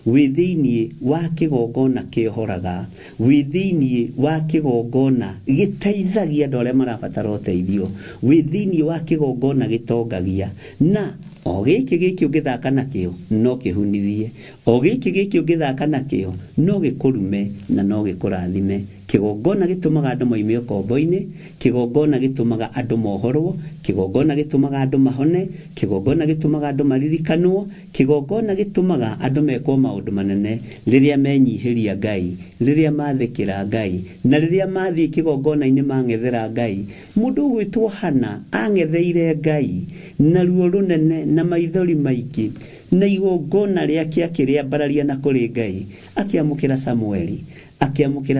wi thiini wa kigongona kihoraga, wi thiini wa kigongona giteithagia andu aria marabatara uteithio, wi thiini wa kigongona gitongagia. Na o giki ungithaka nakio no kihunithie, o giki ungithaka nakio no gikurume na no gikurathime. kigongona gitumaga andu maime ukombo-ini, kigongona gitumaga andu mohorwo, kigongona gitumaga andu mahone, kigongona gitumaga andu maririkanwo, kigongona gitumaga andu mekwo maundu manene riria menyihiria Ngai, riria mathikira Ngai, na riria mathii kigongona-ini mang'ethera Ngai. Mundu gwitwo Hana ang'etheire Ngai na ruo runene na maithori maingĩ, na igongona riake akĩrĩambararia na kũrĩ Ngai, akĩamũkĩra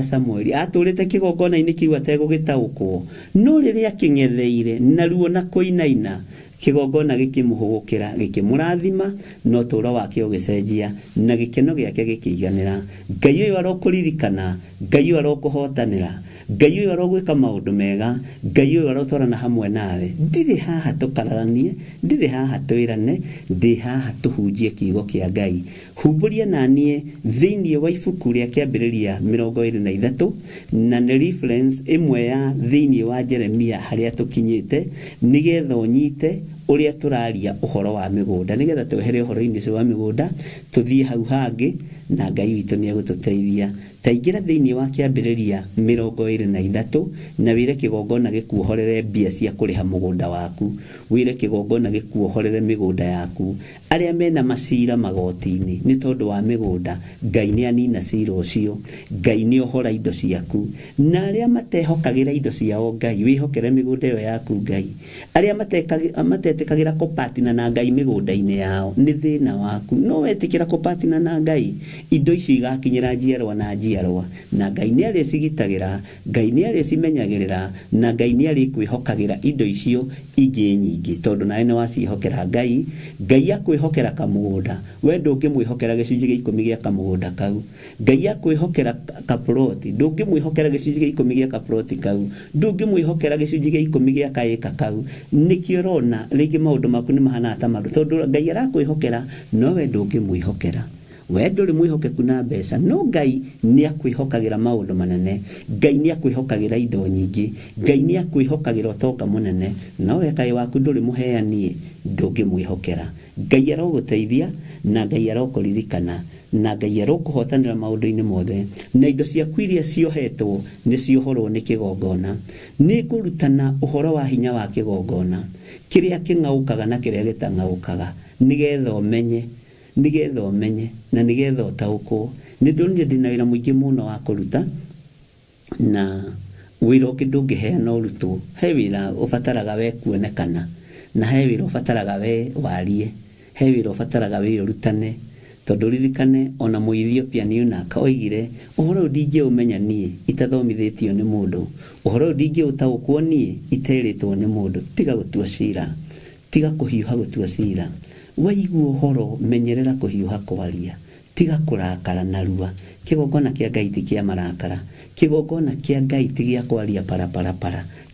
Samueli atũrĩte kigongona-inĩ kiu ategũgĩtaũkwo, no rĩrĩa akĩng'etheire na ruo na kũinaina, kigongona gĩkĩmũhũgũkĩra, gĩkĩmũrathima, no ũtũũro wake ũgĩcenjia na gĩkeno gĩake gĩkĩiganĩra. Ngai ũyũ arokũririkana, Ngai ũyũ arokũhotanĩra, Ngai ũyũ arogwĩka maũndũ mega, Ngai ũyũ arotwarana hamwe nawe. Ndirĩ haha tũkararanie, ndirĩ haha twĩrane, ndĩ haha tũhunjie kiugo kĩa Ngai. Humbũria naniĩ thĩinĩ wa ibuku rĩa Kĩambĩrĩria 23 na nĩ reference ĩmwe ya thĩinĩ wa Jeremia harĩa tũkinyĩte, nĩgetha ũnyite ũrĩa tũraria ũhoro wa mĩgũnda, nĩgetha twehere ũhoro-inĩ ũcio wa mĩgũnda tũthiĩ hau hangĩ na Ngai witũ nĩegũtũteithia. Ta ingĩra thĩinĩ wa Kĩambĩrĩria 23 na wĩre kigongona gĩkuohorere mbia cia kũrĩha mũgũnda waku, wĩre kigongona gĩkuohorere mĩgũnda yaku. Arĩa mena macira magoti-inĩ nĩ tondũ wa mĩgũnda, Ngai nĩ anina cira ũcio, Ngai nĩ ohora indo ciaku. Na arĩa matehokagĩra indo ciao Ngai, wĩhokere mĩgũnda ĩyo yaku Ngai. Arĩa matetĩkagĩra kũpatina na Ngai mĩgũnda-inĩ yao nĩ thĩna waku, no wetĩkĩra kũpatina na Ngai, indo icio igakinyĩra njiarwa na njiarwa, na Ngai nĩ arĩcigitagĩra, Ngai nĩ arĩcimenyagĩrĩra, na Ngai nĩ arĩkwĩhokagĩra indo icio ingĩ nyingĩ, tondũ nawe nĩ waciĩhokera Ngai. Ngai akwĩhokera kamũgũnda, we ndũngĩmwĩhokera gĩcunjĩ gĩa 10 gĩa kamũgũnda kau. Ngai akwĩhokera kaploti, ndũngĩmwĩhokera gĩcunjĩ gĩa 10 gĩa kaploti kau, ndũngĩmwĩhokera gĩcunjĩ gĩa 10 gĩa kaĩka kau. Nĩkĩo ũrona rĩngĩ maũndũ maku nĩ mahana ta maru, tondũ Ngai arakwĩhokera no we ndũngĩmwĩhokera. We ndũrĩ mwĩhokeku na mbeca, no Ngai nĩ akwĩhokagĩra maũndũ manene, Ngai nĩ akwĩhokagĩra indo nyingĩ, Ngai nĩ akwĩhokagĩra ũtonga mũnene, no we kaĩ waku ndũrĩ mũheani, ndũngĩmwĩhokera. Ngai arogũteithia na Ngai arokũririkana, na Ngai arokũhotanĩra maũndũ-inĩ mothe, na indo ciaku iria ciohetwo nĩ ciohorwo nĩ kĩgongona. Nĩ kũrutana ũhoro wa hinya wa kĩgongona, kĩrĩa kĩng'aũkaga na kĩrĩa gĩtang'aũkaga, nĩgetha ũmenye na nĩgetha ũtaũkwo. Nĩ ndonire ndĩna wĩra mũingĩ mũno wa kũruta, na wĩra ũngĩ ndũngĩheana ũrutwo. He wĩra ũbataraga we kuonekana, na he wĩra ũbataraga we warie, he wĩra ũbataraga we ũrutane. Tondũ ririkane ona Mũethiopia nĩonaka oigire, ũhoro ũyũ ndingĩũmenya niĩ itathomithĩtio nĩ mũndũ, ũhoro ũyũ ndingĩũtaũkwo niĩ iterĩtwo nĩ mũndũ. Tiga gũtua cira, tiga kũhiũha gũtua cira. Waigua ũhoro menyerera kũhiũha kwaria, tiga kũrakara narua. Kĩgongona kĩa Ngai ti kĩa marakara, kĩgongona kĩa Ngai ti gĩa kwaria para.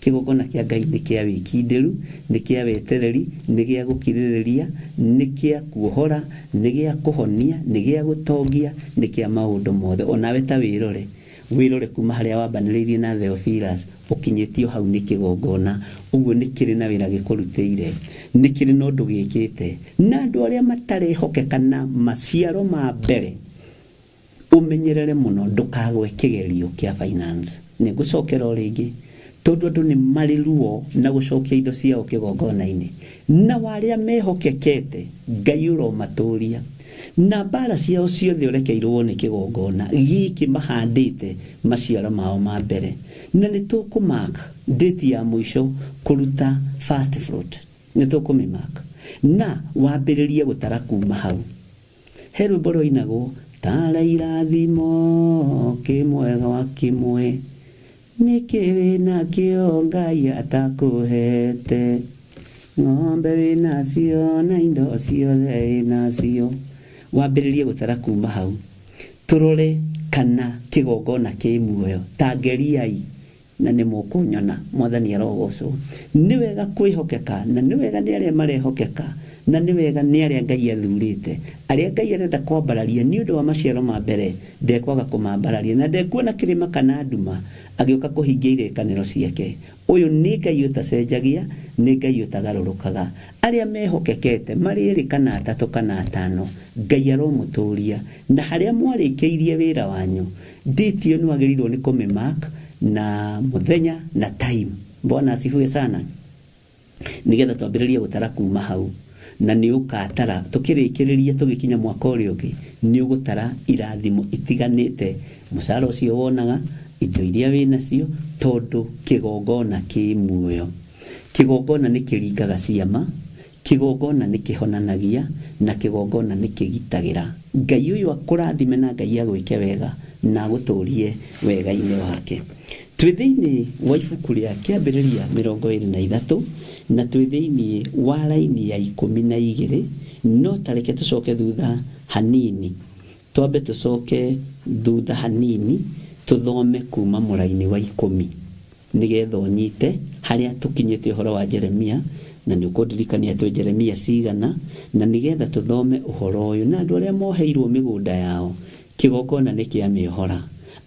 Kĩgongona kĩa Ngai nĩ kĩa wĩkindĩru, nĩ kĩa wetereri, nĩ gĩa gũkirĩrĩria, nĩ kĩa kuohora, nĩ gĩa kũhonia, nĩ gĩa gũtongia, nĩ kĩa maũndũ mothe. Onawe ta wĩrore kuma harĩa wambanĩrĩirie na Theophilus ũkinyĩtio hau nĩ kĩgongona. Ũguo nĩ kĩrĩ na wĩra gĩkũrutĩire, nĩ kĩrĩ na ũndũ gĩkĩte, na andũ arĩa matarehokeka na maciaro ma mbere, ũmenyerere mũno ndũkagwe kĩgerio kĩa finance. Nĩ ngũcokera o rĩngĩ, tondũ andũ nĩ marĩ ruo na gũcokia indo ciao kĩgongona-inĩ, na warĩa mehokekete Ngai ũromatũria, na mbara ciao ciothe ũrekeirwo nĩ kĩgongona gĩkĩ mahandĩte maciaro mao ma mbere. Na nĩ tũkũmaka date ya mũico kũruta first fruit, nĩ tũkũmĩmaka na wambĩrĩrie gũtara kuma hau. He rwĩmbo rũinagwo, tara irathimo kĩmwega wa kĩmwe, nĩkĩ wĩna kĩo Ngai atakũhete, ng'ombe wĩnacio na indo ciothe wĩnacio. Wambĩrĩrie gũtara kuma hau, tũrore kana kĩgongona kĩ muoyo. Ta ngeriai na nĩ mũkũnyona, Mwathani arogocwo. Nĩ wega kwĩhokeka, na nĩ wega nĩ arĩa marehokeka na nĩ wega nĩ arĩa Ngai athurĩte, arĩa Ngai arenda kwambararia nĩ ũndũ wa maciaro ma mbere, ndekwaga kũmambararia, na ndekuona kĩrĩma kana nduma agĩũka kũhingia irĩkanĩro ciake. Ũyũ nĩ Ngai ũtacenjagia, nĩ Ngai ũtagarũrũkaga. Arĩa mehokekete marĩ erĩ kana atatũ kana atano, Ngai aromũtũria, na harĩa mwarĩkĩirie wĩra wanyu, date ĩyo nĩwagĩrĩirwo nĩ kũmĩmark na mũthenya na time. Bwana asifiwe sana. Nigetha twambĩrĩrie gũtara kuma hau, na nĩ ũkatara tũkĩrĩkĩrĩria tũgĩkinya mwaka ũrĩa ũngĩ, nĩ ũgũtara irathimo itiganĩte, mũcara ũcio wonaga, indo iria wĩnacio, tondũ kĩgongona kĩ muoyo. Kĩgongona nĩ kĩringaga ciama, kĩgongona nĩ kĩhonanagia, na kĩgongona nĩ kĩgitagĩra. Ngai ũyũ akũrathime na Ngai agwĩke wega na agũtũrie wega-inĩ wake. Twĩ thĩinĩ wa ibuku rĩa Kĩambĩrĩria 23 na twĩ thĩinĩ wa raini ya 12, no tareke tũcoke thutha hanini, twambe tũcoke thutha hanini tũthome kuma mũraini wa 10 nĩgetha ũnyite harĩa tũkinyĩte ũhoro wa Jeremia, na nĩ ũkũndirikania twĩ Jeremia cigana, na nĩgetha tũthome ũhoro ũyũ. Na andũ arĩa moheirwo mĩgũnda yao, kĩgongona nĩ kĩa mĩohora.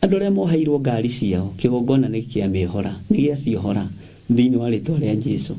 Andũ arĩa moheirwo ngari ciao, kĩgongona nĩ kĩa mĩohora, nĩ gĩa ciohora thĩinĩ wa rĩtwa rĩa Jesũ.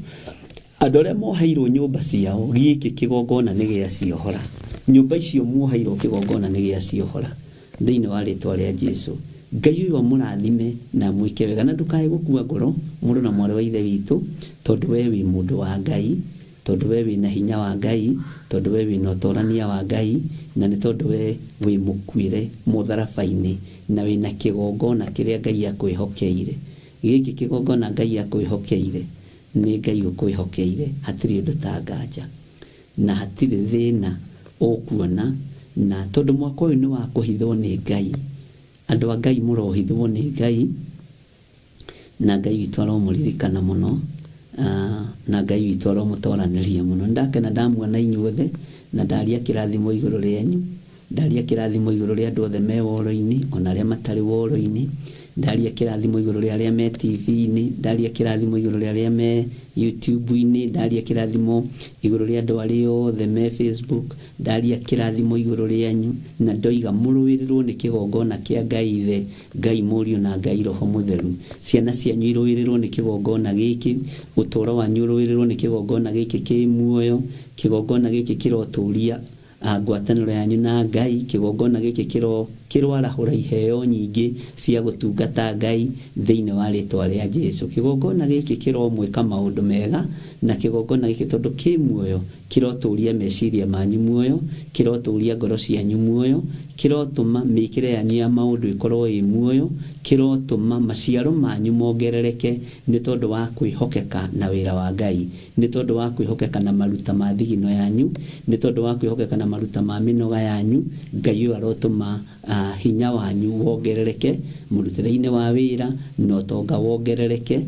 Andũ arĩa moheirwo nyũmba ciao, gĩkĩ kĩgongona nĩ gĩa ciohora. Nyũmba icio muoheirwo kĩgongona nĩ gĩa ciohora thĩinĩ wa rĩtwa rĩa Jesũ. Ngai ũyũ mũrathime na mwĩke wega, na ndũkae gũkua ngoro mũndũ na mwarĩ wa ithe witũ, tondũ we wĩ mũndũ wa Ngai, tondũ we wĩ na hinya wa Ngai, tondũ we wĩ na ũtorania wa Ngai, na nĩ tondũ we wĩ mũkuĩre mũtharaba-inĩ, na wĩ na kĩgongona kĩrĩa Ngai akwĩhokeire. Gĩkĩ kĩgongona Ngai akwĩhokeire nĩ Ngai ũkwĩhokeire, hatirĩ ũndũ ta nganja na hatirĩ thĩna ũkuona. Na tondũ mwaka ũyũ nĩ wa kũhithwo nĩ Ngai, andũ a Ngai mũrohithwo nĩ Ngai, na Ngai witũ aromũririkana mũno, na Ngai witũ aromũtoranĩria mũno. Ndakena ndamuona inyuothe, na ndaria kĩrathimo igũrũ rĩanyu, ndaria kĩrathimo igũrũ rĩa andũ othe me woro-inĩ, ona arĩa matarĩ woro-inĩ, ndaria kĩrathimo igũrũ rĩa arĩa me TV-inĩ, ndaria kĩrathimo igũrũ rĩa arĩa me YouTube-inĩ, ndaria kĩrathimo igũrũ rĩa andũ arĩa othe me Facebook, ndaria kĩrathimo igũrũ rĩanyu, na ndoiga mũrũĩrĩrwo nĩ kĩgongona kĩa Ngai Ithe, Ngai Mũriũ na Ngai Roho Mũtheru. Ciana cianyu irũĩrĩrwo nĩ kĩgongona gĩkĩ, ũtũũro wanyu ũrũĩrĩrwo nĩ kĩgongona gĩkĩ kĩ muoyo, kĩgongona gĩkĩ kĩrotũũria ngwatanĩro yanyu na Ngai, kĩgongona gĩkĩ kĩrwarahũra iheo nyingĩ cia gũtungata Ngai thĩinĩ wa rĩtwa rĩa Jesũ. Kĩgongona gĩkĩ kĩromwĩka maũndũ mega, na kĩgongona gĩkĩ tondũ kĩ muoyo kĩrotũũria meciria manyu muoyo, kĩrotũũria ngoro cianyu muoyo, kĩrotũma mĩĩkĩre yanyu ya maũndũ ĩkorwo ĩ muoyo, kĩrotũma maciaro manyu mongerereke nĩ tondũ wa kwĩhokeka na wĩra wa Ngai, nĩ tondũ wa kwĩhokeka na maruta ma thigino yanyu, nĩ tondũ wa kwĩhokeka na maruta ma mĩnoga yanyu. Ngai ũyũ arotũma hinya wanyu wongerereke mũrutĩre-inĩ wa wĩra, na ũtonga wongerereke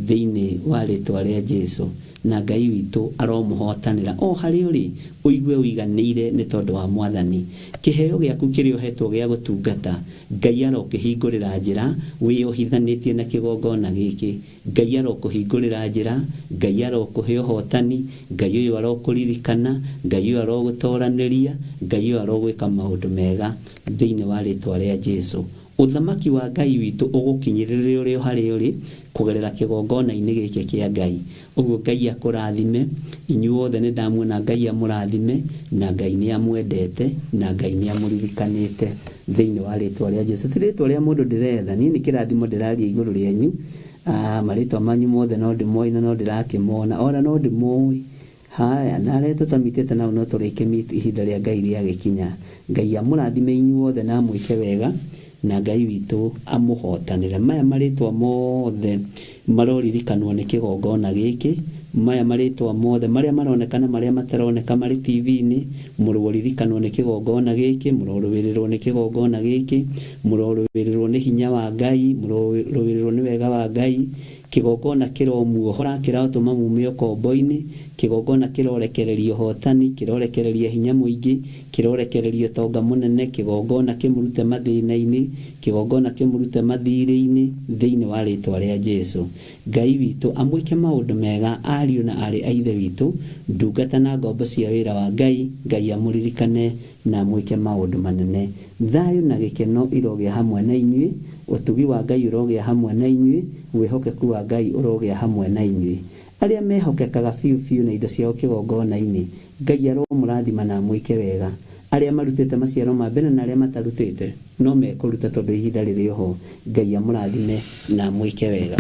thĩinĩ wa rĩtwa rĩa Jesũ. Na Ngai witũ aromũhotanĩra o harĩa ũrĩ, ũigue ũiganĩire nĩ tondũ wa Mwathani. Kĩheo gĩaku kĩrĩa ũhetwo gĩa gũtungata, Ngai arokĩhingũrĩra njĩra, wĩyohithanĩtie na kĩgongona gĩkĩ. Ngai arokũhingũrĩra njĩra, Ngai arokũhe ũhotani, Ngai ũyũ arokũririkana, Ngai ũyũ arogũtoranĩria, Ngai ũyũ arogwĩka maũndũ mega thĩinĩ wa rĩtwa rĩa Jesũ. Ũthamaki wa Ngai witũ ũgũkinyĩrĩrĩra ũrĩ harĩa ũrĩ kũgerera kĩgongona-inĩ gĩkĩ kĩa Ngai. Ũguo Ngai akũrathime, inyuothe nĩ ndamuona Ngai amũrathime, na Ngai nĩ amwendete, na Ngai nĩ amũririkanĩte thĩinĩ wa rĩtwa rĩa Jesũ. Ti rĩtwa rĩa mũndũ ndĩretha, niĩ nĩ kĩrathimo ndĩraria igũrũ rĩanyu. Marĩtwa manyu mothe no ndĩmoĩ na no ndĩrakĩmona, ona no ndĩmoĩ. Haya, na arĩa tũtamitĩte nao no tũrĩke ihinda rĩa Ngai rĩagĩkinya. Ngai amũrathime inyuothe na mwĩke wega, na Ngai witũ amũhotanĩre. Maya marĩtwa mothe maroririkanwo nĩ kĩgongona gĩkĩ, maya marĩtwa mothe marĩa maronekana marĩa mataroneka marĩ TV-inĩ, mũroririkanwo nĩ kĩgongona gĩkĩ, mũrorũĩrĩrwo nĩ kĩgongona gĩkĩ, mũrorũĩrĩrwo nĩ hinya wa Ngai, mũrorũĩrĩrwo nĩ wega wa Ngai. kigongona kiromuohora kiratuma mume ukombo-ini, kigongona kirorekereria hotani, kirorekereria hinya muingi, kirorekereria tonga munene, kigongona kimurute mathina-ini, kigongona kimurute mathire-ini thiini wa ritwa ria Jesu. Ngai witu amwike maundu mega ariu na ari a ithe witu, ndungata na ngombo cia wira wa Ngai, Ngai amuririkane na amwike maundu manene. Thayu na gikeno irogia hamwe na inyui, utugi wa Ngai urogia hamwe na inyui, wihokeku wa Ngai urogia hamwe na inyui. Aria mehokekaga fiu na indo ciao kigongona-ini, Ngai aromurathima na amwike wega. Aria marutite maciaro ma mbere na aria matarutite no mekuruta tondu ihinda riri ho, Ngai amurathime na amwike wega.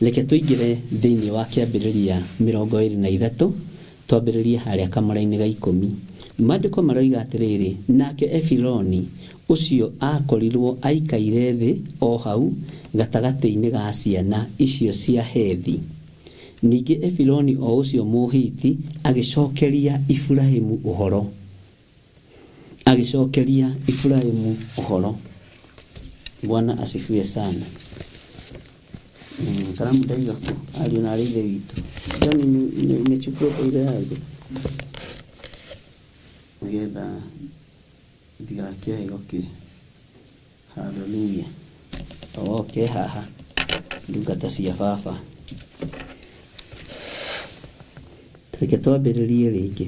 Reke tuingire thiini wa kiambiriria 23 twambiririe haria kamara-ini ga 10. Maandiko maroiga atiriri, nake Efironi ucio akorirwo aikaire thi o hau gatagati-ini ga ciana icio cia Hethi. Ningi Efironi o ucio Muhiti agicokeria Ifurahimu uhoro. Bwana asifiwe sana. Kalamu ndio aliyo na ile vitu. Ndio nimechukua ile yangu. Ngeda ndigakia igoki. Haleluya. Okay, haha. Ndungata cia baba. Reke twambĩrĩrie rĩngĩ.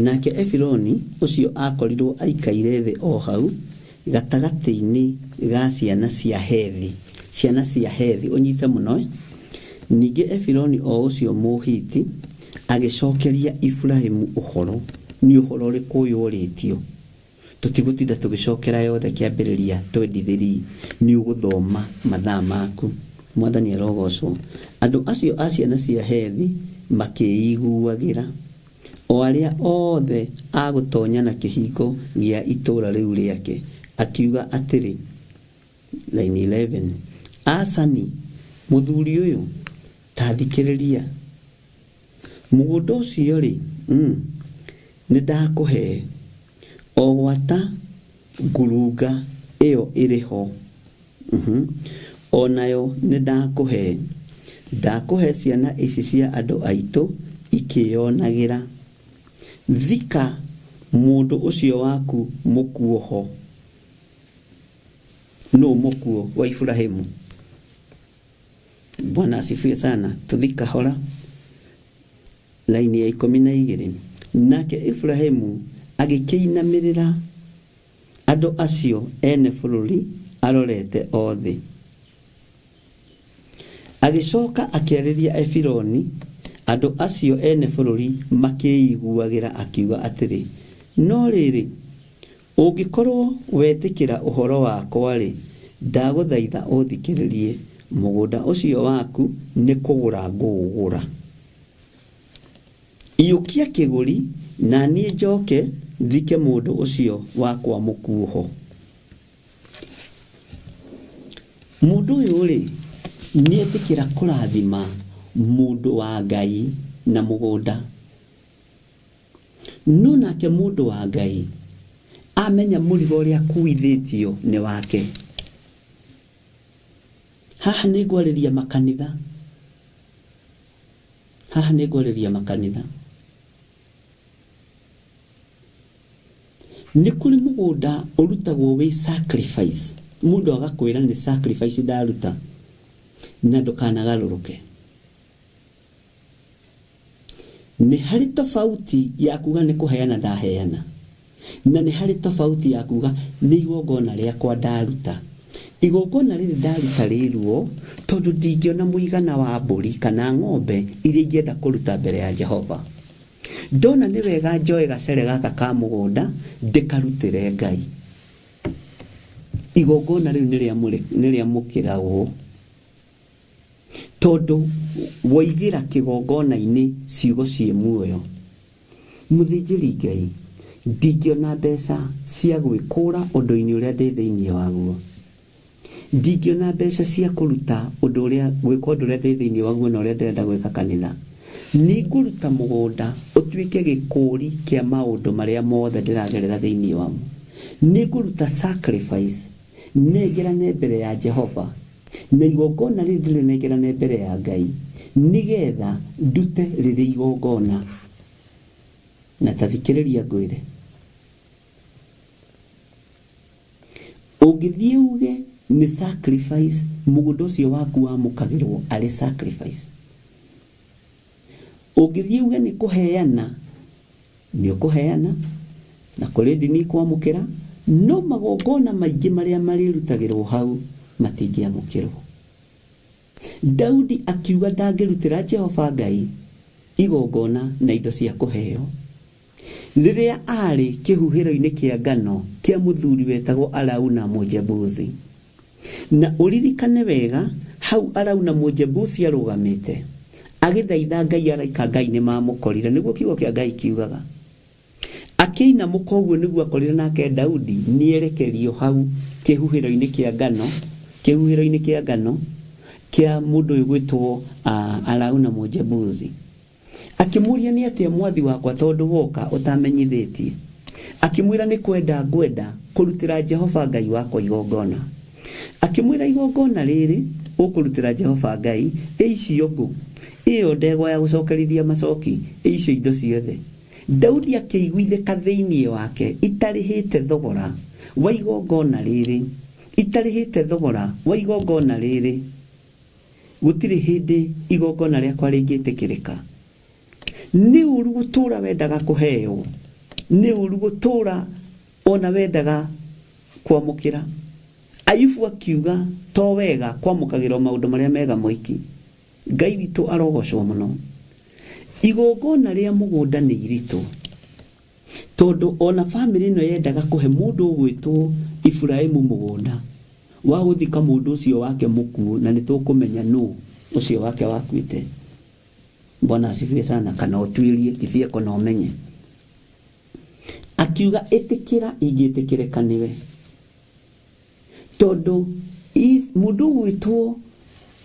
Nake Efironi ucio akorirwo aikaire thĩ o hau gatagati-ini ga ciana cia Hethi, unyite muno. Ningi Efironi o ucio Muhiti agicokeria Ifurahimu uhoro. Ni uhoro riku uyoritio, tutigutinda tugicokera yothe kiambiriria 23 ni uguthoma mathaa maku. Mwathani arogocwo. Andu acio a ciana cia Hethi makiiguagira, o aria othe agutonya na kihingo gia itura riu riake, akiuga atiri, line 11, Asani muthuri uyu tathikiriria mugunda ucio ri nidakuhe o gwata ngurunga iyo iriho onayo nidakuhe ciana ici cia andu aitu ikionagira. Thika mundu ucio waku mukuoho. No mukuo wa Ifurahimu. Bwana asifiwe sana. Tuthika hora. Laini ya 12. Nake Ifurahimu agikiinamirira andu acio ene bururi arorete othe. Agicoka akiariria Efironi andu acio ene bururi makiiguagira, akiuga atiri, no riri ungikorwo wetikira uhoro wakwa ri, ndaguthaitha uthikiririe mugunda ucio waku ni kugura ngugura. Iyukia kiguri na nie njoke thike mundu ucio wakwa mukuoho. Mundu uyu ri nietikira kurathima mundu wa Ngai na mugunda. No nake mundu wa Ngai amenya murigo uria kuithitio ni wake. Haha ni gwariria makanitha. Ni kuri mugunda urutagwo wi sacrifice. Mundu agakwira ni sacrifice daruta na ndukanagarũrũke. Ni hari tofauti ya kuga ni kuheana ndaheana, na ni hari tofauti ya kuga ni igongona riakwa ndaruta. Igongona riri ndaruta riruo tondu ndingiona muigana wa mburi kana ng'ombe iria ingĩenda kũruta mbere ya Jehova. Ndona ni wega njoe gacere gaka ka mugunda ndikarutire Ngai. Igongona riu nĩ rĩa mukiragwo tondu woigira kigongona-ini ciugo cie muoyo. Muthinjiri Ngai ndingiona mbeca cia gwikura undu-ini uria ndi thiini waguo. Ndingiona mbeca cia kuruta undu uria gwika undu uria ndi thiini waguo na uria ndenda gwika kanitha. Ni nguruta mugunda utuike gikuri kia maundu maria mothe ndiragerera thiini wamo. Ni nguruta sacrifice negera mbere ya Jehova. na igongona rĩrĩ ndĩrĩnengerane mbere ya Ngai nigetha ndute rĩrĩ igongona. Na ta thikĩrĩria ngwĩre, ũngĩthiĩ uge nĩ sacrifice, mũgũnda ũcio waku wamũkagĩrwo arĩ sacrifice. Ũngĩthiĩ uge nĩ kũheana, nĩ ũkũheana, na kũrĩ ndini kwamũkĩra, no magongona maingĩ marĩa marĩrutagĩrwo hau matingĩamũkĩrwo. Daudi akiuga ndangĩrutĩra Jehova Ngai igongona na indo cia kũheo rĩrĩa arĩ kĩhuhĩro-inĩ kĩa ngano kĩa mũthuri wetagwo Arauna Mũjebusi. Na ũririkane wega, hau Arauna Mũjebusi arũgamĩte agĩthaitha Ngai, araika Ngai nĩ mamũkorire, nĩguo kiugo kĩa Ngai kiugaga. Akĩina mũkoguo nĩguo akorire nake Daudi nĩerekerio hau kĩhuhĩro-inĩ kĩa ngano, kĩhuhĩro-inĩ kĩa ngano kĩa mũndũ ũyũ gwĩtwo Arauna Mũjebusi. Akĩmũria nĩ atĩa mwathi wakwa tondũ woka ũtamenyithĩtie. Akĩmwĩra nĩ ngwenda kũrutĩra Jehova Ngai wakwa igongona. Akĩmwĩra igongona rĩrĩ ũkũrutĩra Jehova Ngai icio ngũ, ĩyo ndegwa ya gũcokerithia macoki, icio indo ciothe. Daudi akĩiguithĩka thĩinĩ wake itarĩhĩte thogora wa igongona rĩrĩ, itarĩhĩte thogora wa igongona rĩrĩ. Gũtirĩ hĩndĩ igongona rĩakwa rĩngĩtĩkĩrĩka. Nĩ ũru gũtũra wendaga kũheo, nĩ ũru gũtũra ona wendaga kwamũkĩra. Ayubu akiuga to wega kwamũkagĩrwo maũndũ marĩa mega moiki. Ngai witũ arogocwo mũno. Igongona rĩa mũgũnda nĩ iritũ, tondũ ona family ĩno yendaga kũhe mũndũ ũgwĩtwo Ibrahimu mũgũnda wa gũthika mũndũ ũcio wake mũkuũ, na nĩtũkũmenya nũ ũcio wake wakuĩte. Bwana asifiwe sana, kana ũtuĩrie kibia kana ũmenye. Akiuga ĩtĩkĩra ingĩtĩkĩrĩka nĩwe, tondũ mũndũ gwĩtwo,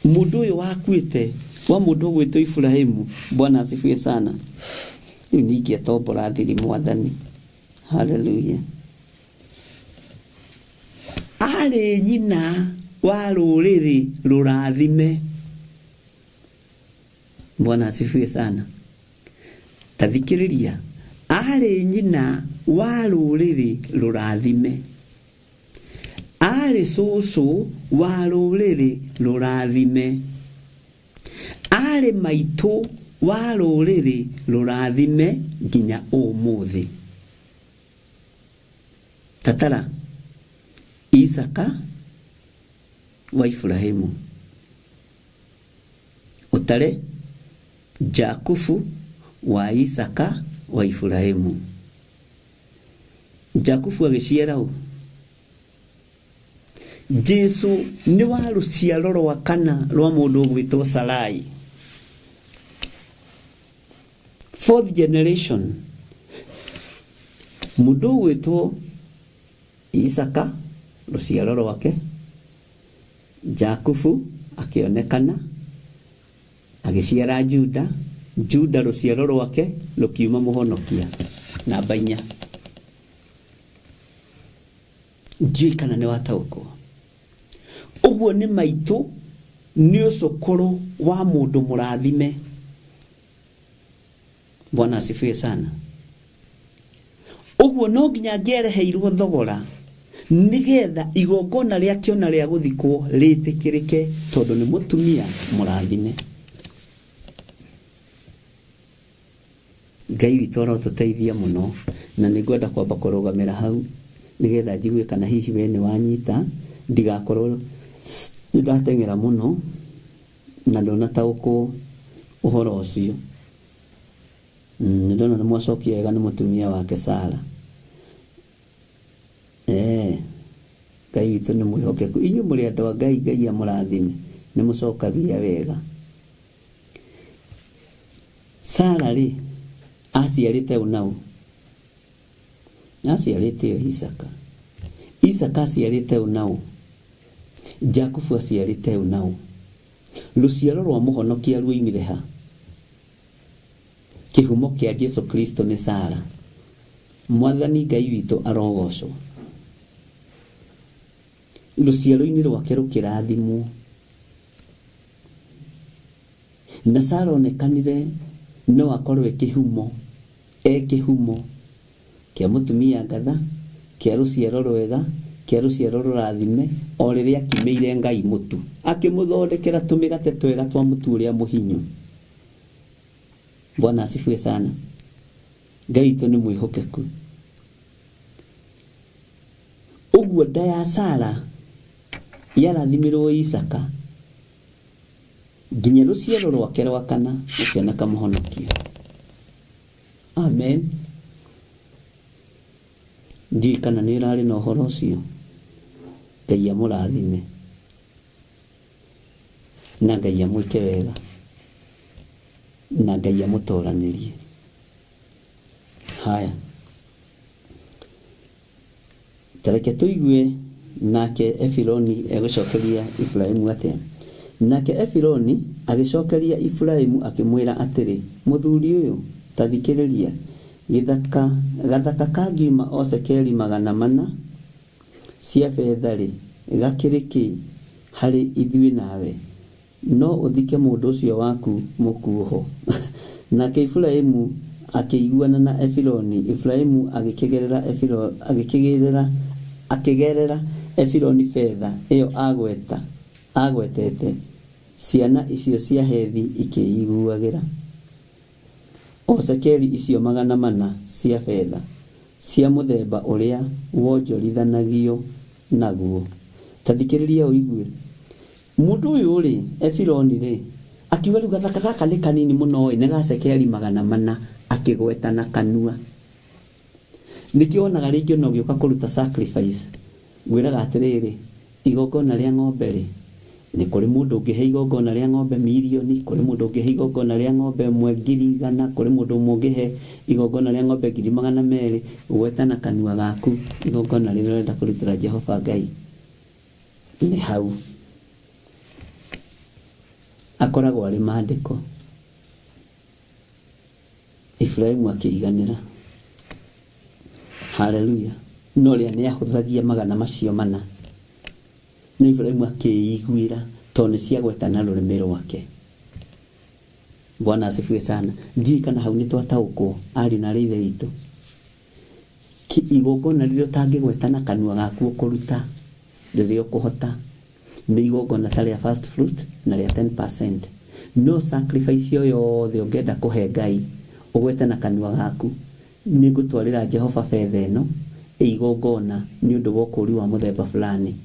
mũndũ ũyũ wakuĩte wa mũndũ gwĩtwo Ibrahimu. Bwana asifiwe sana. Rĩu ningĩatombora thiri Mwathani. Hallelujah. Arĩ nyina wa rũrĩrĩ rũrathime. Bwana asifiwe sana. Tathikĩrĩria, arĩ nyina wa rũrĩrĩ rũrathime, arĩ cũcũ wa rũrĩrĩ rũrathime, arĩ maitũ wa rũrĩrĩ rũrathime nginya ũmũthĩ. Tatara, Isaka wa Ibrahimu, utare Jakubu wa Isaka wa Ibrahimu. Jakubu agĩciara ũ? Jesu nĩ wa rũciaro rwa kana rwa mũndũ gwĩtwo Sarai. 4th generation. Mũndũ gwĩtwo Isaka rũciaro rwake, Jakubu akĩonekana agĩciara Juda, Juda rũciaro rwake rũkiuma mũhonokia namba 4. Njui kana nĩ wataũkwo. Ũguo nĩ maitũ, nĩ ũcũkũrũ wa mũndũ mũrathime. Bwana asifiwe sana. Ũguo no nginya ngĩereheirwo thogora nigetha igongona rĩake ona rĩa gũthikwo rĩtĩkĩrĩke, tondũ nĩ mũtumia mũrathime. Ngai witũ arotũteithia mũno, na nĩngwenda kwamba kũrũgamĩra hau nigetha njigue kana hihi we nĩ wanyita, ndigakorwo nĩndateng'era mũno na ndonataũkwo ũhoro ũcio. Nĩndona nĩ mwacokia wega nĩ mũtumia wake Sara. Ngai witũ nĩ mwĩhokeku. Inyuĩ mũrĩ andũ a Ngai, Ngai amũrathime, nĩ mũcokagia wega. Sara rĩ aciarĩte ũnaũ? Aciarĩte Isaka. Isaka aciarĩte ũnaũ? Jakubu aciarĩte ũnaũ? Rũciaro rwa mũhonokia ruoimire ha? Kĩhumo kĩa Jesu Kristo nĩ Sara. Mwathani Ngai witũ arogocwo. Rũciaro-inĩ rwake rũkĩrathimwo, na Sara onekanire no akorwe kihumo kihumo kia mutumia ngatha kia ruciaro rwega kia ruciaro rurathime o riria akimeire Ngai mutu akimuthondekera tumigate twega twa mutu uria muhinyu. Bwana asifiwe sana. Ngai tu ni mwihokeku. Uguo nda ya Sara yarathimirwo Isaka nginya ruciaro rwake rwa kana ukiona kamuhonokio. Amen. Ndi kana ni rari no horo ucio. Ngai amurathime na Ngai amwike wega na Ngai amutoranirie. Haya, tareke tuigue nake Efironi egucokeria Efraimu atia. Nake Efironi agicokeria Efraimu akimwira atiri, muthuri uyu tathikiriria gathaka kagiuma o cekeri 400 cia fethari gakiriki hari ithui nawe no uthike mundu ucio waku mukuho. Nake Efraimu akiguana na Efironi. Efraimu akigerera Efironi fedha iyo agwetete ciana icio cia hethi ikiiguagira o cekeri icio 400 cia fedha cia muthemba uria wonjorithanagio naguo. Tathikiriria uigue mundu uyu ri Efironi ri akiuga riu gathaka gaka ni kanini muno ne ga cekeri 400 akigweta na kanua. Nikionaga ringi no gioka kuruta sacrifice gwiraga atiriri igongona ria ng'ombe ri ni kuri mundu ungihe igongona ria ng'ombe milioni, kuri mundu ungihe igongona ria ng'ombe 1,100, kuri mundu ungihe igongona ria ng'ombe 200,000 gweta na kanua gaku igongona ria urenda kurutira Jehova Ngai ni hau akoragwo ari maandiko. Efraimu akiiganira. Haleluya. No ria ni ahuthagia 100 macio mana. Ni Efraimu akiiguira tone cia gwetana rurimi rwake. Bwana asifiwe sana. Ndi kana hau ni twataukwo ari na rithe ritu. Ki igongona ririo tangigwetana kanua gaku kuruta ririo kuhota ni igongona tari ya first fruit na ria 10%. No sacrifice yo yothe ungenda kuhe Ngai ugwetana kanua gaku ni gutwarira Jehova fedha eno igongona ni undu wa kuri wa muthemba fulani.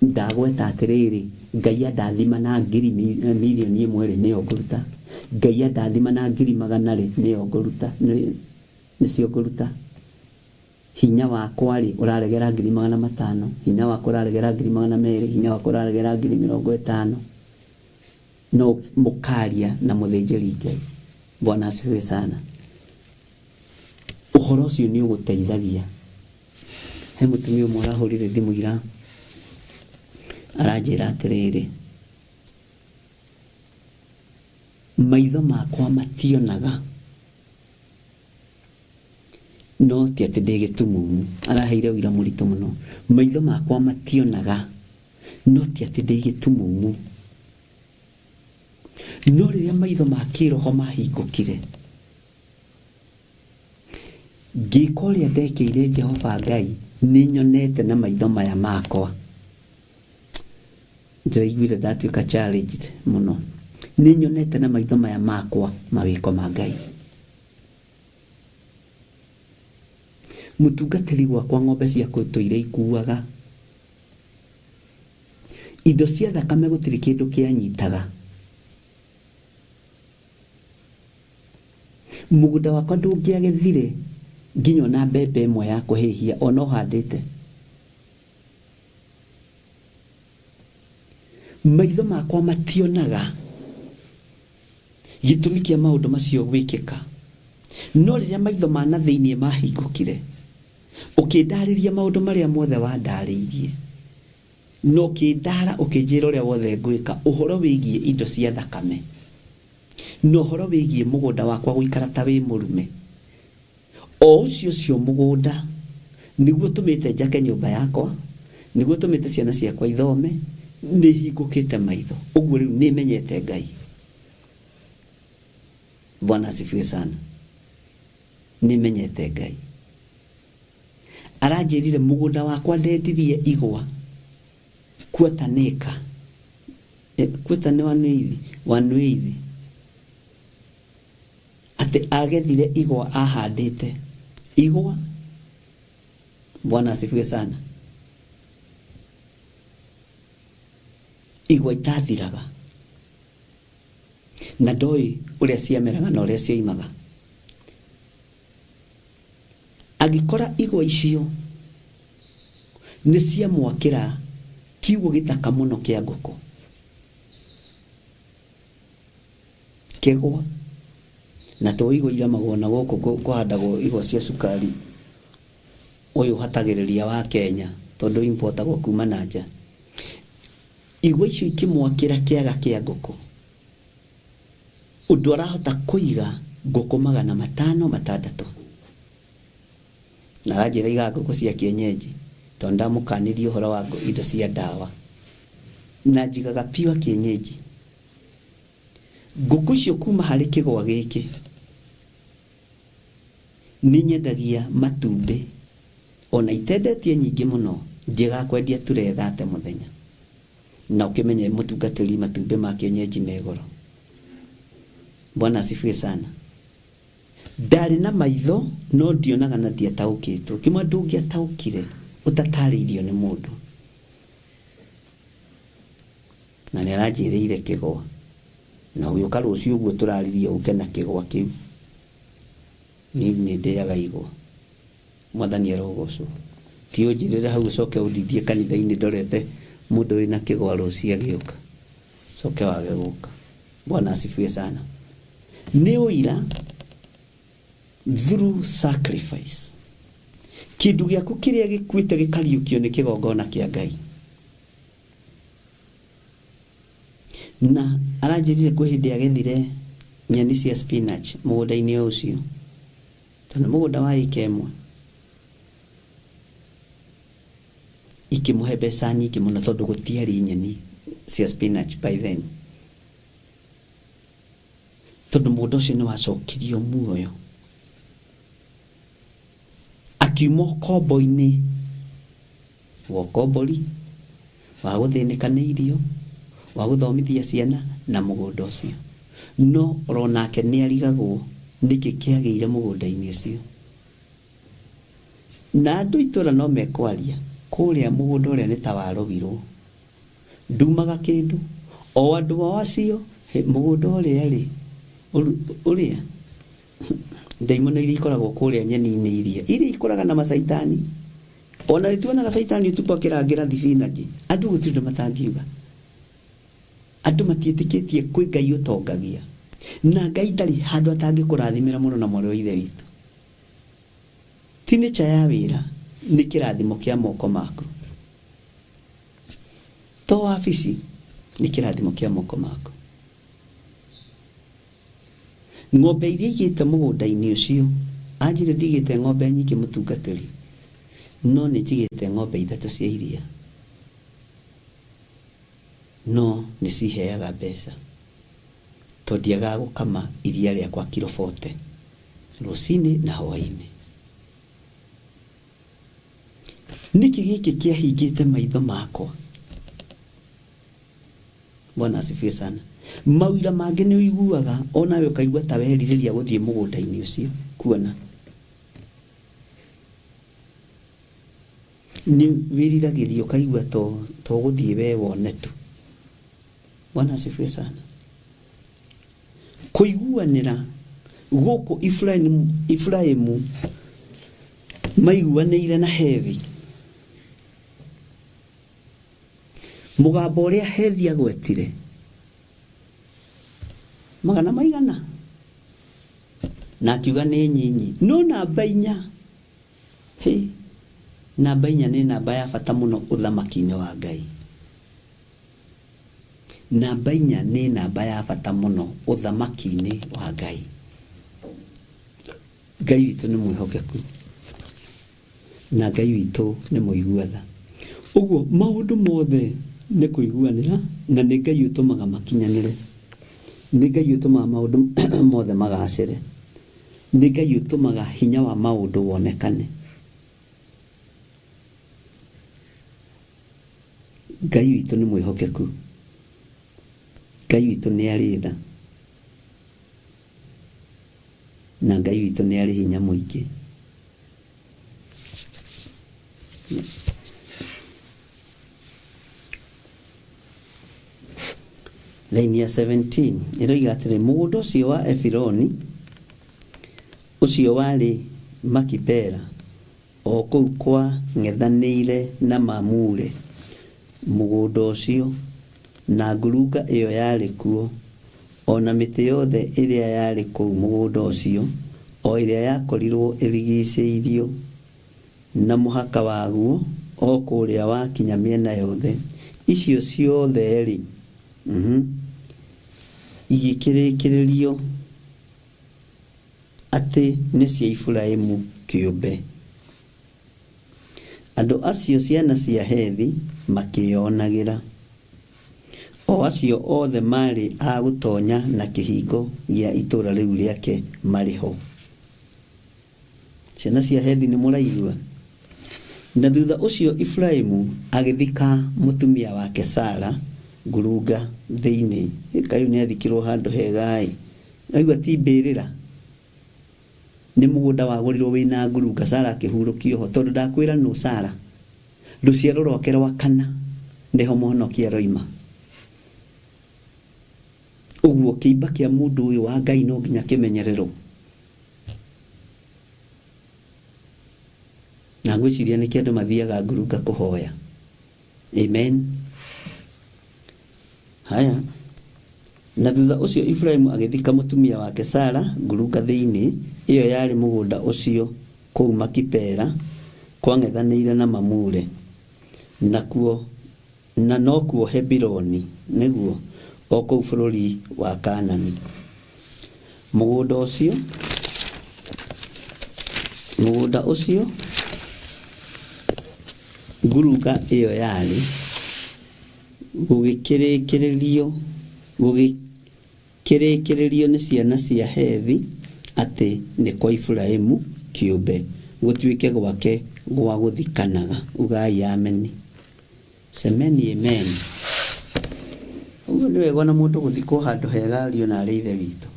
Ndagweta atiriri Ngai ndathima na ngiri milioni 1 ni oguruta. Ngai ndathima na ngiri 100 ni oguruta ni cio guruta. Hinya wakwa ri uraregera ngiri 500, hinya wakwa uraregera ngiri 200, hinya wakwa uraregera ngiri 50. No mukaria na muthinjiri Ngai. Bwana asifiwe sana. Uhoro ucio ni uguteithagia. He mutumia umwe arahurire thimu ira aranjira atiriri, maitho makwa mationaga no ti ati ndi gitumumu. Araheire wira muritu muno. Maitho makwa mationaga no ti ati ndi gitumumu. No riria maitho makiroho mahingukire ngikoria ndekeire Jehova Ngai ni nyonete na maitho maya makwa. Ndiraiguire ndatuika challenged muno. Ni nyonete na maitho maya makwa mawiko ma Ngai. Mutungatiri gwakwa ng'ombe ciakwa toire ikuaga. Indo cia thakame gutiri kindu kianyitaga. Mugunda wakwa ndungiagethire nginyo na mbembe imwe ya kuhihia ono handite. Maitho makwa mationaga gitumi kia maundu macio gwikika. No riria maitho mana thiini mahingukire ukindariria maundu maria mothe wandariirie no kindara ukinjira uria wothe ngwika uhoro wigie indo cia thakame no uhoro wigie mugunda wakwa guikara ta wi murume o ucio mugunda niguo tumite njake nyumba yakwa niguo tumite ciana ciakwa ithome ni hingukite maitho uguo riu ni menyete Ngai. Bwana asifiwe sana. Nimenyete Ngai. Aranjirire mugunda wakwa ndendirie igwa kuotaneka. Kweta ni wanuithi. Ate agethire igwa ahandite. Igwa. Bwana asifiwe sana. Igwa itathiraga. Na ndoi uria ciameraga na uria cioimaga. Agikora igwa icio ni ciamwakira kiugo githaka muno kia ngũkũ. Kegwa na to igwa iramagwo na gũkũ kũhandagwo igwa cia cukari. Uyu hatagĩrĩria wa Kenya tondu importagwo kuma na nja. Igwa icio ikimwakira kiaga kia ngũkũ. Undu arahota kuiga ngũkũ 500-600. Na ajira iga ngũkũ cia kienyeji tondu ndamũkanirie ũhoro wa indo cia ndawa. Na njigaga piwa kienyeji. Ngũkũ icio kuma harĩ kĩgwa gĩkĩ nĩ nyendagia matumbĩ. Ona itendetie nyingĩ mũno njega kwendia ture 30 mũthenya. Na ukimenye mũtungatĩri matumbĩ ma kienyeji megoro. Bwana asifiwe sana. Ndari na maitho no ndionaga na ndiataũkĩtwo. Kimwe ndũngĩataũkire utatarĩirio nĩ mũndũ. Na nĩ aranjĩrĩire kĩgwa. Na uyu karucio uguo turaririe uke na kĩgwa kĩu. Nĩ ndĩaga igwa. Mwathani arogocwo. Ti ũnjirĩre hau coke ũndithie kanitha-inĩ ndorete mũndũ wĩna kĩgwa rũcio agĩũka. Coke wage gũka. Bwana asifiwe sana. Nĩ ũira through sacrifice. Kĩndũ gĩaku kĩrĩa gĩkuĩte gĩkariũkio nĩ kĩgongona kĩa Ngai. Na aranjirire kwĩ hĩndĩ agethire nyeni cia spinach mũgũnda-inĩ ũcio. Tondũ mũgũnda wa ĩka ĩmwe. Ikĩmũhe mbeca nyingĩ mũno tondũ gũtiarĩ nyeni cia spinach by then. Tondũ mũndũ ũcio nĩ wacokirio muoyo. Akiuma kombo-inĩ wa kombori wa gũthĩnĩka nĩ irio wa gũthomithia ciana na mũgũnda ũcio. No ronake nĩ arigagwo nĩkĩ kĩagĩire mũgũnda-inĩ ũcio. Na andũ itũra no mekwaria kũrĩa mũgũnda ũrĩa nĩ ta warogirwo. Ndumaga kĩndũ o andũ ao acio mũgũnda ũrĩa ũrĩa ndaimono iria ikoragwo kũrĩa nyeni-inĩ iria ikũraga na macaitani. Ona rĩtuonaga caitani ũtukũ akĩrangĩra thibinaji. Andũ gũtirĩ ũndũ matangiuga. Andũ matiĩtĩkĩtie kwĩ Ngai ũtongagia. Na Ngai ndarĩ handũ atangĩkũrathimĩra mũno na mwarĩ wa ithe witũ. Ti nature ya wĩra nĩ kĩrathimo kĩa moko maku. To wabici nĩ kĩrathimo kĩa moko maku. Ng'ombe iria igĩte mũgũnda-inĩ ũcio, anjire ndigĩte ng'ombe nyingĩ mũtungatĩri. No nĩ njigĩte ng'ombe 3 cia iria. No nĩ ciheaga mbeca. Tondũ ndiagaga gũkama iria rĩakwa kilo 40 rũcinĩ na hwaĩ-inĩ. Niki gĩkĩ kĩahingĩte maitho makwa. Bwana asifiwe sana. Mawira mangĩ nĩ ũiguaga onawe ũkaigua ta werirĩria gũthiĩ mũgũnda-inĩ ũcio kuona. Nĩ wiriragĩrio ũkaigua to gũthiĩ we wone tu. Bwana asifiwe sana. Kũiguanĩra gũkũ Efraimu maiguanĩire na Hethi. Mũgambo ũrĩa Hethi agwetire 100 na akiuga nĩ nyinyi. No namba 4 namba 4 nĩ namba ya bata mũno ũthamaki-inĩ wa Ngai. Namba 4 nĩ namba ya bata mũno ũthamaki-inĩ wa Ngai. Ngai witũ nĩ mwĩhokeku na Ngai witũ nĩ mũiguatha. Ũguo maũndũ mothe nĩ kũiguanĩra na nĩ Ngai ũtũmaga makinyanĩre. nĩ Ngai ũtũmaga maũndũ mothe magacĩre, nĩ Ngai ũtũmaga hinya wa maũndũ wonekane. Ngai witũ nĩ mwĩhokeku, Ngai witũ nĩ arĩ tha, na Ngai witũ nĩ arĩ hinya mũingĩ. Laini ya 17 ĩroiga atĩrĩ, mũgũnda ũcio wa Efironi ũcio warĩ Makipela, o kũu kwa ng'ethanĩire na Mamure, mũgũnda ũcio na ngurunga ĩyo yarĩ kuo, o na mĩtĩ yothe ĩrĩa yarĩ kũu mũgũnda ũcio, o ĩrĩa yakorirwo ĩrigicĩirio na mũhaka waguo, o kũrĩa wakinya mĩena yothe, icio ciothe-rĩ igĩkĩrĩkĩrĩrio atĩ nĩ cia Iburahĩmu kĩũmbe. Andũ acio ciana cia Hethi makĩonagĩra, o acio othe marĩ a gũtonya na kĩhingo gĩa itũũra rĩu rĩake marĩ ho. Ciana cia Hethi nĩ mũraigua? Na thutha ũcio Iburahĩmu agĩthika mũtumia wake Sara ngurunga thĩinĩ. Kaĩ nĩ athikirwo handũ hega-ĩ, aigua ti mbĩrĩra, nĩ mũgũnda wagũrirwo wĩna ngurunga. Sara akĩhurũkio ho, tondũ ndakwĩra nũ Sara, rũciaro rwake rwa kana nĩho mũhonokia roima. Ũguo kĩimba kĩa mũndũ ũyũ wa Ngai no nginya kĩmenyererwo. Na ngwĩciria nĩkĩo andũ mathiaga ngurunga kũhoya. Amen. Haya, na thutha ũcio Iburahĩmu agĩthika mũtumia wake Sara ngurunga thĩinĩ, ĩyo yarĩ mũgũnda ũcio kũu Makipela kwa ng'ethanĩire na Mamure, na nokuo Hebironi nĩguo, o kũu bũrũri wa Kaanani. Mũgũnda ũcio ngurunga ĩyo yarĩ gũgĩkĩrĩkĩrĩrio nĩ ciana cia Hethi atĩ nĩ kwa Iburahĩmu kĩũmbe, gũtuĩke gwake gwa gũthikanaga. Ugai ameni. Semeni amen. Ũguo nĩ wega na mũndũ gũthikwo handũ hega ario na arĩ ithe witũ.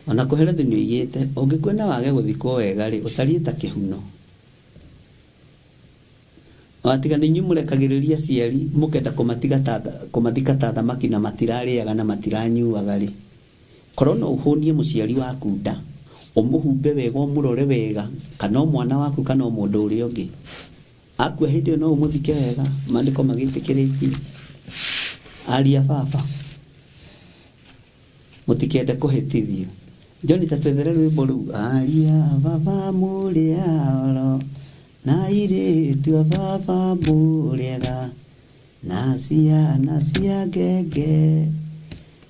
Ona kũherethu nĩ oigĩte, ũngĩkwenda wage gũthikwo wega-rĩ, ũtariĩ ta kĩhuno. Watiga nĩ inyuĩ mũrekagĩrĩria ciari mũkenda kũmathika ta thamaki na matirarĩaga na matiranyuaga-rĩ. Korwo no ũhũnie mũciari waku nda, ũmũhumbe wega, ũmũrore wega, kana o mwana waku kana o mũndũ ũrĩa ũngĩ, akua hĩndĩ ĩyo no ũmũthike wega. Maandĩko magĩtĩkĩrĩtie. Aria baba, mũtikende kũhĩtithio. John ta twethere rwĩmbo rũu. Aria baba mũrĩa oro, na irĩtu a baba mũrĩega, na ciana cia ngenge,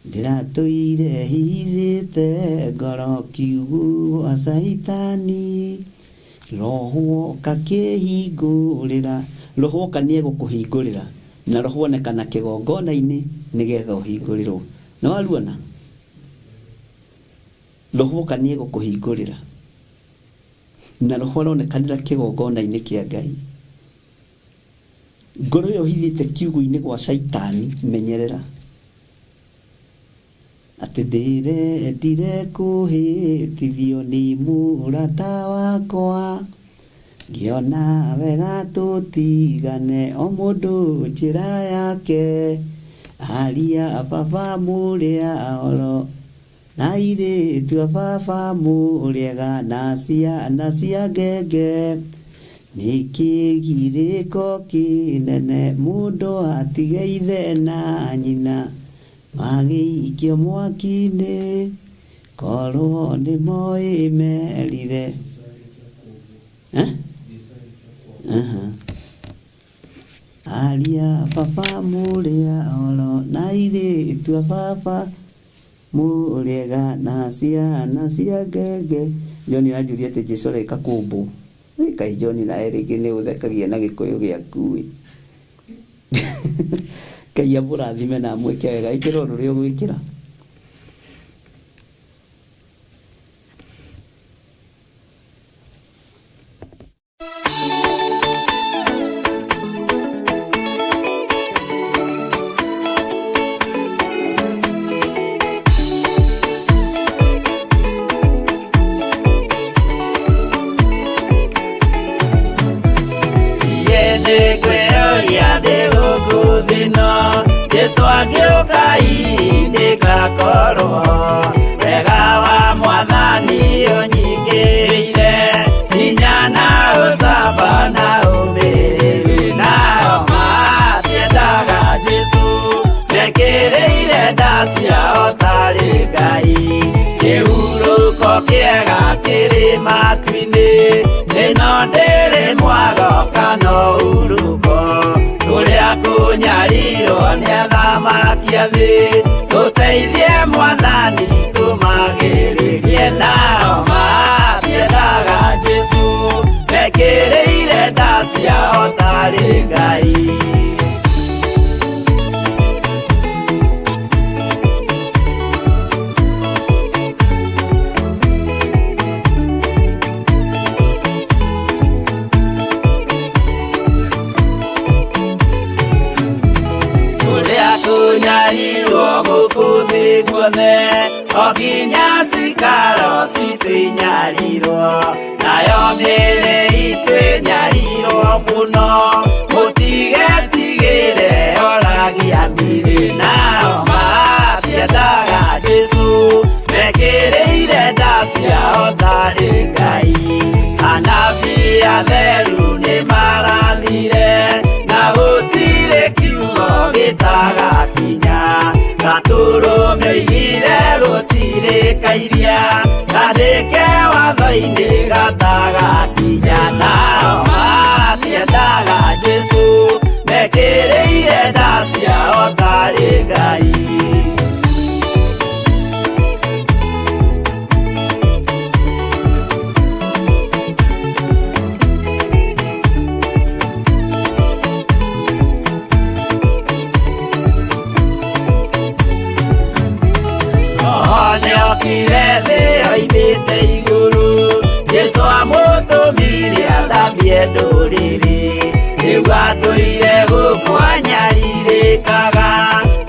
ndĩratũire hirĩte ngoro kiugo gwa Saitani, roho kakĩhingũrĩra. Roho oka nĩ egũkũhingũrĩra, na roho onekana kĩgongona-inĩ nĩgetha ũhingũrĩrwo. Nĩ waruona? Roho oka nĩ egũkũhingũrĩra, na roho aronekanĩra kĩgongona-inĩ kĩa Ngai. Ngoro ĩyo ũhithĩte kiugo-inĩ gwa Saitani, menyerera atĩ ndĩrendire kũhĩtithio nĩ mũrata wakwa, ngĩona wega tũtigane o mũndũ njĩra yake. Aria baba mũrĩa oro, na irĩtu a baba mũrĩega, na ciana cia ngenge, nĩ kĩgirĩko kĩnene mũndũ atige ithe na nyina, magĩikio mwaki-inĩ, korwo nĩ moĩ merire. Aria baba mũrĩa oro, na irĩtu a baba mũrĩega, na ciana cia ngenge. John anjuria atĩ Jesũ areka kũmbũ. Kaĩ John nawe rĩngĩ nĩ ũthekagia na gĩkũyũ gĩaku. Ngai amũrathime na amwĩke wega. Ĩkĩra ũndũ ũrĩa ũgwĩkĩra.
Niende kweoria ndi guku thino Jesu agĩũka indi ngakorwo wega wa Mwathani ũnyingĩire hinya na ũcamba na ũmĩrĩru nao matiendaga Jesu mekĩrĩire nda ciao tarĩ Ngai kĩhurũko kĩega kĩrĩ matu-inĩ ĩno ndĩrĩ mwago kana ũruko tũrĩa kũnyarirwo nĩ athamaki a thĩ tũteithie Mwathani tũmagĩrĩrie nao matiendaga Jesu mekĩrĩire nda ciao tarĩ Ngai Okinya cikaro citwĩnyarirwo nayo mĩĩrĩ itwĩnyarirwo mũno mũtigetigĩre oragia mĩĩrĩ nao matiendaga Jesu mekĩrĩire nda ciao tarĩ Ngai anabii atheru nĩ marathire na gũtirĩ kiugo gĩtagakinya gatũrũme oigire gũtirĩkairia kandĩke watho-inĩ gatagakinya nao matiendaga Jesu mekĩrĩire nda ciao tarĩ Ngai oimĩte igũrũ Jesu amũtũmire athambie ndũrĩrĩ rĩu atũire gũkũ anyarirĩkaga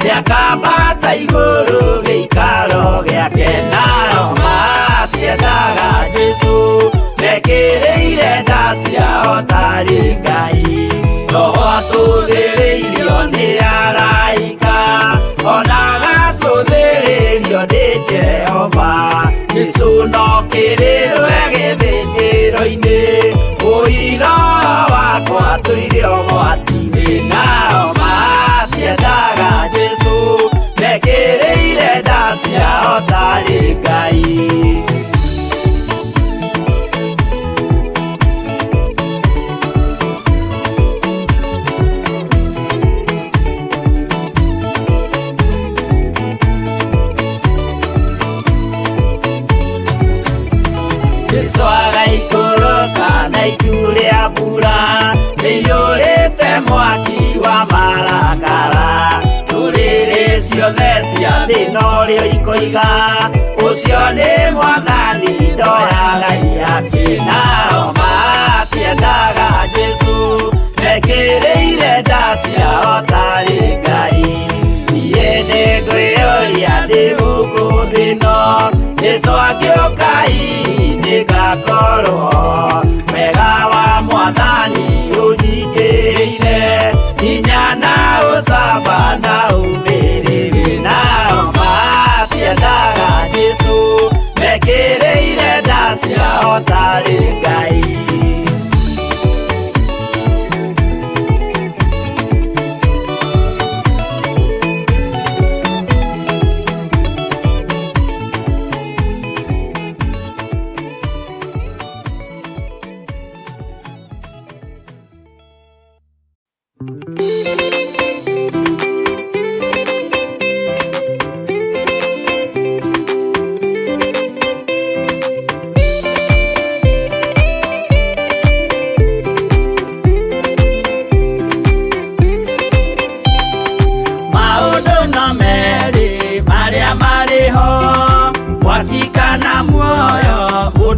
nĩakambata igũrũ gĩikaro gĩake nao matiendaga Jesu mekĩrĩire nda ciao tarĩ Ngai roho atũthĩrĩirio nĩ araika ona gacũthĩrĩrio nĩ Jehova Jesu no kĩrĩrwe gĩthĩnjĩro-inĩ ũira wakwa tũire ũgwati-inĩ nao matiendaga Jesu mekĩrĩire nda ciao tarĩ Ngai itu rĩa mbura nĩiyũrĩte mwaki wa marakara ndũrĩrĩ ciothe cia thĩ norĩo ikoiga ũcio nĩ Mwathani ndoyaga yake nao matiendaga Jesu mekĩrĩire nda ciao tarĩ Ngai niĩ nĩngwĩyũria ndĩ gũkũ thĩ ĩno Jesu agĩũka indi ngakorwo wega wa Mwathani ũnyingĩire hinya na ũcamba na ũmĩrĩru nao matiendaga Jesu mekĩrĩire nda ciao tarĩ Ngai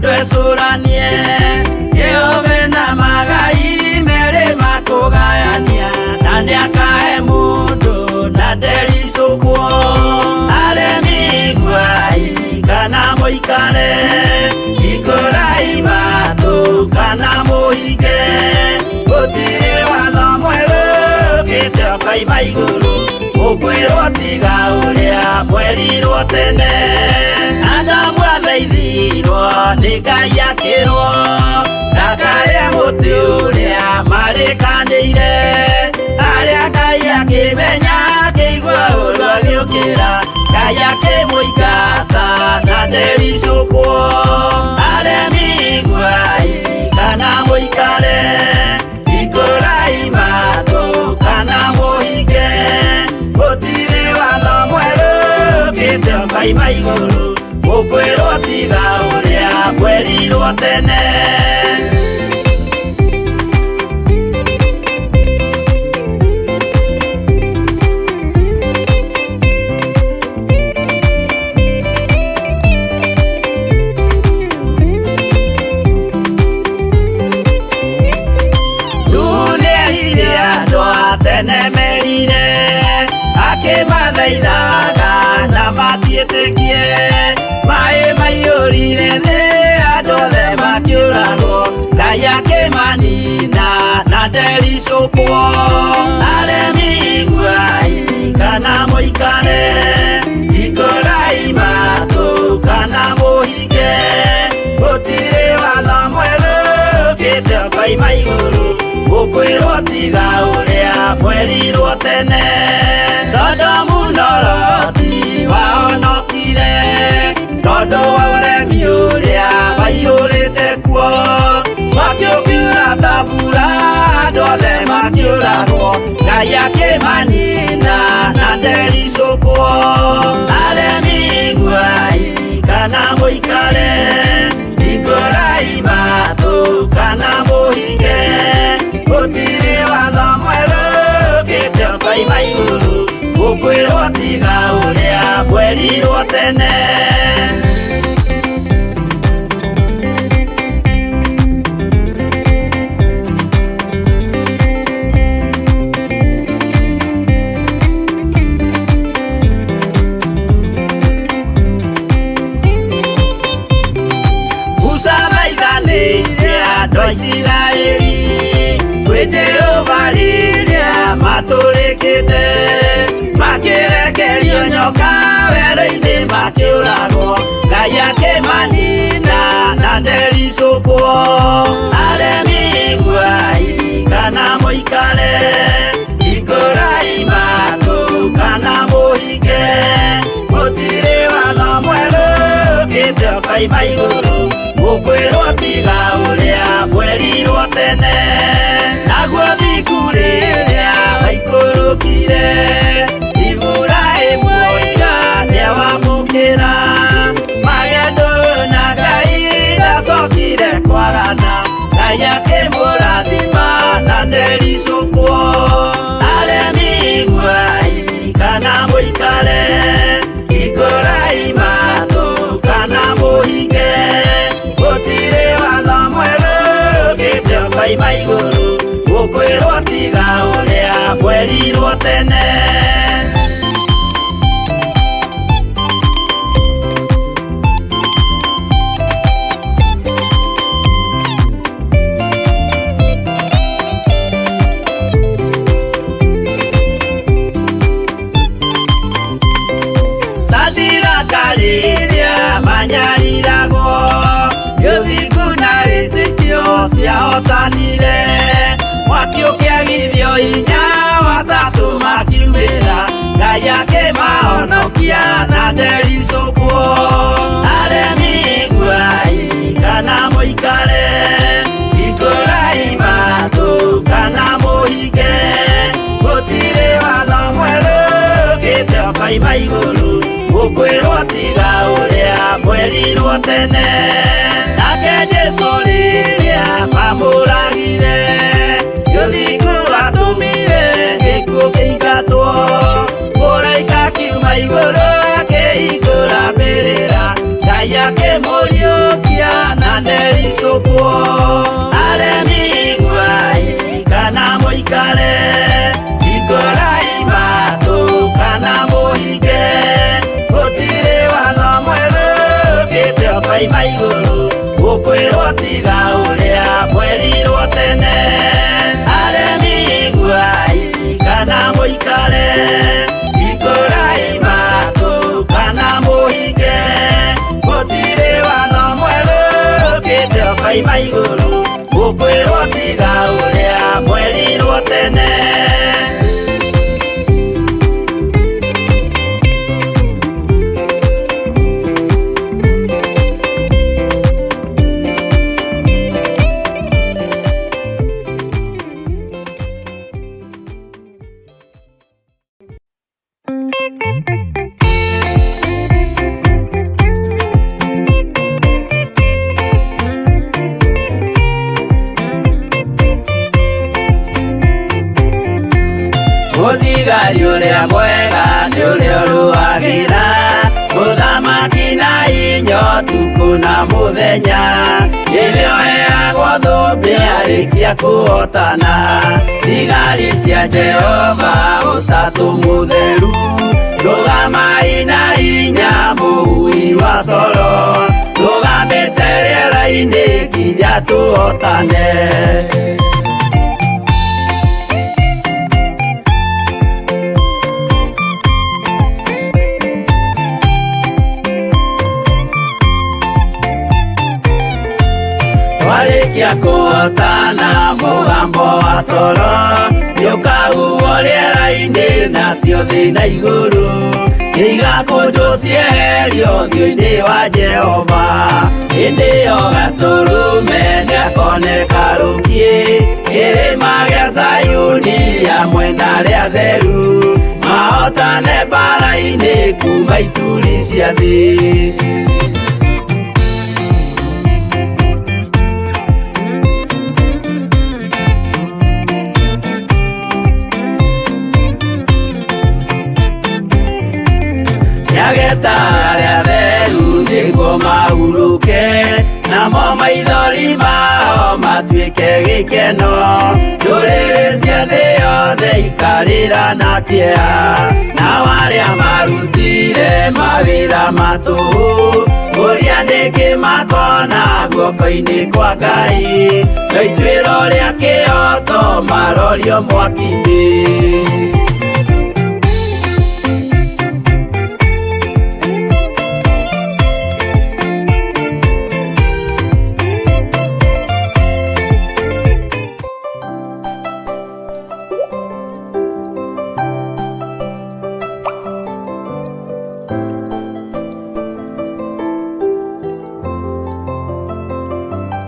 twecũranie Jehova na magai merĩ makũgayania na nĩakahe mũndũ na ndericũkwo aremi ngwai kana mũikare ikũrai matũ kana mũhike gũtirĩ wa kaima iguru ukwirwo tiga uria mwerirwo tene Adamu athaithirwo ni Ngai akirwo ndakaria muti uria marikanire aria Ngai akimenya akigua uru agiukira Ngai akimũingata na ndericũkwo aremi nguai kana mũikare ikũrai matũ kana mũhinge gũtirĩ watho mwerũ ũkĩte ũkaima igũrũ ũkwĩrwo tiga ũrĩa mwerirwo tene mathaithaga na matiĩtĩkie maĩ maiyũrire thĩ andũ othe makĩũragwo Ngai akĩmanina na ndericũkwo aremi nguai kana mũikare ikũrai matũ kana mũhinge gũtirĩ watho mwerũ ũkĩte ũkaima igũrũ ũkwĩrwo tiga ũrĩa mwerirwo tene Sodomu na Loti wahonokire tondũ wa ũremi ũrĩa waiyũrĩte kuo makĩũkiura ta mbura andũ othe makĩũragwo Ngai akĩmanina na ndericũkwo aremi nguai kana mũikare ikũrai matũ kana mũhinge gũtirĩ watho mwerũ ũkĩte ũkaima igũrũ ũkwĩrwo tiga ũrĩa mwerirwo tene Musa maithanĩire andũ a Isiraeli kwĩ Jehova rĩrĩa matũrĩkĩte makĩrekerio nyoka werũ-inĩ makĩũragwo Ngai akĩmanina na ndericũkwo aremi nguai kana mũikare ikũrai matũ kana mũhinge gũtirĩ watho mwerũ ũkĩte ũkaima igũrũ ũkwĩrwo tiga ũrĩa mwerirwo tene naguo thiku rĩrĩa waikũrũkire Iburahĩmu nĩawamũkĩra magendo na Ngai ndacokire kwarana Ngai akĩmũrathima na ndericũkwo aremi nguai kana mũikare ikũrai matũ kana mũhinge gũtirĩ watho mwerũ ũkĩte ũkaima igũrũ ũkwĩrwo tiga ũrĩa mwerirwo tene Sadiraka rĩrĩa manyariragwo gĩthiku na wĩtĩkio ciahotanire mwaki ũkĩagithio hinya watatũ makiumĩra Ngai akĩmahonokia na ndericũkwo aremi nguai kana mũikare ikũrai matũ kana mũhinge gũtirĩ watho mwerũ ũkĩte ũkaima igũrũ ũkwĩrwo tiga ũrĩa mwerirwo tene nake Jesũ rĩrĩa mamũragire gĩthiku atũmire gĩkuũ kĩingatwo mũraika kiuma igũrũ akĩhingũra mbĩrĩra Ngai akĩmũriũkia na ndericũkwo aremi nguai kana mũikare ikũrai matũ kana mũhinge gũtirĩ watho mwerũ ũkĩte ũkaima igũrũ ũkwĩrwo tiga ũrĩa mwerirwo tene aremi nguai kana mũikare ma igũrũ ũkwĩrwo tiga ũrĩa mwerirwo tene. Mũthigari ũrĩa mwega nĩ ũrĩa ũrũagĩra mũthamaki na hinya ũtukũ na mũthenya, nĩwe ũheagwo thũmbĩ arĩkia kũhotana. Thigari cia Jehova ũtatũ mũtheru, rũgamai na hinya mũhui wa coro, rũgamĩte rĩera-inĩ nginya tũhotane. Twarĩkia kũhotana mũgambo wa coro nĩũkahuhwo rĩera-inĩ nacio thĩ na igũrũ, igakũnjwo cieherio ũthiũ-inĩ wa Jehova. Hĩndĩ ĩyo Gatũrũme nĩakoneka rũngiĩ kĩrĩma gĩa Zayuni hamwe na arĩa atheru, mahotane mbara-inĩ kuma ituri cia thĩ. Nyageta arĩa atheru nĩguo mahurũke, namo maithori mao matuĩke gĩkeno. Ndũrĩrĩ cia thĩ yothe ikarĩra na kĩeha, nao arĩa marutire mawĩra matũhũ, ũrĩa nĩkĩ makona guoko-inĩ kwa Ngai, na ituĩro rĩa kĩoto marorio mwaki-inĩ.